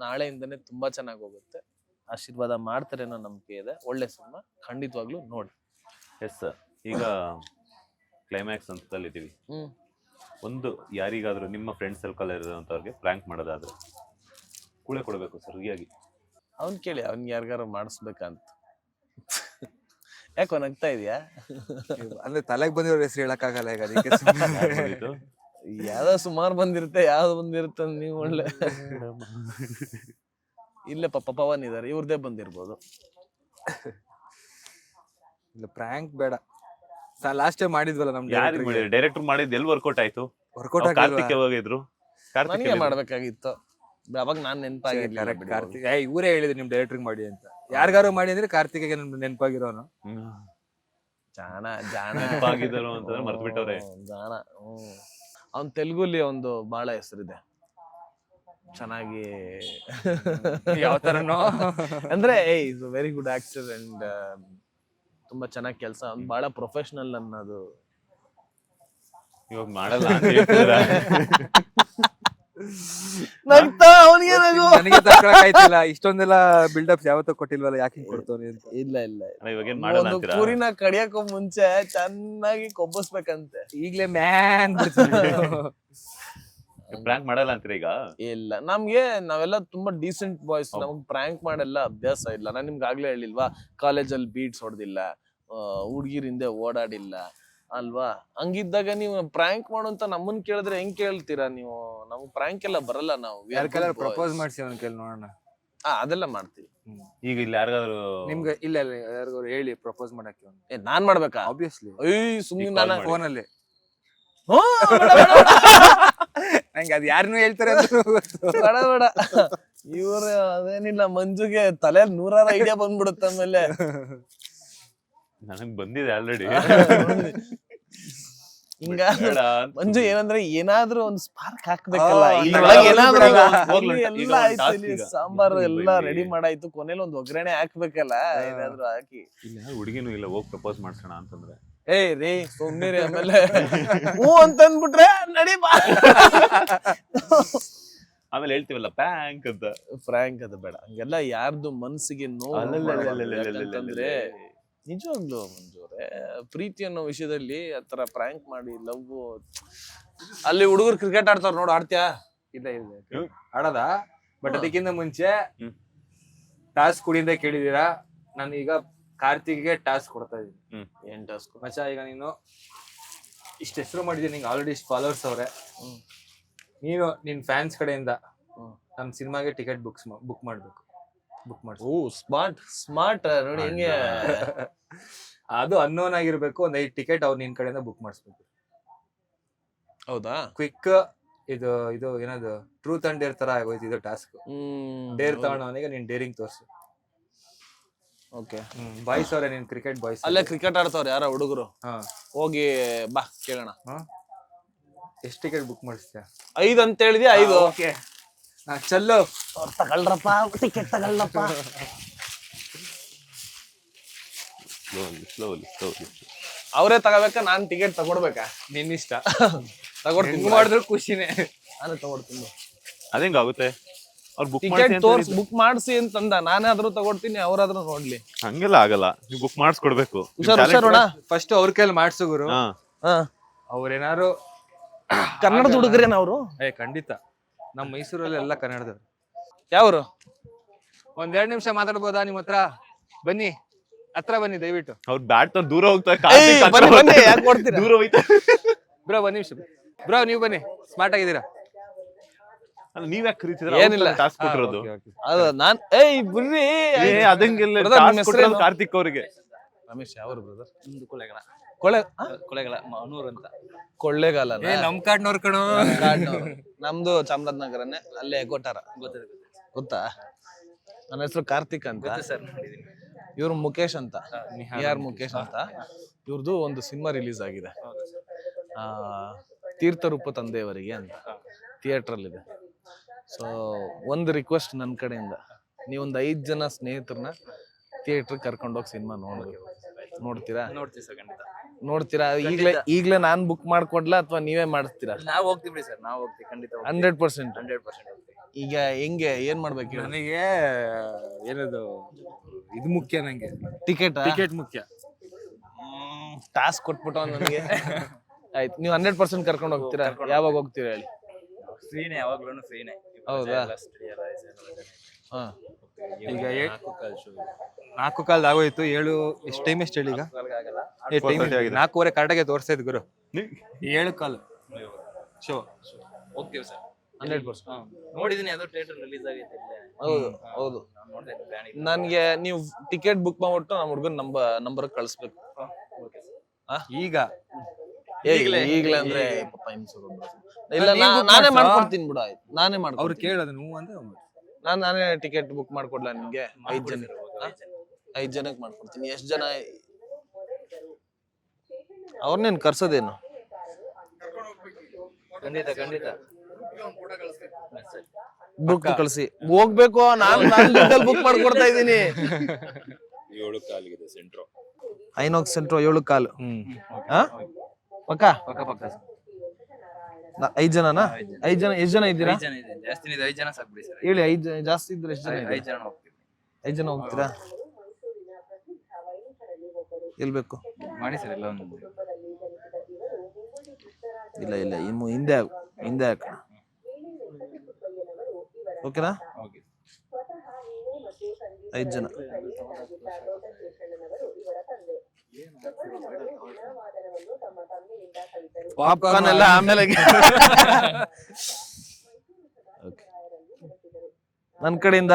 Speaker 2: ನಾಳೆಯಿಂದನೇ ತುಂಬಾ ಚೆನ್ನಾಗಿ ಹೋಗುತ್ತೆ. ಆಶೀರ್ವಾದ ಮಾಡ್ತಾರೆ ಅನ್ನೋ ನಂಬಿಕೆ ಇದೆ. ಒಳ್ಳೆ ಸಿನಿಮಾ, ಖಂಡಿತವಾಗ್ಲೂ ನೋಡಿ.
Speaker 3: ಎಸ್ ಸರ್, ಈಗ ಕ್ಲೈಮ್ಯಾಕ್ಸ್ ಹಂತದಲ್ಲಿದ್ದೀವಿ. ಒಂದು ಯಾರಿಗಾದ್ರೂ ನಿಮ್ಮ ಫ್ರೆಂಡ್ ಸರ್ಕಲ್ ಇರೋಂಥವ್ರಿಗೆ ಪ್ರ್ಯಾಂಕ್ ಮಾಡೋದಾದ್ರೆ ಕೂಳೆ ಕೊಡಬೇಕು ಸರಿಯಾಗಿ,
Speaker 2: ಅವ್ನ್ ಕೇಳಿ, ಅವ್ನ್ ಯಾರಿಗಾರು ಮಾಡಿಸ್ಬೇಕಂತ. ಯಾಕೋ ನಗ್ತಾ ಇದೆಯಾ?
Speaker 1: ಅಂದ್ರೆ ತಲೆಗೆ ಬಂದಿರೋ ಹೆಸರು ಹೇಳಕ್ಕಾಗಲ್ಲ ಈಗ, ಅದಕ್ಕೆ
Speaker 2: ಯಾವ್ದೋ ಸುಮಾರು ಬಂದಿರುತ್ತೆ ನೀವು ಒಳ್ಳೆ ಇಲ್ಲೇ ಪವನ್ ಇದಾರೆ, ಇವ್ರದೇ ಬಂದಿರ್ಬೋದು.
Speaker 1: ಇಲ್ಲ, ಪ್ರ್ಯಾಂಕ್ ಬೇಡ. ಲಾಸ್ಟ್ ಟೈಮ್ ಮಾಡಿದ್ವಲ್ಲ ನಮ್
Speaker 3: ಡೈರೆಕ್ಟರ್ ಮಾಡಿದ್ ಎಲ್ಲಿ ವರ್ಕೌಟ್ ಆಯ್ತು?
Speaker 1: ವರ್ಕೌಟ್
Speaker 3: ಕಾರ್ತಿಕ್ ಯಾವಾಗಿದ್ರು?
Speaker 2: ನನಗೆ ಮಾಡ್ಬೇಕಾಗಿತ್ತು, ಅವಾಗ ನಾನ್ ನೆನಪಾಗಿರ್ಲಿಲ್ಲ.
Speaker 1: ಕಾರ್ತಿಕ್ ಇವರೇ ಹೇಳಿದ್ರು ನಿಮ್ ಡೈರೆಕ್ಟರ್ ಮಾಡಿ ಅಂತ. ಯಾರಿಗಾರು ಮಾಡಿ ಅಂದ್ರೆ ಕಾರ್ತಿಕ್ಗೆ ನೆನಪಾಗಿರೋನು.
Speaker 2: ಜಾಣ
Speaker 3: ನೆನಪಾಗಿದ್ರು ಅಂತಂದ್ರೆ ಮರ್ತು ಬಿಟ್ಟವ್ರೆ.
Speaker 2: ಜಾಣ. ಅವ್ನ್ ತೆಲುಗುಲಿ ಒಂದು ಬಹಳ ಹೆಸರಿದೆ, ಚೆನ್ನಾಗಿ
Speaker 1: ಯಾವ ತರನೋ
Speaker 2: ಅಂದ್ರೆ is very good actor and ತುಂಬಾ ಚೆನ್ನಾಗಿ ಕೆಲಸ, ಬಹಳ ಪ್ರೊಫೆಷನಲ್ ಅನ್ನೋದು.
Speaker 3: ಇವಾಗ ಮಾಡಲ್ಲ
Speaker 1: ನನಗೆ ತಗೊಳಕಾಯ್ತಿಲ್ಲ, ಇಷ್ಟೊಂದೆಲ್ಲ ಬಿಲ್ಡಪ್ ಯಾವತ್ತೂ ಕೊಟ್ಟಿಲ್ವಲ್ಲ, ಯಾಕೆ ಕೊಡ್ತವನಿ ಅಂತ.
Speaker 2: ಇಲ್ಲ
Speaker 3: ಇವಾಗೇನ್ ಮಾಡಲ್ಲ ಅಂತೀರಾ?
Speaker 2: ಕುರಿನ ಕಡಿಯಕ್ಕೂ ಮುಂಚೆ ಚೆನ್ನಾಗಿ ಕೊಬ್ಬಿಸ್ಬೇಕಂತೆ.
Speaker 1: ಈಗ್ಲೇ ಮ್ಯಾನ್
Speaker 3: ಪ್ರ್ಯಾಂಕ್ ಮಾಡಲ್ಲ ಅಂತೀರ ಈಗ?
Speaker 2: ಇಲ್ಲ, ನಾವೆಲ್ಲ ತುಂಬಾ ಡೀಸೆಂಟ್ ಬಾಯ್ಸ್, ನಮಗ್ ಪ್ರ್ಯಾಂಕ್ ಮಾಡಲ್ಲ ಅಭ್ಯಾಸ ಇಲ್ಲ. ನಾನ್ ನಿಮ್ಗೆ ಆಗ್ಲೇ ಹೇಳಿಲ್ವಾ, ಕಾಲೇಜಲ್ಲಿ ಬೀಟ್ಸ್ ಹೊಡೆದಿಲ್ಲ, ಹುಡ್ಗಿರ್ ಹಿಂದೆ ಓಡಾಡಿಲ್ಲ ಅಲ್ವಾ. ಹಂಗಿದ್ದಾಗ ನೀವು ಪ್ರ್ಯಾಂಕ್ ಮಾಡು ಅಂತ ನಮ್ಮನ್ ಕೇಳಿದ್ರೆ ಹೆಂಗ್ ಕೇಳ್ತೀರಾ ನೀವು? ನಮ್ಗ್ ಪ್ರ್ಯಾಂಕ್ ಎಲ್ಲ ಬರಲ್ಲ. ನಾವು
Speaker 1: ಪ್ರಪೋಸ್ ಮಾಡ್ಸಿ ಅವನ ಕೇಳಿ ನೋಡೋಣ.
Speaker 2: ಅದೆಲ್ಲ ಮಾಡ್ತೀವಿ.
Speaker 3: ಈಗ ಇಲ್ಲಿ ಯಾರಿಗಾದ್ರು
Speaker 1: ನಿಮ್ಗೆ ಇಲ್ಲ ಯಾರಿಗಾದ್ರು ಹೇಳಿ ಪ್ರಪೋಸ್ ಮಾಡಕ್ಕೆ
Speaker 2: ನಾನ್ ಮಾಡ್ಬೇಕಾ?
Speaker 1: ಆಬ್ವಿಯಸ್ಲಿ
Speaker 2: ಸುಮ್ನೆ
Speaker 3: call
Speaker 2: ನಾನು
Speaker 3: ಮಾಡಿ.
Speaker 1: ಫೋನಲ್ಲಿ
Speaker 2: ಬೇಡ
Speaker 1: ನಂಗೆ ಅದ್ ಯಾರನ್ನೂ ಹೇಳ್ತಾರೆ ಅಂತ ಗೊತ್ತು.
Speaker 2: ಬೇಡ ಇವ್ರ ಅದೇನಿಲ್ಲ, ಮಂಜುಗೆ ತಲೆ 100 ಐಡಿಯಾ ಬಂದ್ಬಿಡುತ್ತೆ ಆಮೇಲೆ.
Speaker 3: ನನಗ್ ಬಂದಿದೆ ಆಲ್ರೆಡಿ.
Speaker 2: ಹಿಂಗ ಮಂಜು ಏನಂದ್ರೆ ಏನಾದ್ರೂ ಒಂದು ಸ್ಪಾರ್ಕ್ ಹಾಕ್ಬೇಕಲ್ಲ.
Speaker 1: ಆ,
Speaker 2: ಇದ್ರೊಳಗೆ ಏನಾದ್ರೂ
Speaker 1: ಈಗ
Speaker 2: ಇಲ್ಲಿ
Speaker 3: ಈಗ
Speaker 2: ಎಲ್ಲ
Speaker 3: ಒಂದ್
Speaker 2: ಆಯ್ತು,
Speaker 3: task
Speaker 2: ಇಲ್ಲಿ
Speaker 3: ಈಗ.
Speaker 2: ಸಾಂಬಾರು
Speaker 3: ಈಗ
Speaker 2: ಎಲ್ಲ
Speaker 3: ಇಲ್ಲಿ.
Speaker 2: ರೆಡಿ ಮಾಡಾಯ್ತು, ಕೊನೆಯಲ್ಲಿ ಒಂದು ಒಗ್ಗರಣೆ ಹಾಕ್ಬೇಕಲ್ಲ, ಏನಾದ್ರೂ ಹಾಕಿ.
Speaker 3: ಇಲ್ಲ ಹುಡುಗಿನೂ ಇಲ್ಲ, ಹೋಗಿ ಪ್ರಪೋಸ್ ಮಾಡ್ಸೋಣ ಅಂತಂದ್ರೆ
Speaker 2: ರೀ ಸುಮ್ನಿರಿ, ಆಮೇಲೆ ಹೂ ಅಂತಂದ್ಬಿಟ್ರೆ ನಡಿ ಬಾ.
Speaker 3: ಆಮೇಲೆ ಹೇಳ್ತೀವಲ್ಲ ಪ್ಯಾಂಕ್ ಅಂತ.
Speaker 2: ಫ್ರಾಂಕ್ ಅದು ಬೇಡ, ಹಂಗೆಲ್ಲ ಯಾರ್ದು ಮನ್ಸಿಗೆ ನೋವು ಯಾಕಂತಂದ್ರೆ ನಿಜವಾಗ್ಲು ಮಂಜೂರೆ ಪ್ರೀತಿ ಅನ್ನೋ ವಿಷಯದಲ್ಲಿ ಆತರ ಪ್ರ್ಯಾಂಕ್ ಮಾಡಿ ಲವ್. ಅಲ್ಲಿ ಹುಡುಗರು ಕ್ರಿಕೆಟ್ ಆಡ್ತಾರ ನೋಡು, ಆಡ್ತ್ಯಾ?
Speaker 1: ಇಲ್ಲ ಆಡದ. ಬಟ್ ಅದಕ್ಕಿಂತ ಮುಂಚೆ ಟಾಸ್ಕ್ ಕುಡಿಯಿಂದ ಕೇಳಿದೀರಾ, ನಾನು ಈಗ ಕಾರ್ತಿಕ್ಗೆ ಟಾಸ್ಕ್ ಕೊಡ್ತಾ ಇದೀನಿ.
Speaker 2: ಏನ್ ಟಾಸ್ಕ್
Speaker 1: ಮಚ್ಚ? ಈಗ ನೀನು ಇಷ್ಟ ಹೆಸರು ಮಾಡಿದೀನಿ, ನಿಂಗೆ ಆಲ್ರೆಡಿ ಇಷ್ಟು ಫಾಲೋವರ್ಸ್ ಅವ್ರೆ. ನೀನು ನಿನ್ ಫ್ಯಾನ್ಸ್ ಕಡೆಯಿಂದ ನಮ್ ಸಿನಿಮಾಗೆ ಟಿಕೆಟ್ ಬುಕ್ ಮಾಡ್ಬೇಕು. ಬುಕ್ ಮಾಡಿ.
Speaker 2: ಸ್ಮಾರ್ಟ್ ನೋಡಿ ಹೆಂಗೆ.
Speaker 1: ಅದು ಅನ್ನೋನ್ ಆಗಿರ್ಬೇಕು. ಒಂದ್ 5 ಟಿಕೆಟ್ ಅವ್ರು ನಿನ್ ಕಡೆಯಿಂದ ಬುಕ್ ಮಾಡಿಸ್ಬೇಕು.
Speaker 2: ಹೌದಾ?
Speaker 1: ಕ್ವಿಕ್ ಇದು ಏನದು ಟ್ರೂತ್ ಅಂಡ್ ಡೇರ್ ತರ ಆಗೋಯ್ತು ಇದು ಟಾಸ್ಕ್. ಡೇರ್ ತಗೊಂಡವನಿಗೆ ನೀನ್ ಡೇರಿಂಗ್ ತೋರ್ಸು.
Speaker 2: ಓಕೆ,
Speaker 1: ಬಾಯ್ಸ್ ಅವ್ರೆ, ನೀನ್ ಕ್ರಿಕೆಟ್ ಬಾಯ್ಸ್.
Speaker 2: ಅಲ್ಲೇ ಕ್ರಿಕೆಟ್ ಆಡ್ತಾವ್ರ ಯಾರ ಹುಡುಗರು,
Speaker 1: ಹಾ
Speaker 2: ಹೋಗಿ ಬಾ ಕೇಳೋಣ.
Speaker 1: ಎಷ್ಟು ಟಿಕೆಟ್ ಬುಕ್ ಮಾಡಿಸ್ತೀಯ?
Speaker 2: 5 ಅಂತ ಹೇಳಿದ್ಯಾ? 5
Speaker 1: ಓಕೆ, ಚಲ್ಲು
Speaker 2: ತಗೊಳ್ರಪ್ಪ, ಟಿಕೆಟ್ ತಗೊಳ್ರಪ್ಪ.
Speaker 3: ಸ್ಲೋಲಿ
Speaker 2: ಅವರೇ ತಗೋಬೇಕಾ, ನಾನ್ ಟಿಕೆಟ್ ತಗೊಡ್ಬೇಕಾ?
Speaker 1: ನಿನ್ ಇಷ್ಟ.
Speaker 2: ತಗೊಡ್ತೀನಿ,
Speaker 1: ಮಾಡಿದ್ರು ಖುಷಿನೇ.
Speaker 2: ನಾನೇ ತಗೊಡ್ತೀನಿ.
Speaker 3: ಅದೇಂಗ ಆಗುತ್ತೆ? ಅವ್ರು ಬುಕ್
Speaker 2: ಟಿಕೆಟ್ ಬುಕ್ ಮಾಡಿಸಿ ಅಂತಂದ, ನಾನಾದ್ರೂ ತಗೊಡ್ತೀನಿ, ಅವ್ರಾದ್ರೂ ನೋಡ್ಲಿ.
Speaker 3: ಹಂಗೆಲ್ಲ ಆಗಲ್ಲ, ನೀವು ಬುಕ್ ಮಾಡಿಸ್ಕೊಡ್ಬೇಕು.
Speaker 1: ಫಸ್ಟ್ ಅವ್ರ ಕೈಲಿ ಮಾಡ್ಸು ಗುರು.
Speaker 2: ಹಾ,
Speaker 1: ಅವ್ರೇನಾರು
Speaker 2: ಕನ್ನಡದ ಹುಡುಗರೇನ ಅವರು?
Speaker 1: ಖಂಡಿತ. ನಮ್ ಮೈಸೂರಲ್ಲಿ ಎಲ್ಲ ಕನ್ನಡದವ್ರು.
Speaker 2: ಯಾವ್ರು?
Speaker 1: 1-2 ನಿಮಿಷ ಮಾತಾಡ್ಬೋದಾ ನಿಮ್ ಹತ್ರ? ಬನ್ನಿ, ಹತ್ರ ಬನ್ನಿ ದಯವಿಟ್ಟು.
Speaker 3: ಅವ್ರು ಬ್ಯಾಟ್ ದೂರ ಹೋಗ್ತಾರೆ,
Speaker 2: ಯಾಕೆ ಕೊಡ್ತೀರಾ?
Speaker 3: ದೂರ ಹೋಯ್ತಾರೆ.
Speaker 1: ಬ್ರೋ 1 ನಿಮಿಷ. ಬ್ರೋ ನೀವು ಬನ್ನಿ, ಸ್ಮಾರ್ಟ್ ಆಗಿದ್ದೀರಾ.
Speaker 3: ನೀವ್ ಯಾಕೆ ಕರೀತಿದ್ರ?
Speaker 2: ಏನಿಲ್ಲ,
Speaker 3: ಟಾಸ್ಕ್ ಕೊಟ್ಟಿರೋದು
Speaker 2: ಅದು ನಾನ್. ಬಿಡ್ರಿ,
Speaker 3: ಅದಂಗೆಲ್ಲ ಕಾರ್ತಿಕ್ ಅವ್ರಿಗೆ.
Speaker 2: ರಮೇಶ್ ಯಾವ್ರು ಬ್ರದರ್?
Speaker 1: ಕೊಳೆಗಳ ಮಾನೂರ್ ಅಂತ.
Speaker 2: ಕೊಳ್ಳೇಗಾಲ
Speaker 1: ನಮ್ ಕಾಡ್ನವ್ರ ಕಣೋ.
Speaker 2: ನಮ್ದು ಚಾಮರಾಜನಗರನೇ, ಅಲ್ಲೇ ಕೊಟ್ಟಾರ. ಗೊತ್ತಾ? ನನ್ನ ಹೆಸರು ಕಾರ್ತಿಕ್ ಅಂತ. ಇವ್ರು ಮುಖೇಶ್ ಅಂತ, ಮುಖೇಶ್ ಅಂತ. ಇವ್ರದ್ದು ಒಂದು ಸಿನಿಮಾ ರಿಲೀಸ್ ಆಗಿದೆ, ತೀರ್ಥರೂಪ ತಂದೆಯವರಿಗೆ ಅಂತ, ಥಿಯೇಟರ್ ಅಲ್ಲಿ ಇದೆ. ಸೊ ಒಂದು ರಿಕ್ವೆಸ್ಟ್ ನನ್ನ ಕಡೆಯಿಂದ, ನೀವೊಂದು 5 ಜನ ಸ್ನೇಹಿತರನ್ನ ಥಿಯೇಟರ್ ಕರ್ಕೊಂಡೋಗಿ ಸಿನಿಮಾ ನೋಡ್ತೀರಾ? ನೋಡ್ತೀರಾ? ಈಗ್ಲೇ ನಾನ್ ಬುಕ್ ಮಾಡ್ಕೊಡ್ಲಾ ಅಥವಾ ನೀವೇ ಮಾಡಿಸ್ತೀರಾ?
Speaker 1: ನಾವ್ ಹೋಗ್ತೀವಿ ಸರ್, ನಾವ್ ಹೋಗ್ತೀವಿ ಖಂಡಿತ.
Speaker 2: 100%. ಈಗ ಹೆಂಗೆ, ಏನ್ ಮಾಡ್ಬೇಕು?
Speaker 1: ನನಗೆ ಏನದು ಇದು ಮುಖ್ಯ, ನಂಗೆ
Speaker 2: ಟಿಕೆಟ್
Speaker 1: ಮುಖ್ಯ.
Speaker 2: ಟಾಸ್ಕ್ ಕೊಟ್ಬಿಟ್ಟು ನನಗೆ ಆಯ್ತು, ನೀವು 100% ಕರ್ಕೊಂಡು ಹೋಗ್ತೀರಾ? ಯಾವಾಗ ಹೋಗ್ತೀರಾ ಹೇಳಿ?
Speaker 1: ಫ್ರೀನೇ, ಯಾವಾಗ್ಲೂ ಫ್ರೀನೇ.
Speaker 2: ಹೌದಾ? ಹಾ,
Speaker 1: ಈಗ 4:15 ಆಗೋಯ್ತು. 7 ಎಷ್ಟು ಟೈಮ್ ಎಷ್ಟು ಹೇಳಿ? ಈಗ 4:15 ಕರೆಕ್ಟಾಗಿ ತೋರಿಸ್ತಾ ಇದ್ ಗುರು. 7:15 ಶೋ ಹೋಗ್ತೀವಿ ಸರ್.
Speaker 2: 100%.
Speaker 1: ನೋಡಿದೀನಿ, ಅದು ಥಿಯೇಟರ್ ರಿಲೀಸ್ ಆಗೈತೆ.
Speaker 2: ಹೌದು. ನನ್ಗೆ ನೀವು ಟಿಕೆಟ್ ಬುಕ್ ಮಾಡ್ಬಿಟ್ಟು ನಮ್ಮ ಹುಡುಗನ್ ನಂಬರ್ ಕಳಿಸ್ಬೇಕು.
Speaker 1: ಈಗ
Speaker 2: ಈಗಲೇ ಅಂದ್ರೆ ಇಲ್ಲ, ನಾನೇ ಮಾಡ್ಕೊಡ್ತೀನಿ ಬಿಡು. ಆಯ್ತು, ನಾನೇ ಮಾಡ್ಕೊಡ್ತೀನಿ.
Speaker 1: ಅವ್ರು ಕೇಳೋದು ನೀವು ಅಂದ್ರೆ
Speaker 2: ನಾನೇ ಟಿಕೆಟ್ ಬುಕ್ ಮಾಡ್ಕೊಡ್ಲಾ ನಿಮ್ಗೆ? 5 ಜನ 5 ಜನಕ್ಕೆ ಮಾಡ್ಕೊಡ್ತೀನಿ. ಎಷ್ಟು ಜನ? ಅವ್ರನ್ನೇನು ಕರ್ಸೋದೇನು?
Speaker 1: ಖಂಡಿತ
Speaker 2: ಬುಕ್ ಕಳ್ಸಿ. ಹೋಗ್ಬೇಕು, ನಾನು ದುಡ್ಡಲ್ಲಿ ಬುಕ್ ಮಾಡ್ಕೊಡ್ತಾ ಇದ್ದೀನಿ.
Speaker 3: 7:15 ಸೆಂಟ್ರೋ,
Speaker 2: ಐನಾಕ್ಸ್ ಸೆಂಟ್ರೋ 7:15. ಪಕ್ಕ 5 ಜನನಾ? 5 ಜನ. ಎಷ್ಟು ಜನ ಇದ್ದೀರಾ?
Speaker 1: 5 ಜನ ಸಾಕು ಬಿಡಿ ಸರ್.
Speaker 2: ಹೇಳಿ, 5 ಜನ ಜಾಸ್ತಿ ಇದ್ರೆ ಎಷ್ಟು ಜನ?
Speaker 1: 5 ಜನ ಹೋಗ್ತೀವಿ.
Speaker 2: 5 ಜನ ಹೋಗ್ತೀರಾ? ಎಲ್ಬೇಕು
Speaker 1: ಮಾಡಿ ಸರ್. ಎಲ್ಲ ಒಂದು
Speaker 2: ಇಲ್ಲ ಇನ್ನು ಹಿಂದೆ ಹಾಕೋಣ. ಓಕೆನಾ? 5 ಜನ. ಪಾಪ್ಕಾರ್ನ್ ಎಲ್ಲ ಆಮೇಲೆ. ನನ್ನ ಕಡೆಯಿಂದ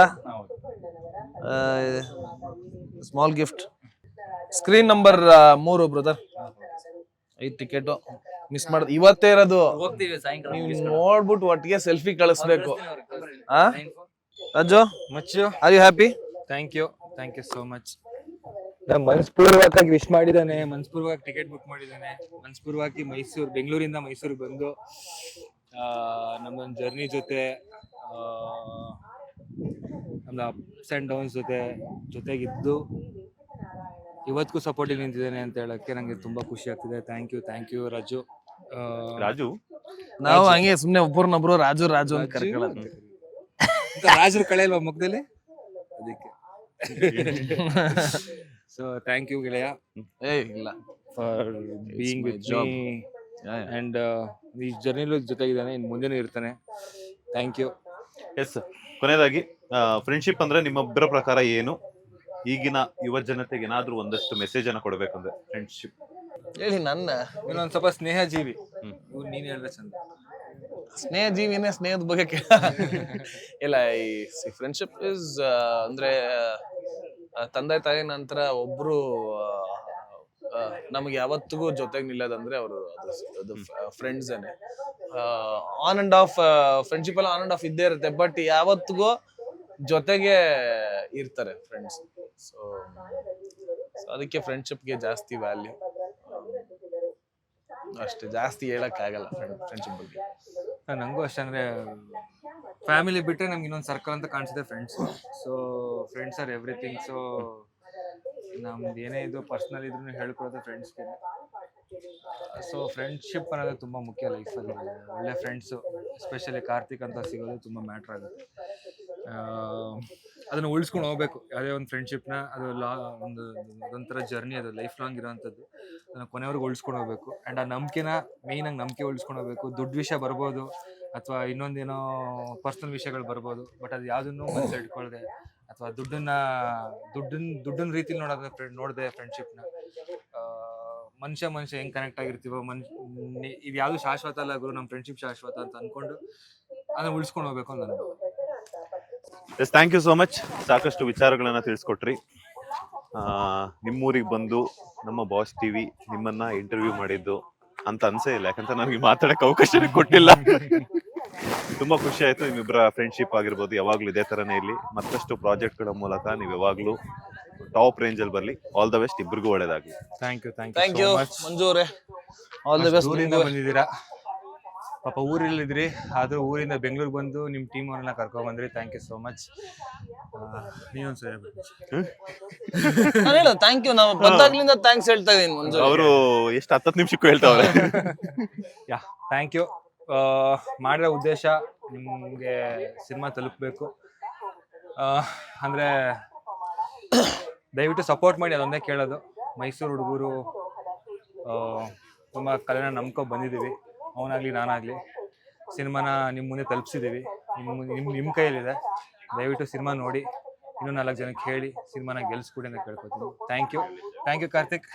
Speaker 2: small gift. Screen number 3 brother. 5 ticket miss ಮಾಡೋದು ಇವತ್ತೇ ಇರೋದು. ನೀವು ನೋಡ್ಬಿಟ್ಟು ಒಟ್ಟಿಗೆ ಸೆಲ್ಫಿ ಕಳಿಸ್ಬೇಕು. ರಾಜು,
Speaker 1: ಮಚ್ಚು,
Speaker 2: are you happy?
Speaker 1: Thank you so much. ಮನಸ್ಪೂರ್ವಕವಾಗಿ ವಿಶ್ ಮಾಡಿದ್ದಾನೆ, ಮನಸ್ಪೂರ್ವಕವಾಗಿ ಟಿಕೆಟ್ ಬುಕ್ ಮಾಡಿದ್ದಾನೆ, ಮನಸ್ಪೂರ್ವಕವಾಗಿ ಬೆಂಗಳೂರಿಂದ ಮೈಸೂರಿಗೆ ಬಂದು ನಮ್ಮೊಂದು ಜರ್ನಿ ಜೊತೆ ನಮ್ದು ಅಪ್ಸ್ ಆ್ಯಂಡ್ ಡೌನ್ಸ್ ಜೊತೆಗಿದ್ದು ಇವತ್ತಿಗೂ ಸಪೋರ್ಟಿಗೆ ನಿಂತಿದ್ದೇನೆ ಅಂತ ಹೇಳಕ್ಕೆ ನಂಗೆ ತುಂಬಾ ಖುಷಿ ಆಗ್ತಿದೆ. Thank you Raju.
Speaker 3: ರಾಜು,
Speaker 2: ನಾವು ಹಂಗೆ ಸುಮ್ನೆ ಒಬ್ಬರನ್ನೊಬ್ರು ರಾಜು ಅಂತ ಕರ್ಕೊಳ್ಳೋದು.
Speaker 1: ರಾಜರು ಕಳೆಯಲ್ವಾ ಮುಖದಲ್ಲಿ, ಅದಕ್ಕೆ. ಸೊ ಥ್ಯಾಂಕ್ ಯು ಗೆಳೆಯ
Speaker 2: ಇಲ್ಲ
Speaker 1: for being with me and ಈ ಜರ್ನಿಲೂ ಜೊತೆಗಿದ್ದಾನೆ, ಇನ್ನು ಮುಂದೆನೂ ಇರ್ತಾನೆ. Thank you.
Speaker 3: ಎಸ್, ಕೊನೆಯದಾಗಿ ಫ್ರೆಂಡ್ಶಿಪ್ ಅಂದ್ರೆ ನಿಮ್ಮೊಬ್ಬರ ಪ್ರಕಾರ ಏನು? ಈಗಿನ ಯುವ ಜನತೆಗೆ ಏನಾದ್ರೂ ಒಂದಷ್ಟು ಮೆಸೇಜ್ ಅನ್ನ ಕೊಡ್ಬೇಕಂದ್ರೆ ಫ್ರೆಂಡ್ಶಿಪ್
Speaker 2: ಹೇಳಿ.
Speaker 1: ಇನ್ನೊಂದ್ ಸ್ವಲ್ಪ ಸ್ನೇಹ ಜೀವಿ, ನೀನ್ ಹೇಳ್ದೆ ಚಂದ.
Speaker 2: ಸ್ನೇಹ ಜೀವಿನೇ, ಸ್ನೇಹದ ಬಗ್ಗೆ ಇಲ್ಲ. ಈ ಫ್ರೆಂಡ್ಶಿಪ್ ಇಸ್ ಅಂದ್ರೆ ತಂದೆ ತಾಯಿ ನಂತರ ಒಬ್ರು ನಮ್ಗೆ ಯಾವತ್ತಿಗೂ ಜೊತೆಗೆ ನಿಲ್ಲೋದಂದ್ರೆ ಅವರು ಅದು ಫ್ರೆಂಡ್ಸ್ ಏನೆ. ಆನ್ ಅಂಡ್ ಆಫ್ ಫ್ರೆಂಡ್ಶಿಪ್ ಎಲ್ಲ ಆನ್ ಅಂಡ್ ಆಫ್ ಇದ್ದೇ ಇರುತ್ತೆ, ಬಟ್ ಯಾವತ್ತಿಗೂ ಜೊತೆಗೆ ಇರ್ತಾರೆ ಫ್ರೆಂಡ್ಸ್. ಸೊ ಅದಕ್ಕೆ ಫ್ರೆಂಡ್ಶಿಪ್ಗೆ ಜಾಸ್ತಿ ವ್ಯಾಲ್ಯೂ. ಅಷ್ಟೇ, ಜಾಸ್ತಿ ಹೇಳಕ್ ಆಗಲ್ಲ ಫ್ರೆಂಡ್ಶಿಪ್ ಬಗ್ಗೆ.
Speaker 1: ನಂಗೂ ಅಷ್ಟೇ, ಅಂದ್ರೆ ಫ್ಯಾಮಿಲಿ ಬಿಟ್ರೆ ನಮ್ಗೆ ಇನ್ನೊಂದು ಸರ್ಕಲ್ ಅಂತ ಕಾಣಿಸುತ್ತೆ friends. So friends R everything. So ನಮ್ದು ಏನೇ ಇದು ಪರ್ಸನಲ್ ಇದ್ರೂ ಹೇಳ್ಕೊಡೋದು ಫ್ರೆಂಡ್ಸ್ಗೆ. ಸೊ ಫ್ರೆಂಡ್ಶಿಪ್ ಅನ್ನೋದು ತುಂಬಾ ಮುಖ್ಯ ಲೈಫಲ್ಲಿ. ಒಳ್ಳೆ ಫ್ರೆಂಡ್ಸು, ಎಸ್ಪೆಷಲಿ ಕಾರ್ತಿಕ್ ಅಂತ ಸಿಗೋದು ತುಂಬಾ ಮ್ಯಾಟ್ರ್ ಆಗುತ್ತೆ. ಅದನ್ನ ಉಳಿಸ್ಕೊಂಡು ಹೋಗ್ಬೇಕು. ಯಾವುದೇ ಒಂದು ಫ್ರೆಂಡ್ಶಿಪ್ನ, ಅದು ಅದೊಂಥರ ಜರ್ನಿ, ಅದು ಲೈಫ್ ಲಾಂಗ್ ಇರೋವಂಥದ್ದು. ಅದನ್ನ ಕೊನೆವರೆಗೂ ಉಳಿಸ್ಕೊಂಡು ಹೋಗ್ಬೇಕು. ಆ್ಯಂಡ್ ಆ ನಂಬಿಕೆನ ಮೇಯ್ನಾಗಿ ನಂಬಿಕೆ ಉಳಿಸ್ಕೊಂಡು ಹೋಗ್ಬೇಕು. ದುಡ್ಡು ವಿಷಯ ಬರ್ಬೋದು, ಅಥವಾ ಇನ್ನೊಂದೇನೋ ಪರ್ಸನಲ್ ವಿಷಯಗಳು ಬರ್ಬೋದು, ಬಟ್ ಅದು ಯಾವುದನ್ನು ಮನಸ್ಸಲ್ಲಿ ಇಟ್ಕೊಳ್ದೆ, ಅಥವಾ ದುಡ್ಡನ್ನ ರೀತಿಲಿ ನೋಡದೆ ಫ್ರೆಂಡ್ಶಿಪ್ನ, ಮನುಷ್ಯ ಹೆಂಗ್ ಕನೆಕ್ಟ್ ಆಗಿರ್ತೀವೋ ಇದು ಯಾವುದು ಶಾಶ್ವತ ಅಲ್ಲ ಗುರು, ನಮ್ಮ ಫ್ರೆಂಡ್ಶಿಪ್ ಶಾಶ್ವತ ಅಂತ ಅನ್ಕೊಂಡು ಅದನ್ನ ಉಳಿಸ್ಕೊಂಡು ಹೋಗ್ಬೇಕು ಅಂತ ನಾನು.
Speaker 3: Yes, thank you so much. ಸಾಕಷ್ಟು ವಿಚಾರಗಳನ್ನ ತಿಳಿಸ್ಕೊಟ್ರಿ. ನಿಮ್ಮೂರಿಗೆ ಬಂದು ನಮ್ಮ ಬಾಸ್ ಟಿವಿ ನಿಮ್ಮನ್ನ ಇಂಟರ್ವ್ಯೂ ಮಾಡಿದ್ದು ಅಂತ ಅನ್ಸೇ ಇಲ್ಲ, ಯಾಕಂತ ನನಗೆ ಮಾತಾಡಕ್ಕೆ ಅವಕಾಶನೇ ಕೊಟ್ಟಿಲ್ಲ. ತುಂಬಾ ಖುಷಿ ಆಯ್ತು. ನಿಮ್ಮಿಬ್ಬರ ಫ್ರೆಂಡ್ಶಿಪ್ ಆಗಿರ್ಬೋದು ಯಾವಾಗ್ಲೂ ಇದೇ ತರನೇ ಇರ್ಲಿ. ಮತ್ತಷ್ಟು ಪ್ರಾಜೆಕ್ಟ್ಗಳ ಮೂಲಕ ನೀವು ಯಾವಾಗ್ಲೂ ಟಾಪ್ ರೇಂಜ್ ಅಲ್ಲಿ ಬರ್ಲಿ. ಆಲ್ ದ ಬೆಸ್ಟ್, ಇಬ್ಬರಿಗೂ ಒಳ್ಳೇದಾಗ್ಲಿ.
Speaker 2: ಥ್ಯಾಂಕ್ ಯು ಮಂಜು ಅವರೇ. All the best.
Speaker 1: ಊರಿಂದ ಬಂದಿದ್ದೀರಾ ಪಾಪ, ಊರಲ್ಲಿದ್ರಿ, ಆದ್ರೂ ಊರಿಂದ ಬೆಂಗಳೂರಿಗೆ ಬಂದು ನಿಮ್ ಟೀಮ್ ಅವ್ರನ್ನ ಕರ್ಕೊಂಡ್ ಬಂದ್ರಿ. Thank you so much. ನೀವೊಂದ್ಸರಿ
Speaker 2: ಹೇಳು ಥ್ಯಾಂಕ್ ಯು. ನಾವು ಬಂದಾಗ್ಲಿಂದ ಥ್ಯಾಂಕ್ಸ್ ಹೇಳ್ತಾ ಇದೀನಿ ಮಂಜು.
Speaker 3: ಅವರು ಎಷ್ಟು 10 ನಿಮಿಷಕ್ಕೂ ಹೇಳ್ತಾವ್ರೆ.
Speaker 1: ಯಾ, ಥ್ಯಾಂಕ್ ಯು. ಮಾಡಿರೋ ಉದ್ದೇಶ ನಿಮ್ಗೆ ಸಿನಿಮಾ ತಲುಪಬೇಕು ಅಂದ್ರೆ ದಯವಿಟ್ಟು ಸಪೋರ್ಟ್ ಮಾಡಿ, ಅದೊಂದೇ ಕೇಳೋದು. ಮೈಸೂರು ಹುಡುಗರು ತುಂಬ ಕಲೆನ ನಂಬ್ಕೊಂಡು ಬಂದಿದ್ದೀವಿ. ಅವನಾಗ್ಲಿ ನಾನಾಗ್ಲಿ ಸಿನಿಮಾನ ನಿಮ್ಮ ಮುಂದೆ ತಲುಪಿಸಿದ್ದೀವಿ. ನಿಮ್ಮ ಕೈಯಲ್ಲಿದೆ. ದಯವಿಟ್ಟು ಸಿನಿಮಾ ನೋಡಿ, ಇನ್ನೂ 4 ಜನಕ್ಕೆ ಹೇಳಿ ಸಿನಿಮಾನ ಗೆಲ್ಸ್ಕೊಡಿ ಅಂತ ಕೇಳ್ಕೊತೀನಿ. Thank you Karthik.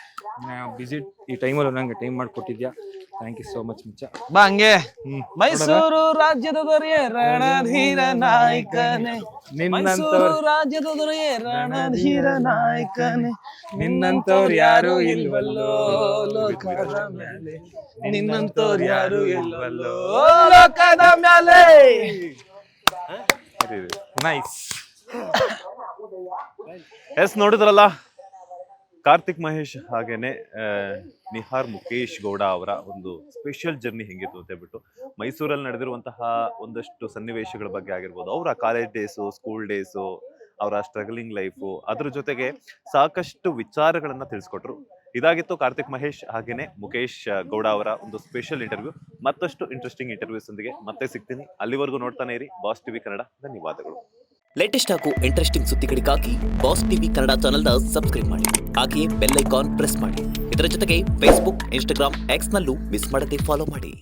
Speaker 1: ಬಿಸಿ ಈ ಟೈಮಲ್ಲಿ ನಂಗೆ ಟೈಮ್ ಮಾಡಿಕೊಟ್ಟಿದ್ಯಾ. ಥ್ಯಾಂಕ್ ಯು ಸೋ ಮಚ್ ಮುಚ್ಚ.
Speaker 2: ಬಾ ಹಂಗೆ. ಮೈಸೂರು ರಾಜ್ಯದ ದೊರೆಯೇ ರಣಧೀರ ನಾಯಕನೇ, ಮೈಸೂರು ರಾಜ್ಯದ ದೊರೆಯೇ ರಣಧೀರ ನಾಯಕನೇ, ನಿನ್ನಂತವ್ರು ಯಾರು ಇಲ್ವಲ್ಲೋ ಲೋಕದ ಮೇಲೆ, ನಿನ್ನಂತವ್ರು ಯಾರು ಇಲ್ವಲ್ಲೋ ಲೋಕದ ಮೇಲೆ.
Speaker 1: ನೈಸ್.
Speaker 3: ಎಸ್, ನೋಡಿದ್ರಲ್ಲ ಕಾರ್ತಿಕ್ ಮಹೇಶ್ ಹಾಗೇನೆ ನಿಹಾರ್ ಮುಕೇಶ್ ಗೌಡ ಅವರ ಒಂದು ಸ್ಪೆಷಲ್ ಜರ್ನಿ ಹೆಂಗಿತ್ತು ಅಂತ ಹೇಳ್ಬಿಟ್ಟು, ಮೈಸೂರಲ್ಲಿ ನಡೆದಿರುವಂತಹ ಒಂದಷ್ಟು ಸನ್ನಿವೇಶಗಳ ಬಗ್ಗೆ ಆಗಿರ್ಬೋದು, ಅವರ ಕಾಲೇಜ್ ಡೇಸು, ಸ್ಕೂಲ್ ಡೇಸು, ಅವರ ಸ್ಟ್ರಗಲಿಂಗ್ ಲೈಫು, ಅದ್ರ ಜೊತೆಗೆ ಸಾಕಷ್ಟು ವಿಚಾರಗಳನ್ನ ತಿಳಿಸ್ಕೊಟ್ರು. ಇದಾಗಿತ್ತು ಕಾರ್ತಿಕ್ ಮಹೇಶ್ ಹಾಗೇನೆ ಮುಕೇಶ್ ಗೌಡ ಅವರ ಒಂದು ಸ್ಪೆಷಲ್ ಇಂಟರ್ವ್ಯೂ. ಮತ್ತಷ್ಟು ಇಂಟ್ರೆಸ್ಟಿಂಗ್ ಇಂಟರ್ವ್ಯೂಸ್ ಒಂದಿಗೆ ಮತ್ತೆ ಸಿಗ್ತೀನಿ. ಅಲ್ಲಿವರೆಗೂ ನೋಡ್ತಾನೆ ಇರಿ ಬಾಸ್ ಟಿವಿ ಕನ್ನಡ. ಧನ್ಯವಾದಗಳು.
Speaker 4: ಲೇಟೆಸ್ಟ್ ಹಾಗೂ ಇಂಟ್ರೆಸ್ಟಿಂಗ್ ಸುದ್ದಿಗಳಿಗಾಗಿ ಬಾಸ್ ಟಿವಿ ಕನ್ನಡ ಚಾನೆಲ್ನ ಸಬ್ಸ್ಕ್ರೈಬ್ ಮಾಡಿ. ಹಾಗೆಯೇ ಬೆಲ್ ಐಕಾನ್ ಪ್ರೆಸ್ ಮಾಡಿ. ಇದರ ಜೊತೆಗೆ ಫೇಸ್ಬುಕ್, ಇನ್ಸ್ಟಾಗ್ರಾಮ್, ಎಕ್ಸ್ನಲ್ಲೂ ಮಿಸ್ ಮಾಡದೆ ಫಾಲೋ ಮಾಡಿ.